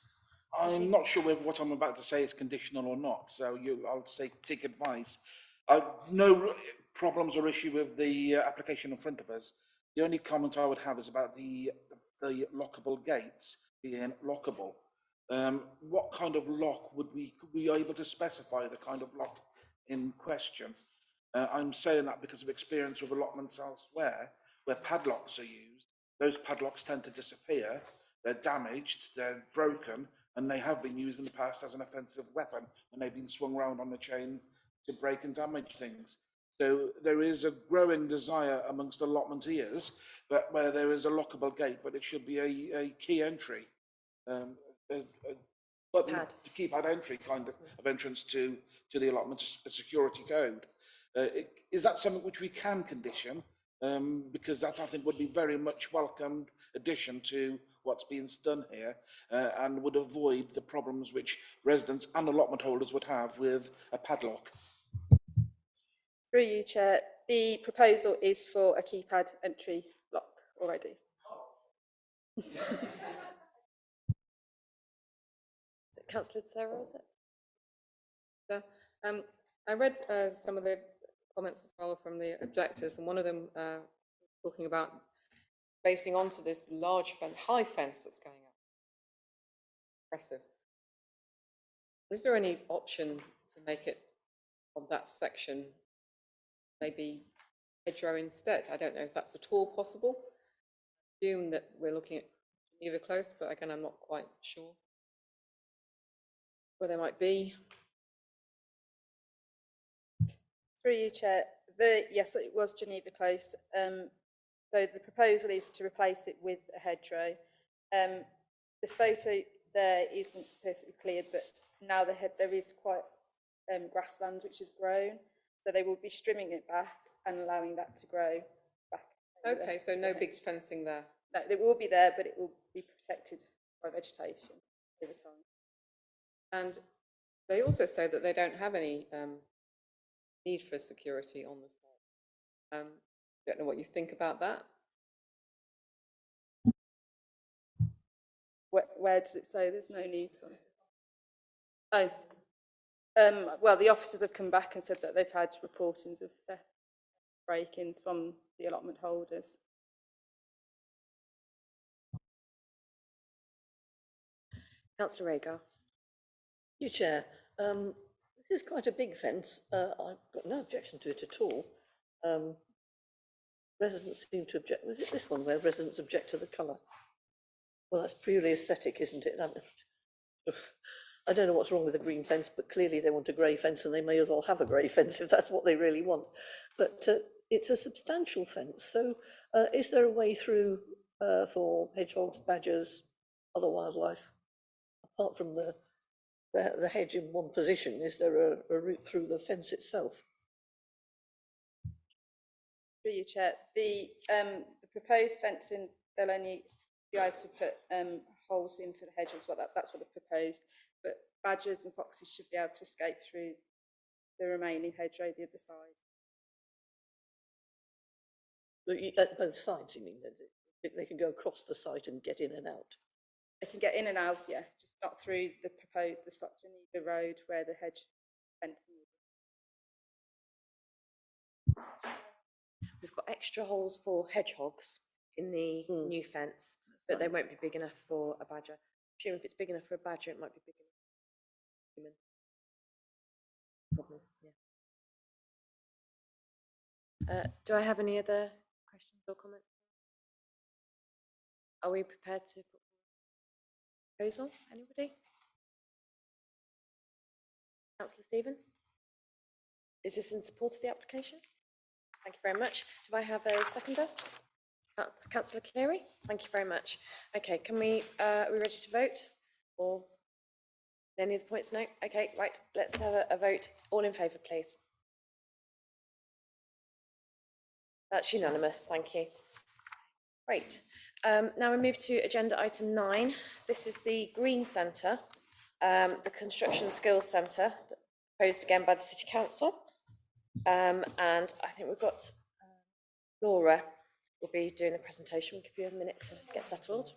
I'm not sure whether what I'm about to say is conditional or not, so I'll say take advice. No problems or issue with the application in front of us. The only comment I would have is about the lockable gates being lockable. What kind of lock could we be able to specify the kind of lock in question? I'm saying that because of experience with allotments elsewhere where padlocks are used. Those padlocks tend to disappear, they're damaged, they're broken, and they have been used in the past as an offensive weapon, and they've been swung around on the chain to break and damage things. So there is a growing desire amongst allotmenteers that where there is a lockable gate, but it should be a key entry, keypad entry kind of entrance to the allotment, a security code. Is that something which we can condition? Because that I think would be very much welcomed addition to what's being done here, and would avoid the problems which residents and allotment holders would have with a padlock. Through you, Chair. The proposal is for a keypad entry lock already. Is it Councillor Sarah, is it? Yeah. I read some of the comments as well from the objectors, and one of them talking about basing onto this large high fence that's going up. Impressive. Is there any option to make it on that section maybe hedgerow instead? I don't know if that's at all possible. I assume that we're looking at Geneva Close, but again, I'm not quite sure where there might be. Through you, Chair. Yes, it was Geneva Close. So the proposal is to replace it with a hedgerow. The photo there isn't perfectly clear, but now there is quite grassland which has grown. So they will be trimming it back and allowing that to grow back. Okay, so no big fencing there. No, it will be there, but it will be protected by vegetation over time. And they also say that they don't have any need for security on the site. Don't know what you think about that. Where does it say there's no need? Oh, well, the officers have come back and said that they've had reportings of theft, break-ins from the allotment holders. Councillor Rhagar. You, Chair. This is quite a big fence. I've got no objection to it at all. Residents seem to object. Was it this one where residents object to the colour? Well, that's purely aesthetic, isn't it? I don't know what's wrong with a green fence, but clearly they want a grey fence, and they may as well have a grey fence if that's what they really want. But it's a substantial fence. So is there a way through for hedgehogs, badgers, other wildlife, apart from the hedge in one position? Is there a route through the fence itself? Through you, Chair. The proposed fencing, they'll only be able to put holes in for the hedgehogs. That's what they proposed. But badgers and foxes should be able to escape through the remaining hedgerow the other side. At both sides, you mean? They can go across the site and get in and out? They can get in and out, yeah, just not through the Geneva Road where the hedge fencing is. We've got extra holes for hedgehogs in the new fence, but they won't be big enough for a badger. I'm assuming if it's big enough for a badger, it might be big enough. human problem, yeah. Do I have any other questions or comments? Are we prepared to put forward a proposal? Anybody? Councillor Stephen? Is this in support of the application? Thank you very much. Do I have a seconder? Councillor Cleary? Thank you very much. Okay, can we, are we ready to vote? Or any other points? No? Okay, right, let's have a vote. All in favour, please. That's unanimous, thank you. Great. Now we move to agenda item 9. This is the Green Centre, the Construction Skills Centre, proposed again by the City Council. And I think we've got Laura will be doing the presentation. We'll give you a minute to get settled.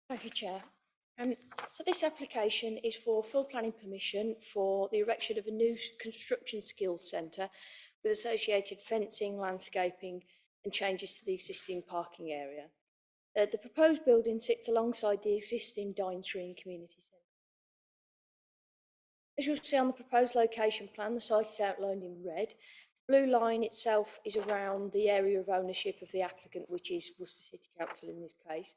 Thank you, Chair. So this application is for full planning permission for the erection of a new construction skills centre with associated fencing, landscaping and changes to the existing parking area. The proposed building sits alongside the existing Dine-Tree Community Centre. As you'll see on the proposed location plan, the site is outlined in red. The blue line itself is around the area of ownership of the applicant, which is Worcester City Council in this case.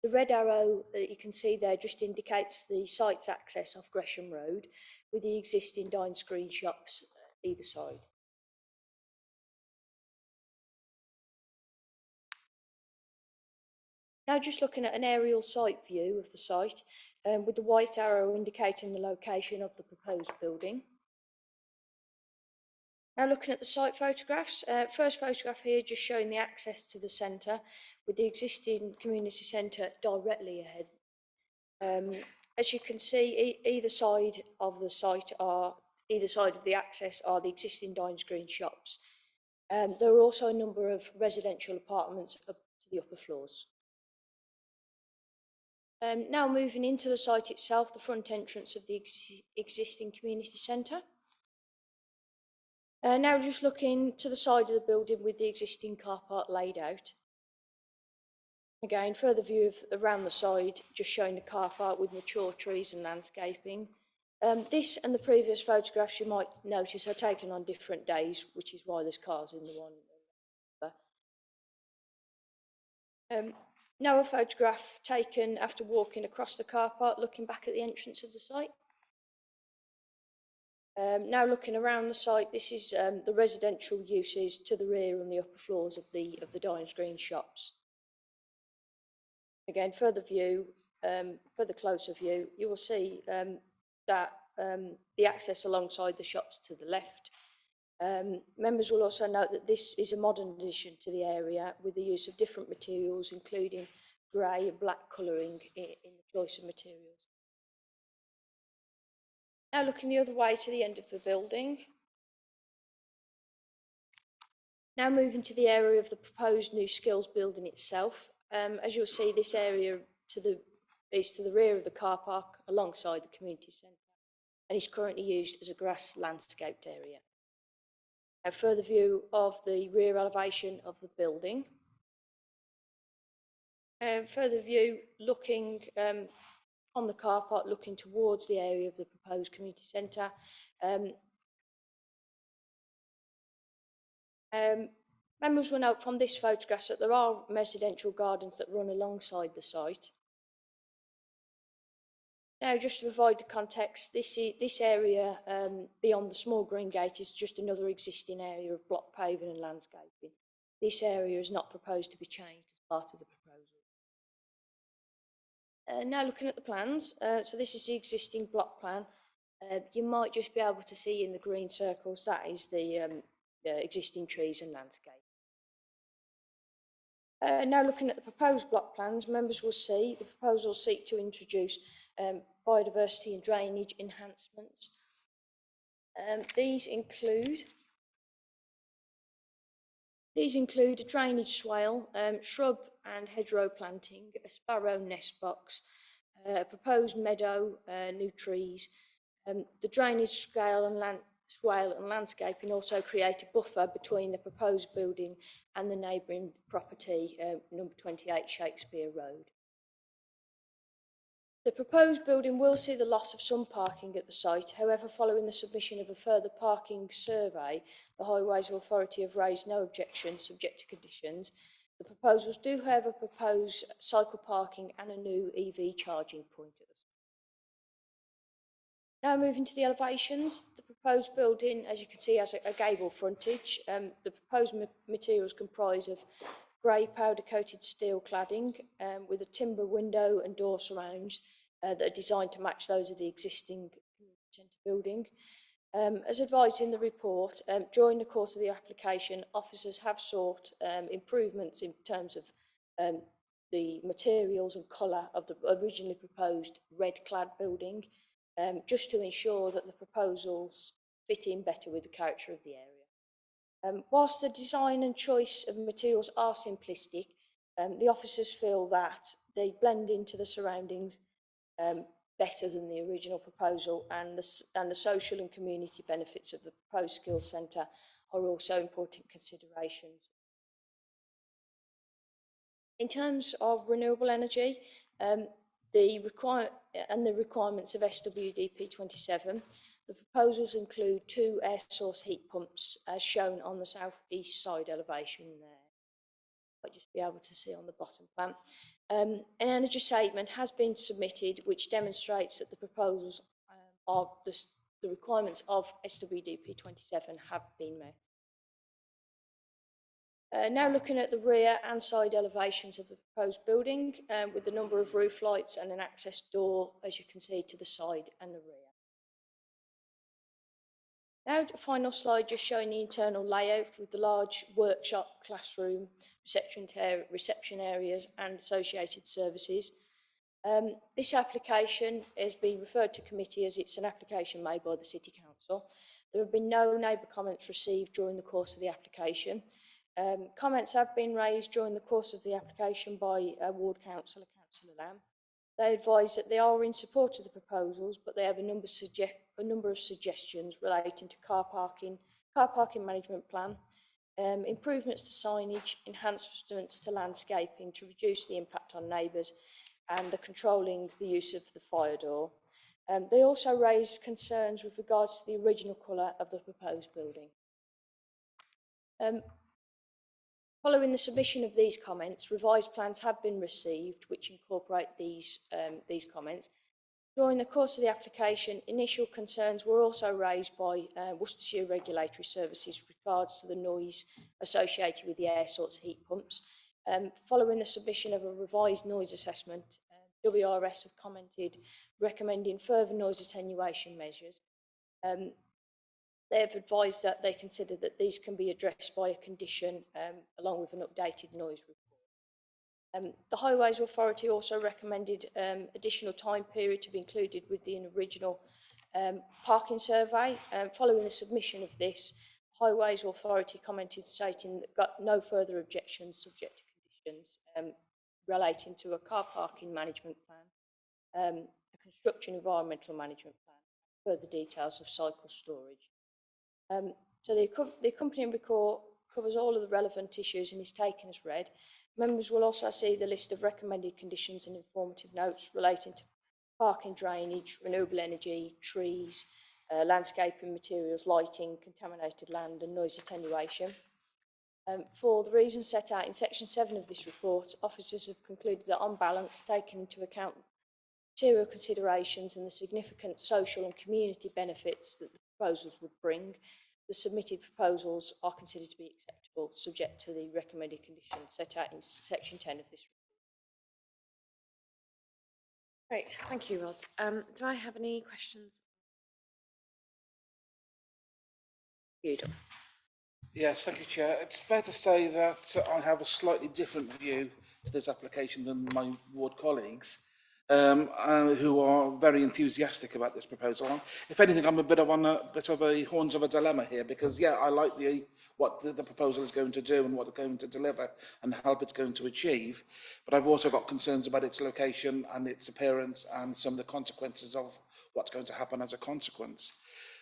The red arrow that you can see there just indicates the site's access off Gresham Road with the existing Dine Screen shops either side. Now just looking at an aerial site view of the site with the white arrow indicating the location of the proposed building. Now looking at the site photographs, first photograph here just showing the access to the centre with the existing community centre directly ahead. As you can see, either side of the site either side of the access are the existing Dine Screen shops. There are also a number of residential apartments up to the upper floors. Now moving into the site itself, the front entrance of the existing community centre. Now just looking to the side of the building with the existing car park laid out. Again, further view of around the side, just showing the car park with mature trees and landscaping. This and the previous photographs you might notice are taken on different days, which is why there's cars in the one. Now a photograph taken after walking across the car park, looking back at the entrance of the site. Now looking around the site, this is the residential uses to the rear and the upper floors of the Dine Screen shops. Again, further closer view, you will see that the access alongside the shops to the left. Members will also note that this is a modern addition to the area with the use of different materials, including grey and black colouring in the choice of materials. Now looking the other way to the end of the building. Now moving to the area of the proposed new skills building itself. As you'll see, this area is to the rear of the car park alongside the community centre and is currently used as a grass landscaped area. A further view of the rear elevation of the building. Further view looking on the car park, looking towards the area of the proposed community centre. Members will note from this photograph that there are residential gardens that run alongside the site. Now, just to provide the context, this area beyond the small green gate is just another existing area of block paving and landscaping. This area is not proposed to be changed as part of the proposal. Now looking at the plans, so this is the existing block plan. You might just be able to see in the green circles, that is the existing trees and landscape. Now looking at the proposed block plans, members will see the proposals seek to introduce biodiversity and drainage enhancements. These include a drainage swale, shrub and hedgerow planting, a sparrow nest box, a proposed meadow, new trees. The drainage swale and landscaping also create a buffer between the proposed building and the neighbouring property, number 28 Shakespeare Road. The proposed building will see the loss of some parking at the site. However, following the submission of a further parking survey, the Highways Authority have raised no objections subject to conditions. The proposals do, however, propose cycle parking and a new EV charging point at the site. Now moving to the elevations, the proposed building, as you can see, has a gable frontage. The proposed materials comprise of grey powder-coated steel cladding with a timber window and door surrounds that are designed to match those of the existing community centre building. As advised in the report, during the course of the application, officers have sought improvements in terms of the materials and colour of the originally proposed red-clad building, just to ensure that the proposals fit in better with the character of the area. Whilst the design and choice of materials are simplistic, the officers feel that they blend into the surroundings better than the original proposal, and the social and community benefits of the proposed skills centre are also important considerations. In terms of renewable energy, the requirements of SWDP 27, the proposals include 2 air source heat pumps as shown on the south east side elevation there. Might just be able to see on the bottom plan. An energy statement has been submitted which demonstrates that the proposals of the requirements of SWDP 27 have been met. Now looking at the rear and side elevations of the proposed building with the number of roof lights and an access door, as you can see, to the side and the rear. Now the final slide just showing the internal layout with the large workshop, classroom, reception areas and associated services. This application has been referred to committee as it's an application made by the City Council. There have been no neighbour comments received during the course of the application. Comments have been raised during the course of the application by Ward Councillor, Councillor Lamb. They advise that they are in support of the proposals, but they have a number of suggestions relating to car parking management plan, improvements to signage, enhancements to landscaping to reduce the impact on neighbours, and controlling the use of the fire door. They also raised concerns with regards to the original colour of the proposed building. Following the submission of these comments, revised plans have been received which incorporate these comments. During the course of the application, initial concerns were also raised by Worcestershire Regulatory Services with regards to the noise associated with the air source heat pumps. Following the submission of a revised noise assessment, WRS have commented recommending further noise attenuation measures. They have advised that they consider that these can be addressed by a condition along with an updated noise report. The Highways Authority also recommended additional time period to be included with the original parking survey. Following the submission of this, the Highways Authority commented stating that got no further objections subject to conditions relating to a car parking management plan, a construction environmental management plan, further details of cycle storage. So the accompanying report covers all of the relevant issues and is taken as read. Members will also see the list of recommended conditions and informative notes relating to parking, drainage, renewable energy, trees, landscaping materials, lighting, contaminated land and noise attenuation. For the reasons set out in section 7 of this report, officers have concluded that on balance, taking into account material considerations and the significant social and community benefits that the proposals would bring, the submitted proposals are considered to be acceptable, subject to the recommended conditions set out in section 10 of this report. Great, thank you, Ros. Do I have any questions? Yes, thank you, Chair. It's fair to say that I have a slightly different view to this application than my ward colleagues. who are very enthusiastic about this proposal. If anything, I'm a bit of a horns of a dilemma here, because yeah, I like what the proposal is going to do and what it's going to deliver and help it's going to achieve, but I've also got concerns about its location and its appearance and some of the consequences of what's going to happen as a consequence.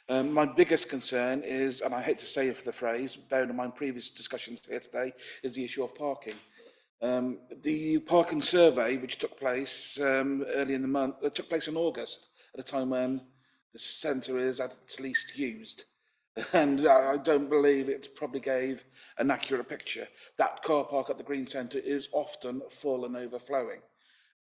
My biggest concern is, and I hate to say the phrase, bearing in mind previous discussions here today, is the issue of parking. The parking survey, which took place early in the month, took place in August, at a time when the centre is at its least used. And I don't believe it probably gave an accurate picture. That car park at the Green Centre is often full and overflowing.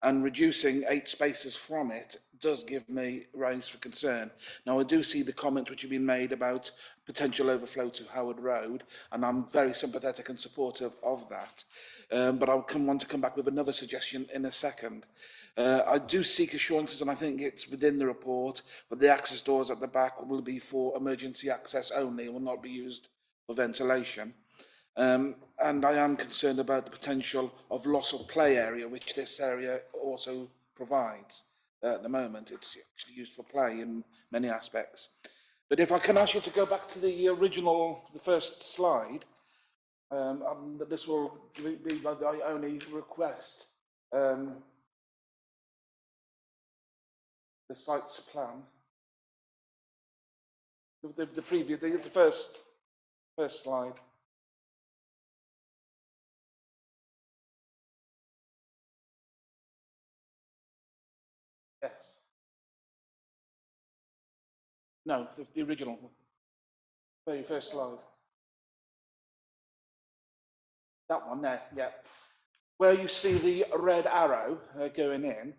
And reducing 8 spaces from it does give me rise for concern. Now, I do see the comment which have been made about potential overflow to Howard Road, and I'm very sympathetic and supportive of that. But I'll want to come back with another suggestion in a second. I do seek assurances, and I think it's within the report, that the access doors at the back will be for emergency access only and will not be used for ventilation. And I am concerned about the potential of loss of play area, which this area also provides. At the moment, it's actually used for play in many aspects. But if I can ask you to go back to the first slide, this will be my only request. The site's plan. The first slide. Yes. No, the original. Very first slide. That one there, yeah. Where you see the red arrow going in,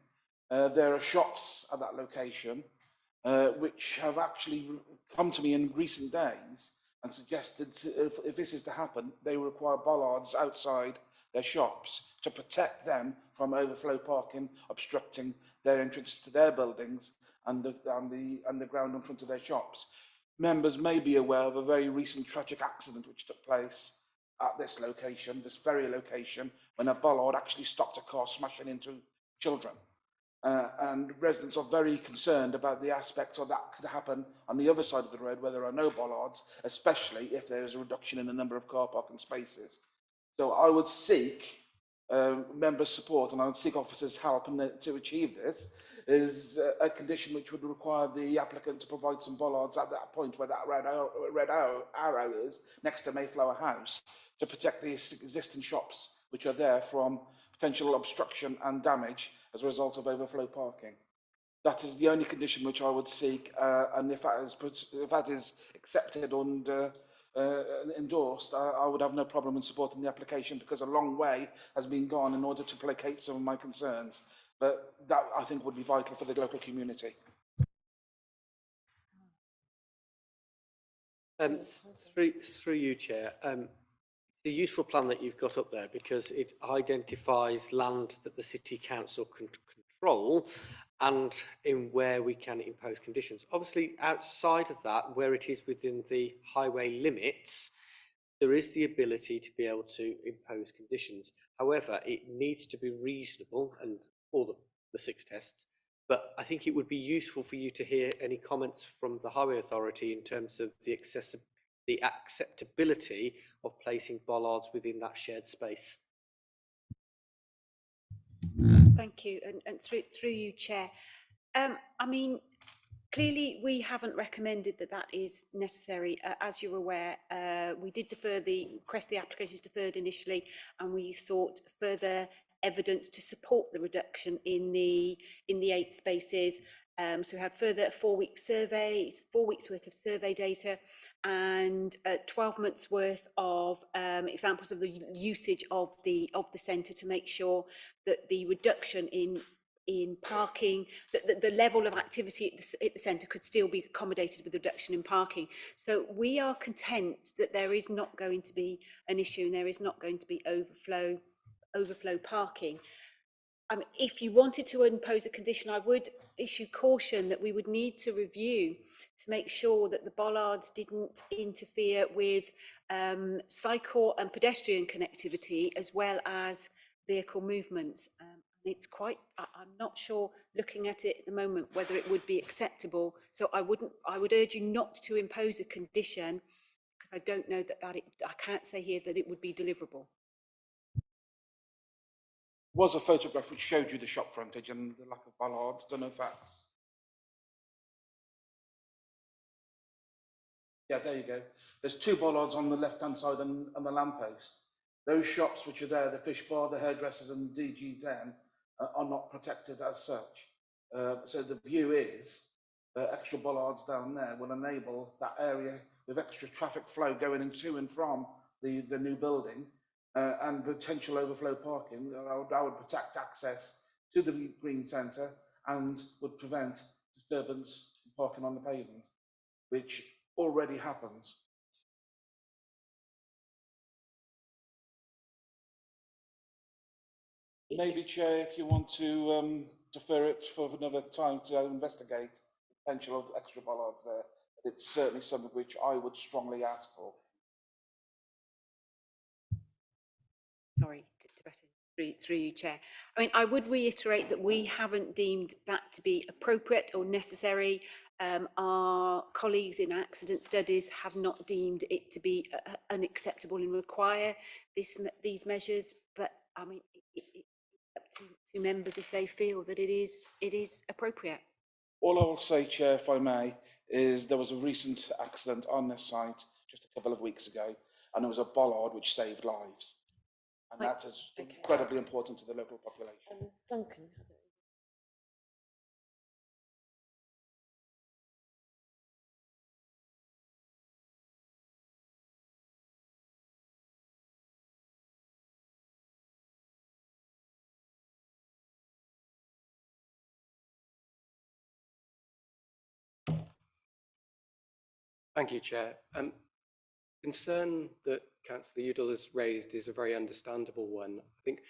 there are shops at that location which have actually come to me in recent days and suggested if this is to happen, they require bollards outside their shops to protect them from overflow parking, obstructing their entrances to their buildings and the ground in front of their shops. Members may be aware of a very recent tragic accident which took place at this location, this very location, when a bollard actually stopped a car smashing into children. And residents are very concerned about the aspects of that could happen on the other side of the road where there are no bollards, especially if there is a reduction in the number of car parking spaces. So I would seek members' support, and I would seek officers' help to achieve this, is a condition which would require the applicant to provide some bollards at that point where that red arrow is, next to Mayflower House, to protect the existing shops which are there from potential obstruction and damage as a result of overflow parking. That is the only condition which I would seek, and if that is accepted and endorsed, I would have no problem in supporting the application, because a long way has been gone in order to placate some of my concerns. But that, I think, would be vital for the local community. Through you, Chair. It's a useful plan that you've got up there because it identifies land that the City Council can control and in where we can impose conditions. Obviously, outside of that, where it is within the highway limits, there is the ability to be able to impose conditions. However, it needs to be reasonable, and all the 6 tests, but I think it would be useful for you to hear any comments from the Highway Authority in terms of the acceptability of placing bollards within that shared space. Thank you, and through you, Chair. I mean, clearly we haven't recommended that is necessary. As you're aware, we did request the applications deferred initially, and we sought further evidence to support the reduction in the 8 spaces. So we had further 4-week surveys, 4 weeks worth of survey data, and 12 months worth of examples of the usage of the centre to make sure that the reduction in parking, that the level of activity at the centre could still be accommodated with the reduction in parking. So we are content that there is not going to be an issue and there is not going to be overflow parking. If you wanted to impose a condition, I would issue caution that we would need to review to make sure that the bollards didn't interfere with cycle and pedestrian connectivity as well as vehicle movements. It's quite, I'm not sure, looking at it at the moment, whether it would be acceptable. So I would urge you not to impose a condition, because I don't know that I can't say here that it would be deliverable. Was a photograph which showed you the shop frontage and the lack of bollards. Don't know if that's... Yeah, there you go. There's 2 bollards on the left-hand side and the lamppost. Those shops which are there, the fish bar, the hairdressers and DG10, are not protected as such. So the view is extra bollards down there will enable that area with extra traffic flow going in to and from the new building and potential overflow parking. I would protect access to the green centre and would prevent disturbance from parking on the pavement, which already happens. Maybe, Chair, if you want to defer it for another time to investigate the potential of extra bollards there, it's certainly something which I would strongly ask for. Sorry, Tibetan, through you, Chair. I mean, I would reiterate that we haven't deemed that to be appropriate or necessary. Our colleagues in accident studies have not deemed it to be unacceptable and require these measures. But I mean, it's up to members if they feel that it is appropriate. All I will say, Chair, if I may, is there was a recent accident on this site just a couple of weeks ago, and there was a bollard which saved lives. And that is incredibly important to the local population. Duncan. Thank you, Chair. Concern that Councillor Udall has raised is a very understandable one. I think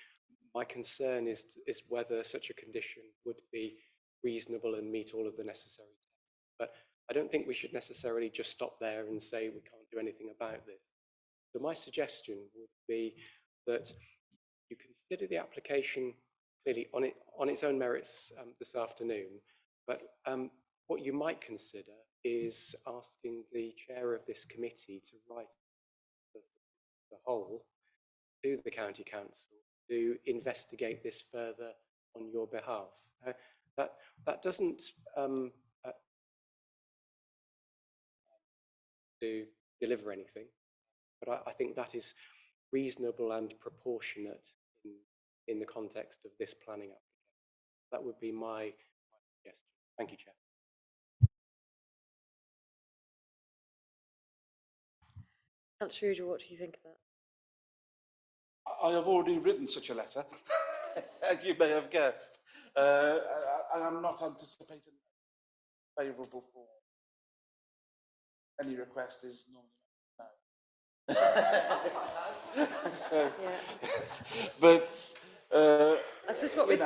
my concern is whether such a condition would be reasonable and meet all of the necessary tests. But I don't think we should necessarily just stop there and say we can't do anything about this. So my suggestion would be that you consider the application clearly on its own merits this afternoon, but what you might consider is asking the chair of this committee to write the whole to the County Council to investigate this further on your behalf. That doesn't to deliver anything, but I think that is reasonable and proportionate in the context of this planning application. That would be my suggestion. Thank you, Chair. Councillor Udall, what do you think of that? I have already written such a letter, as you may have guessed, and I'm not anticipating favourable for any request is normally no. So, yeah. But I suppose what we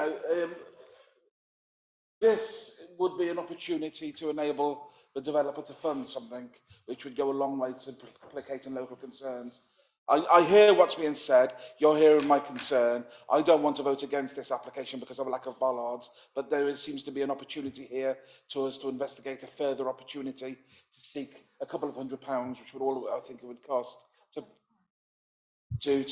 this would be an opportunity to enable the developer to fund something which would go a long way to placating local concerns. I hear what's being said. You're hearing my concern. I don't want to vote against this application because of a lack of bollards, but there seems to be an opportunity here to us to investigate a further opportunity to seek a couple of £100, which would all I think it would cost to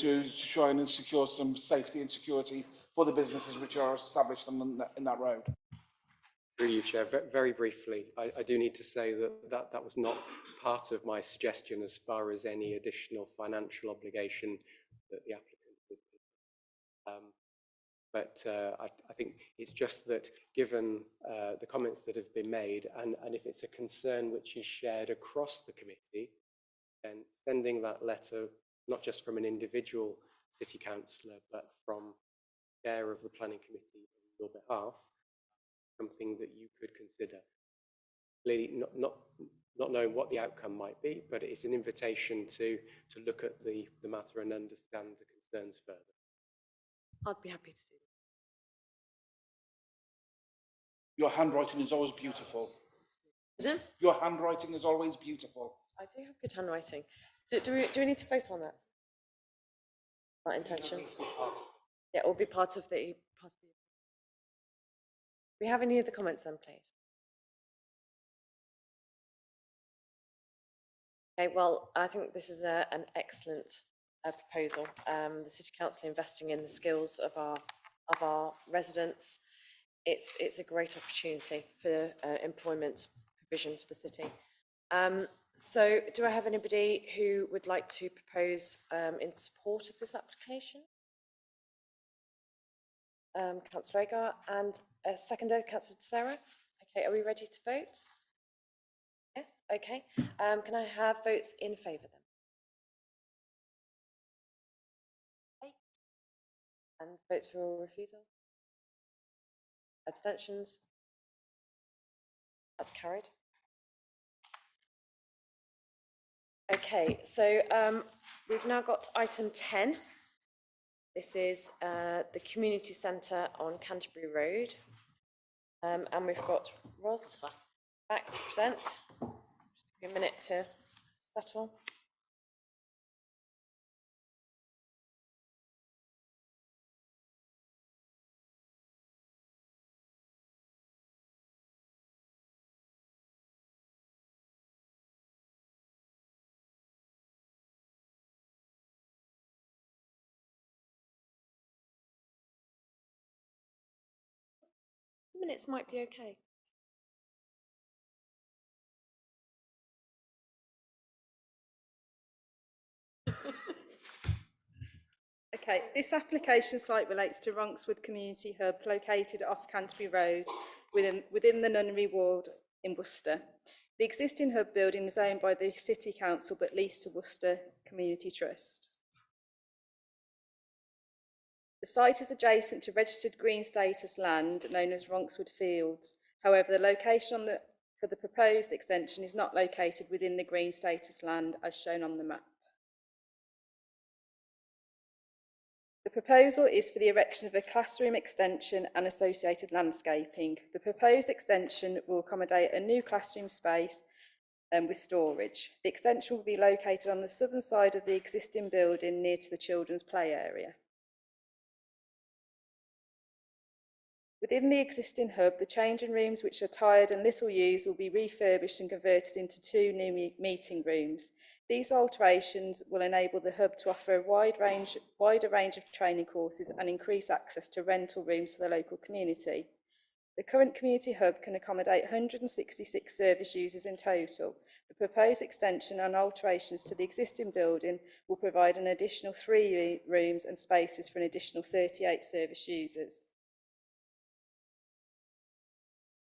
try and secure some safety and security for the businesses which are established in that road. Through you, Chair, very briefly, I do need to say that was not part of my suggestion as far as any additional financial obligation that the applicant would do. I think it's just that given the comments that have been made, and if it's a concern which is shared across the committee, then sending that letter, not just from an individual city councillor, but from the chair of the planning committee on your behalf, something that you could consider. Clearly, not knowing what the outcome might be, but it's an invitation to look at the matter and understand the concerns further. I'd be happy to do that. Your handwriting is always beautiful. Is it? Your handwriting is always beautiful. I do have good handwriting. Do we need to vote on that? That intention? Yeah, or be part of the we have any other comments then, please? Okay, well, I think this is an excellent proposal. The City Council investing in the skills of our residents. It's a great opportunity for employment provision for the city. So do I have anybody who would like to propose in support of this application? Councillor Agar, and a seconder, Councillor Sarah. Okay, are we ready to vote? Yes, okay. Can I have votes in favour then? Okay. And votes for refusal? Abstentions? That's carried. Okay, so we've now got item 10. This is the community centre on Canterbury Road. And we've got Ros back to present. Just give me a minute to settle. Minutes might be okay. Okay, this application site relates to Ronkswood Community Hub located off Canterbury Road within the Nunnery Ward in Worcester. The existing hub building is owned by the City Council but leased to Worcester Community Trust. The site is adjacent to registered green status land known as Ronkswood Fields. However, the location for the proposed extension is not located within the green status land as shown on the map. The proposal is for the erection of a classroom extension and associated landscaping. The proposed extension will accommodate a new classroom space with storage. The extension will be located on the southern side of the existing building near to the children's play area. Within the existing hub, the changing rooms, which are tired and little used, will be refurbished and converted into 2 new meeting rooms. These alterations will enable the hub to offer a wider range of training courses and increase access to rental rooms for the local community. The current community hub can accommodate 166 service users in total. The proposed extension and alterations to the existing building will provide an additional 3 rooms and spaces for an additional 38 service users.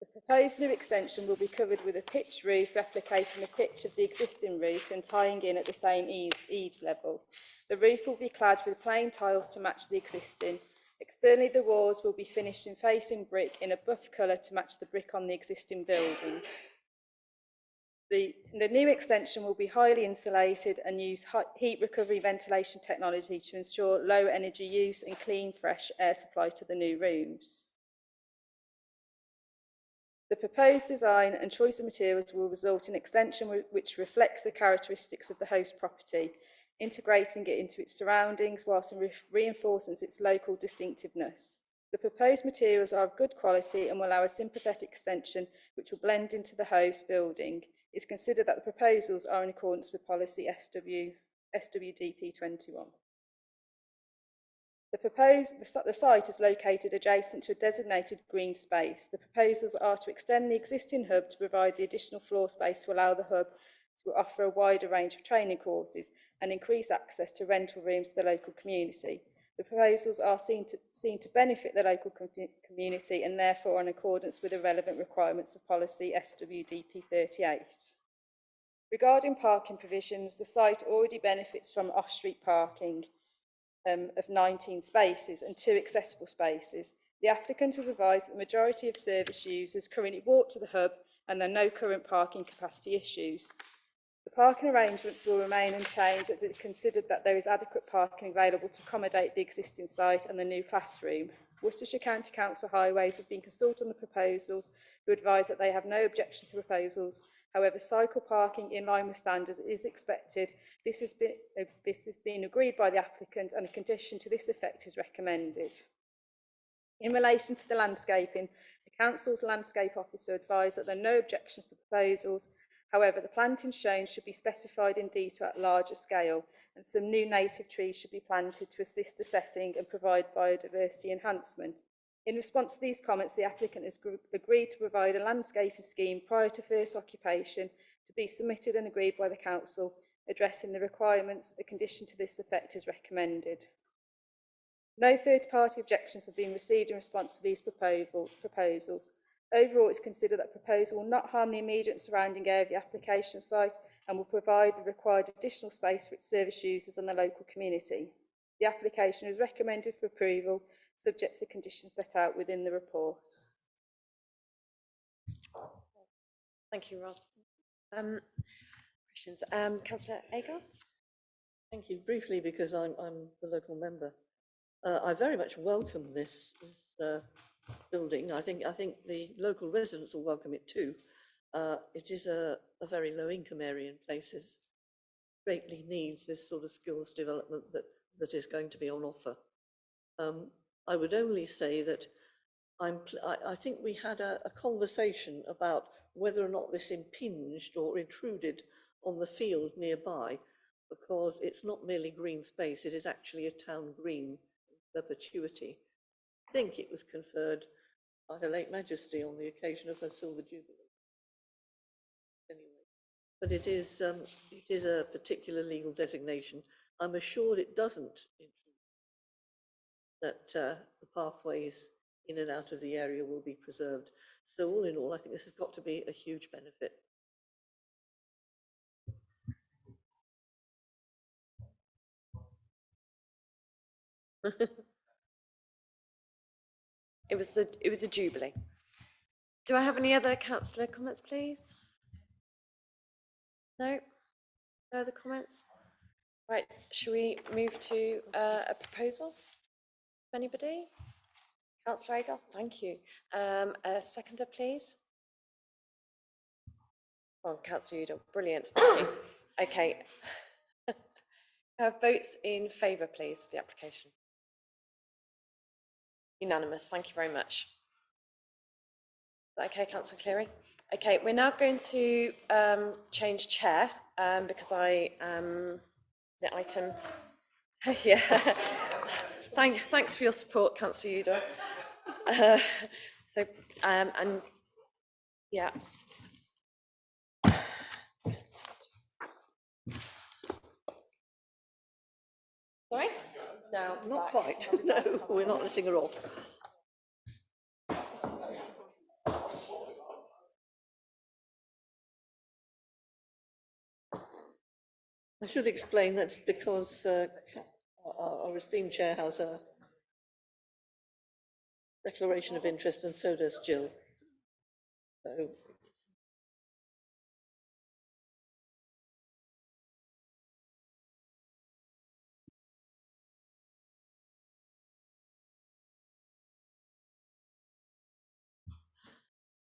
The proposed new extension will be covered with a pitched roof replicating the pitch of the existing roof and tying in at the same eaves level. The roof will be clad with plain tiles to match the existing. Externally, the walls will be finished in facing brick in a buff colour to match the brick on the existing building. The new extension will be highly insulated and use heat recovery ventilation technology to ensure low energy use and clean, fresh air supply to the new rooms. The proposed design and choice of materials will result in an extension which reflects the characteristics of the host property, integrating it into its surroundings whilst reinforcing its local distinctiveness. The proposed materials are of good quality and will allow a sympathetic extension which will blend into the host building. It's considered that the proposals are in accordance with policy SWDP 21. The site is located adjacent to a designated green space. The proposals are to extend the existing hub to provide the additional floor space to allow the hub to offer a wider range of training courses and increase access to rental rooms to the local community. The proposals are seen to benefit the local community and therefore in accordance with the relevant requirements of policy SWDP 38. Regarding parking provisions, the site already benefits from off-street parking of 19 spaces and 2 accessible spaces. The applicant has advised that the majority of service users currently walk to the hub and there are no current parking capacity issues. The parking arrangements will remain unchanged as it is considered that there is adequate parking available to accommodate the existing site and the new classroom. Worcestershire County Council Highways have been consulted on the proposals, who advise that they have no objection to the proposals. However, cycle parking in line with standards is expected. This has been agreed by the applicant and a condition to this effect is recommended. In relation to the landscaping, the Council's landscape officer advised that there are no objections to proposals. However, the plantings shown should be specified in detail at larger scale, and some new native trees should be planted to assist the setting and provide biodiversity enhancement. In response to these comments, the applicant has agreed to provide a landscaping scheme prior to first occupation to be submitted and agreed by the council, addressing the requirements. A condition to this effect is recommended. No third-party objections have been received in response to these proposals. Overall, it's considered that the proposal will not harm the immediate surrounding area of the application site and will provide the required additional space for its service users and the local community. The application is recommended for approval, subject to conditions set out within the report. Thank you, Ros. Questions? Councillor Agar? Thank you. Briefly, because I'm the local member. I very much welcome this building. I think the local residents will welcome it too. It is a very low-income area in places. Greatly needs this sort of skills development that is going to be on offer. I would only say that I think we had a conversation about whether or not this impinged or intruded on the field nearby, because it's not merely green space, it is actually a town green in perpetuity. I think it was conferred by Her late Majesty on the occasion of her Silver Jubilee. Anyway, but it is a particular legal designation. I'm assured it doesn't intrude, that the pathways in and out of the area will be preserved. So all in all, I think this has got to be a huge benefit. It was a jubilee. Do I have any other councillor comments, please? No? No other comments? Right, shall we move to a proposal? Anybody? Councillor Agar, thank you. A seconder, please. Oh, Councillor Udall, brilliant, thank you. Okay. Votes in favour, please, of the application. Unanimous, thank you very much. Is that okay, Councillor Cleary? Okay, we're now going to change chair because is it item? Yeah. Thanks for your support, Councillor Udall. And yeah. Sorry? No, not quite. No, we're not letting her off. I should explain that's because our esteemed chair has a declaration of interest, and so does Jill. So,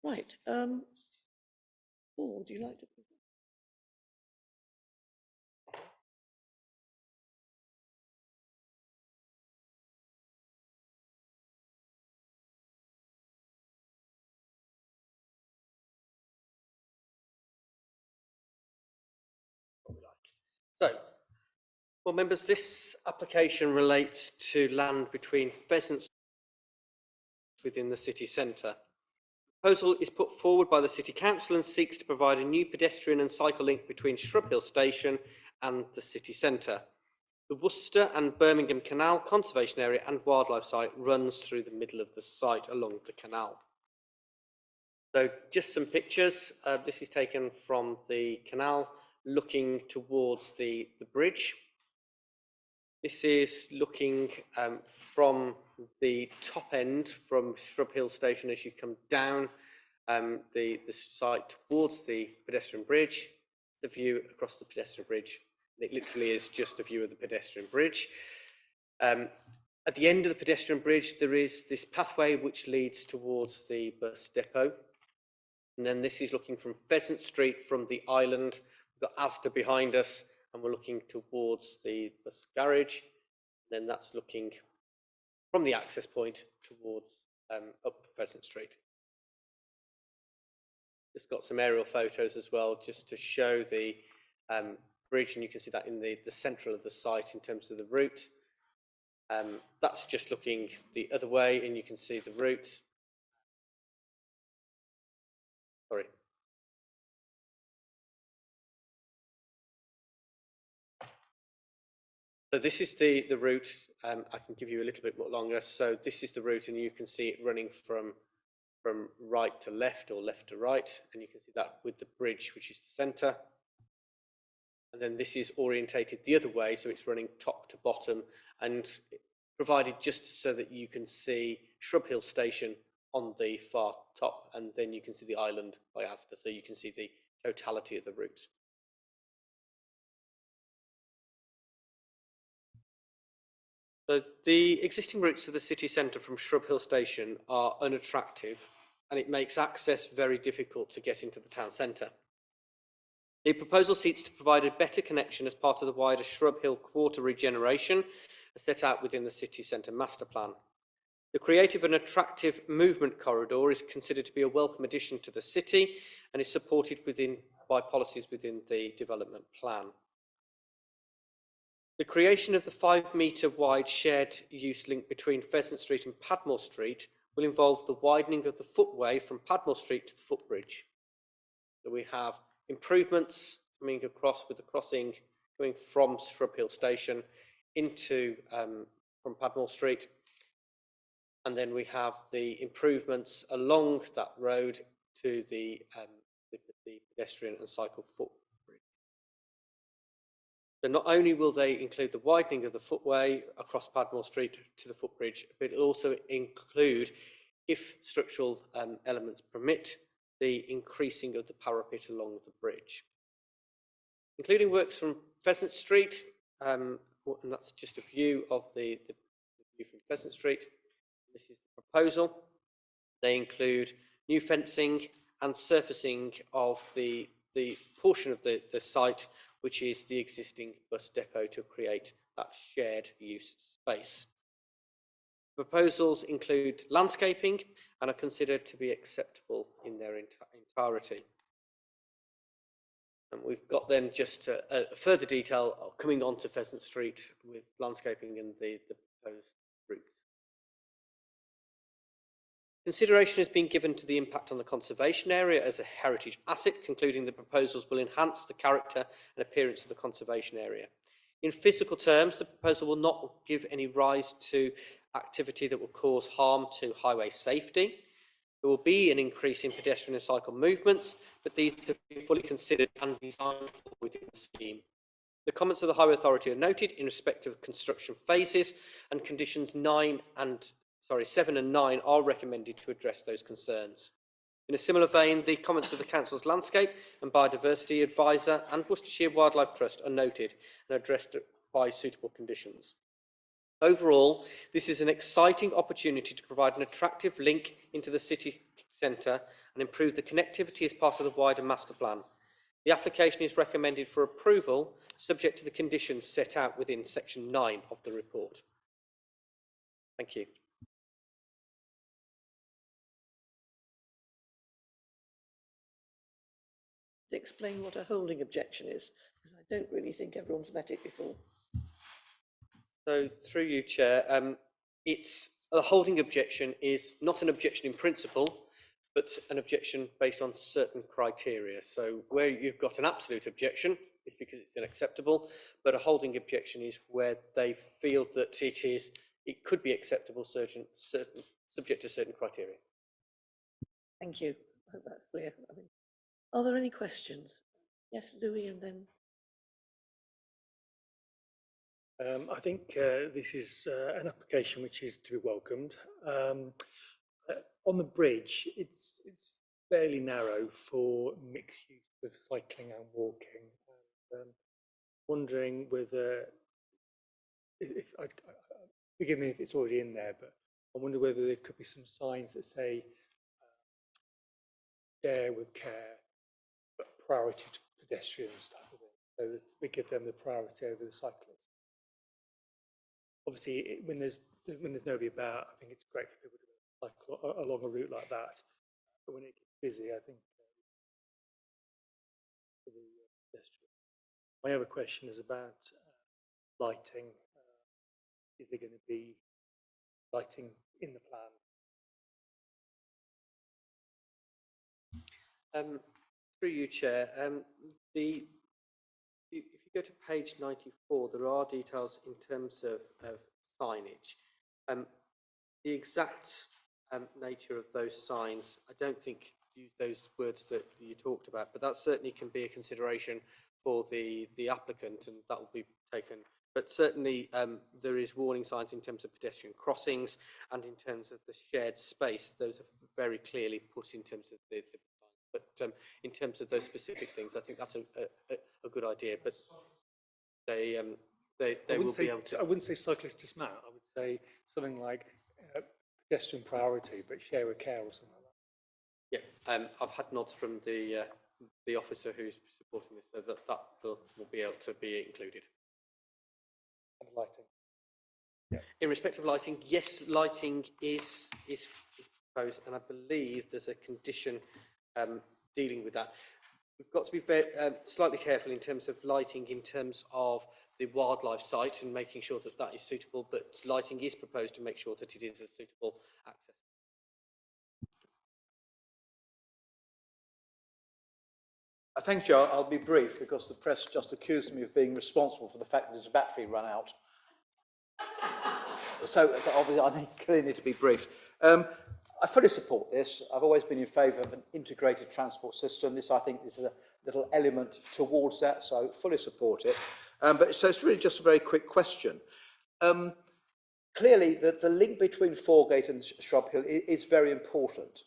right. Paul, would you like to present? So, well, members, this application relates to land between pheasants within the city centre. The proposal is put forward by the City Council and seeks to provide a new pedestrian and cycle link between Shrub Hill Station and the city centre. The Worcester and Birmingham Canal Conservation Area and Wildlife Site runs through the middle of the site along the canal. So just some pictures. This is taken from the canal looking towards the bridge. This is looking from the top end from Shrub Hill Station as you come down the site towards the pedestrian bridge. It's a view across the pedestrian bridge. It literally is just a view of the pedestrian bridge. At the end of the pedestrian bridge, there is this pathway which leads towards the bus depot. And then this is looking from Pheasant Street from the island. We've got Asda behind us, and we're looking towards the bus garage. Then that's looking from the access point towards up Pheasant Street. just got some aerial photos as well, just to show the bridge, and you can see that in the central of the site in terms of the route. That's just looking the other way, and you can see the route. Sorry. So this is the route. I can give you a little bit more longer. So this is the route, and you can see it running from right to left or left to right, and you can see that with the bridge, which is the centre. And then this is orientated the other way, so it's running top to bottom and provided just so that you can see Shrub Hill Station on the far top, and then you can see the island by Asda, so you can see the totality of the route. So the existing routes to the city centre from Shrub Hill Station are unattractive, and it makes access very difficult to get into the town centre. The proposal seeks to provide a better connection as part of the wider Shrub Hill Quarter regeneration set out within the city centre master plan. The creative and attractive movement corridor is considered to be a welcome addition to the city and is supported by policies within the development plan. The creation of the 5-metre wide shared use link between Pheasant Street and Padmore Street will involve the widening of the footway from Padmore Street to the footbridge. So we have improvements coming across with the crossing coming from Shrub Hill Station into from Padmore Street, and then we have the improvements along that road to the pedestrian and cycle footbridge. So not only will they include the widening of the footway across Padmore Street to the footbridge, but it will also include, if structural elements permit, the increasing of the parapet along the bridge. Including works from Pheasant Street, and that's just a view of the view from Pheasant Street. This is the proposal. They include new fencing and surfacing of the portion of the site which is the existing bus depot to create that shared use space. Proposals include landscaping and are considered to be acceptable in their entirety. And we've got then just a further detail coming onto Pheasant Street with landscaping and the proposed routes. Consideration has been given to the impact on the conservation area as a heritage asset, concluding the proposals will enhance the character and appearance of the conservation area. In physical terms, the proposal will not give any rise to activity that will cause harm to highway safety. There will be an increase in pedestrian and cycle movements, but these have been fully considered and designed for within the scheme. The comments of the Highway Authority are noted in respect of construction phases, and conditions 7 and 9 are recommended to address those concerns. In a similar vein, the comments of the Council's Landscape and Biodiversity Advisor and Worcestershire Wildlife Trust are noted and addressed by suitable conditions. Overall, this is an exciting opportunity to provide an attractive link into the city centre and improve the connectivity as part of the wider master plan. The application is recommended for approval, subject to the conditions set out within section 9 of the report. Thank you. To explain what a holding objection is, because I don't really think everyone's met it before. So, through you, Chair, a holding objection is not an objection in principle, but an objection based on certain criteria. So, where you've got an absolute objection, it's because it's unacceptable, but a holding objection is where they feel that it could be acceptable, subject to certain criteria. Thank you. I hope that's clear. Are there any questions? Yes, Louis, and then. I think this is an application which is to be welcomed. On the bridge, it's fairly narrow for mixed use of cycling and walking. And, wondering whether, forgive me if it's already in there, but I wonder whether there could be some signs that say share with care, but priority to pedestrians type of thing, so that we give them the priority over the cyclists. Obviously, when there's nobody about, I think it's great for people to cycle along a route like that. But when it gets busy, I think My other question is about lighting. Is there going to be lighting in the plan? Through you, Chair, if you go to page 94, there are details in terms of signage. The exact nature of those signs, I don't think use those words that you talked about, but that certainly can be a consideration for the applicant, and that will be taken. But certainly there is warning signs in terms of pedestrian crossings and in terms of the shared space. Those are very clearly put in terms of the but in terms of those specific things, I think that's a good idea. But they will be able to. I wouldn't say cyclist dismount. I would say something like pedestrian priority, but share a care or something like that. Yeah, I've had nods from the officer who's supporting this, so that will be able to be included. And lighting. Yeah. In respect of lighting, yes, lighting is proposed, and I believe there's a condition dealing with that. We've got to be very, slightly careful in terms of lighting, in terms of the wildlife site and making sure that that is suitable, but lighting is proposed to make sure that it is a suitable access. Thank you. I'll be brief because the press just accused me of being responsible for the fact that his battery ran out. So obviously I clearly need to be brief. I fully support this. I've always been in favour of an integrated transport system. This, I think, is a little element towards that, so fully support it. So it's really just a very quick question. Clearly, the link between Foregate and Shrub Hill is very important,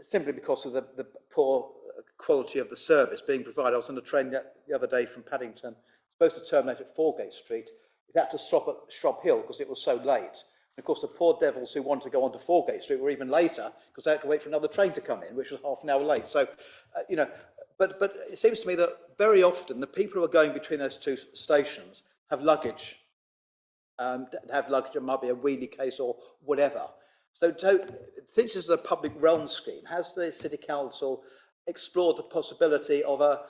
simply because of the poor quality of the service being provided. I was on the train the other day from Paddington, supposed to terminate at Foregate Street. It had to stop at Shrub Hill because it was so late. Of course, the poor devils who wanted to go on to Foregate Street were even later because they had to wait for another train to come in, which was half an hour late. So, you know, but it seems to me that very often the people who are going between those two stations have luggage. It might be a wheelie case or whatever. So since this is a public realm scheme, has the City Council explored the possibility of a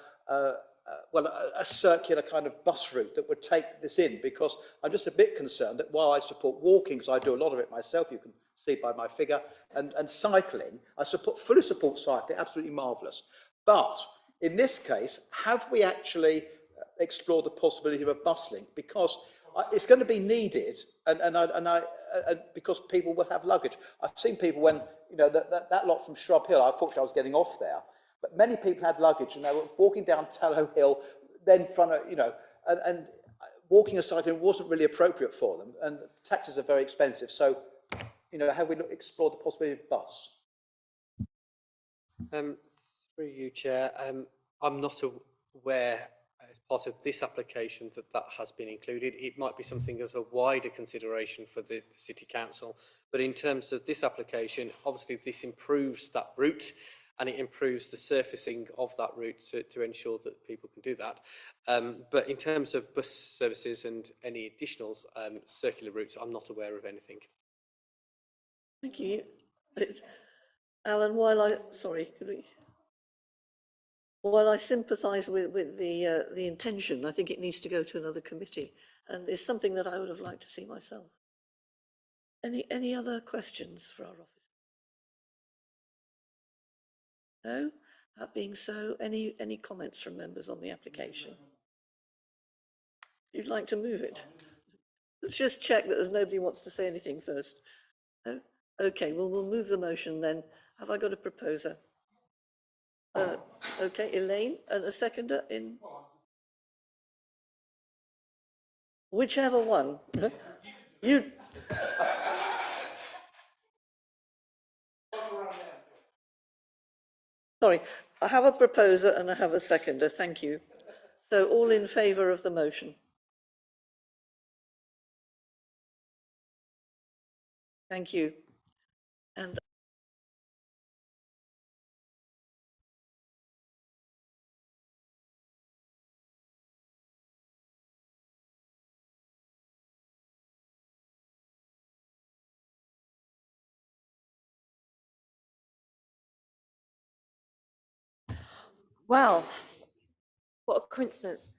circular kind of bus route that would take this in? Because I'm just a bit concerned that while I support walking, because I do a lot of it myself, you can see by my figure, and cycling, I fully support cycling, absolutely marvellous. But in this case, have we actually explored the possibility of a bus link? Because it's going to be needed, and because people will have luggage. I've seen people when, you know, that lot from Shrub Hill, unfortunately I was getting off there, but many people had luggage and they were walking down Tallow Hill, then trying to, you know, and walking or cycling wasn't really appropriate for them, and taxis are very expensive. So, you know, have we explored the possibility of bus? Through you, Chair, I'm not aware as part of this application that has been included. It might be something of a wider consideration for the City Council, but in terms of this application, obviously this improves that route and it improves the surfacing of that route to ensure that people can do that. But in terms of bus services and any additional circular routes, I'm not aware of anything. Thank you. Alan, while I sympathise with the intention, I think it needs to go to another committee, and it's something that I would have liked to see myself. Any other questions for our officer? No? That being so, any comments from members on the application? You'd like to move it? Let's just check that there's nobody who wants to say anything first. No? Okay, well, we'll move the motion then. Have I got a proposer? Okay, Elaine, and a seconder in? Whichever one. You. Sorry, I have a proposer and I have a seconder, thank you. So all in favour of the motion? Thank you. And Well, What a coincidence.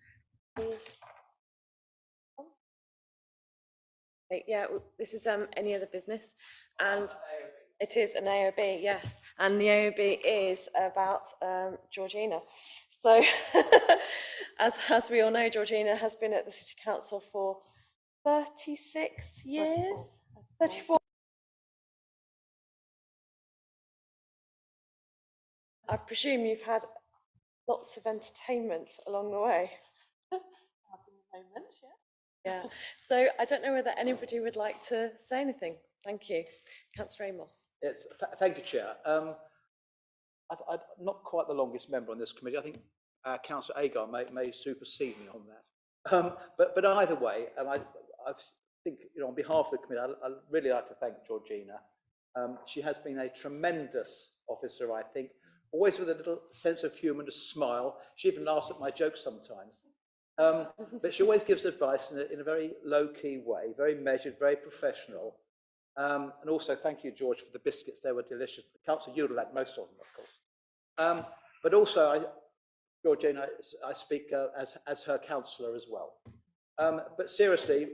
Okay, yeah, this is any other business, and it is an AOB, yes, and the AOB is about Georgina. So, as we all know, Georgina has been at the City Council for 36 years? 34. I presume you've had lots of entertainment along the way. Yeah, so I don't know whether anybody would like to say anything. Thank you. Councillor Amos. Yes, thank you, Chair. I'm not quite the longest member on this committee. I think Councillor Agar may supersede me on that. But either way, I think, on behalf of the committee, I'd really like to thank Georgina. She has been a tremendous officer, I think, always with a little sense of humour and a smile. She even laughs at my jokes sometimes. But she always gives advice in a very low-key way, very measured, very professional. And also, thank you, George, for the biscuits. They were delicious. Councillor Udall had most of them, of course. But also, Georgina, I speak as her councillor as well. But seriously,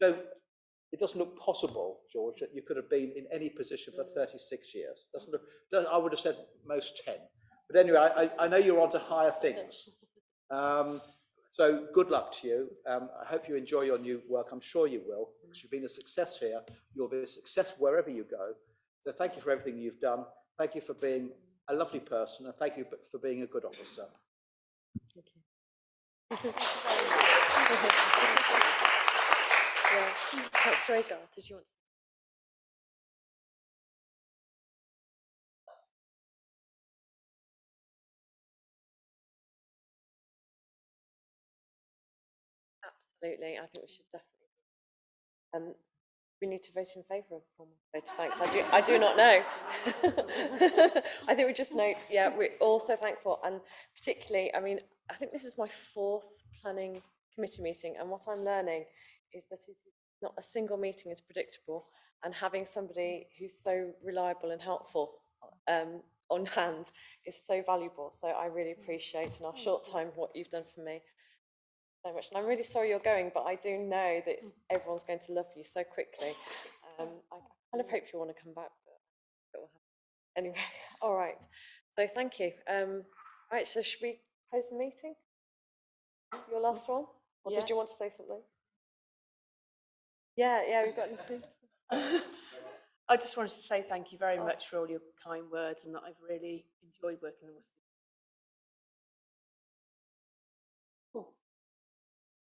it doesn't look possible, George, that you could have been in any position for 36 years. I would have said most 10. But anyway, I know you're on to higher things. So good luck to you. I hope you enjoy your new work. I'm sure you will, because you've been a success here. You'll be a success wherever you go. So thank you for everything you've done. Thank you for being a lovely person, and thank you for being a good officer. Thank you. Yeah. Councillor Agar, did you want to? Absolutely, I think we should definitely. We need to vote in favour of formal vote of thanks. I do not know. I think we just note, yeah, we're also thankful, and particularly, I mean, I think this is my 4th planning committee meeting, and what I'm learning is that it is not a single meeting is predictable, and having somebody who's so reliable and helpful on hand is so valuable. So I really appreciate in our short time what you've done for me so much, and I'm really sorry you're going, but I do know that everyone's going to love you so quickly. I kind of hope you want to come back, but it will happen. Anyway, all right. So thank you. Right, so should we close the meeting? Your last one, or did you want to say something? Yeah, we've got anything. I just wanted to say thank you very much for all your kind words, and that I've really enjoyed working with you.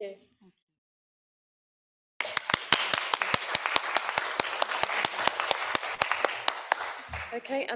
Yeah. Okay.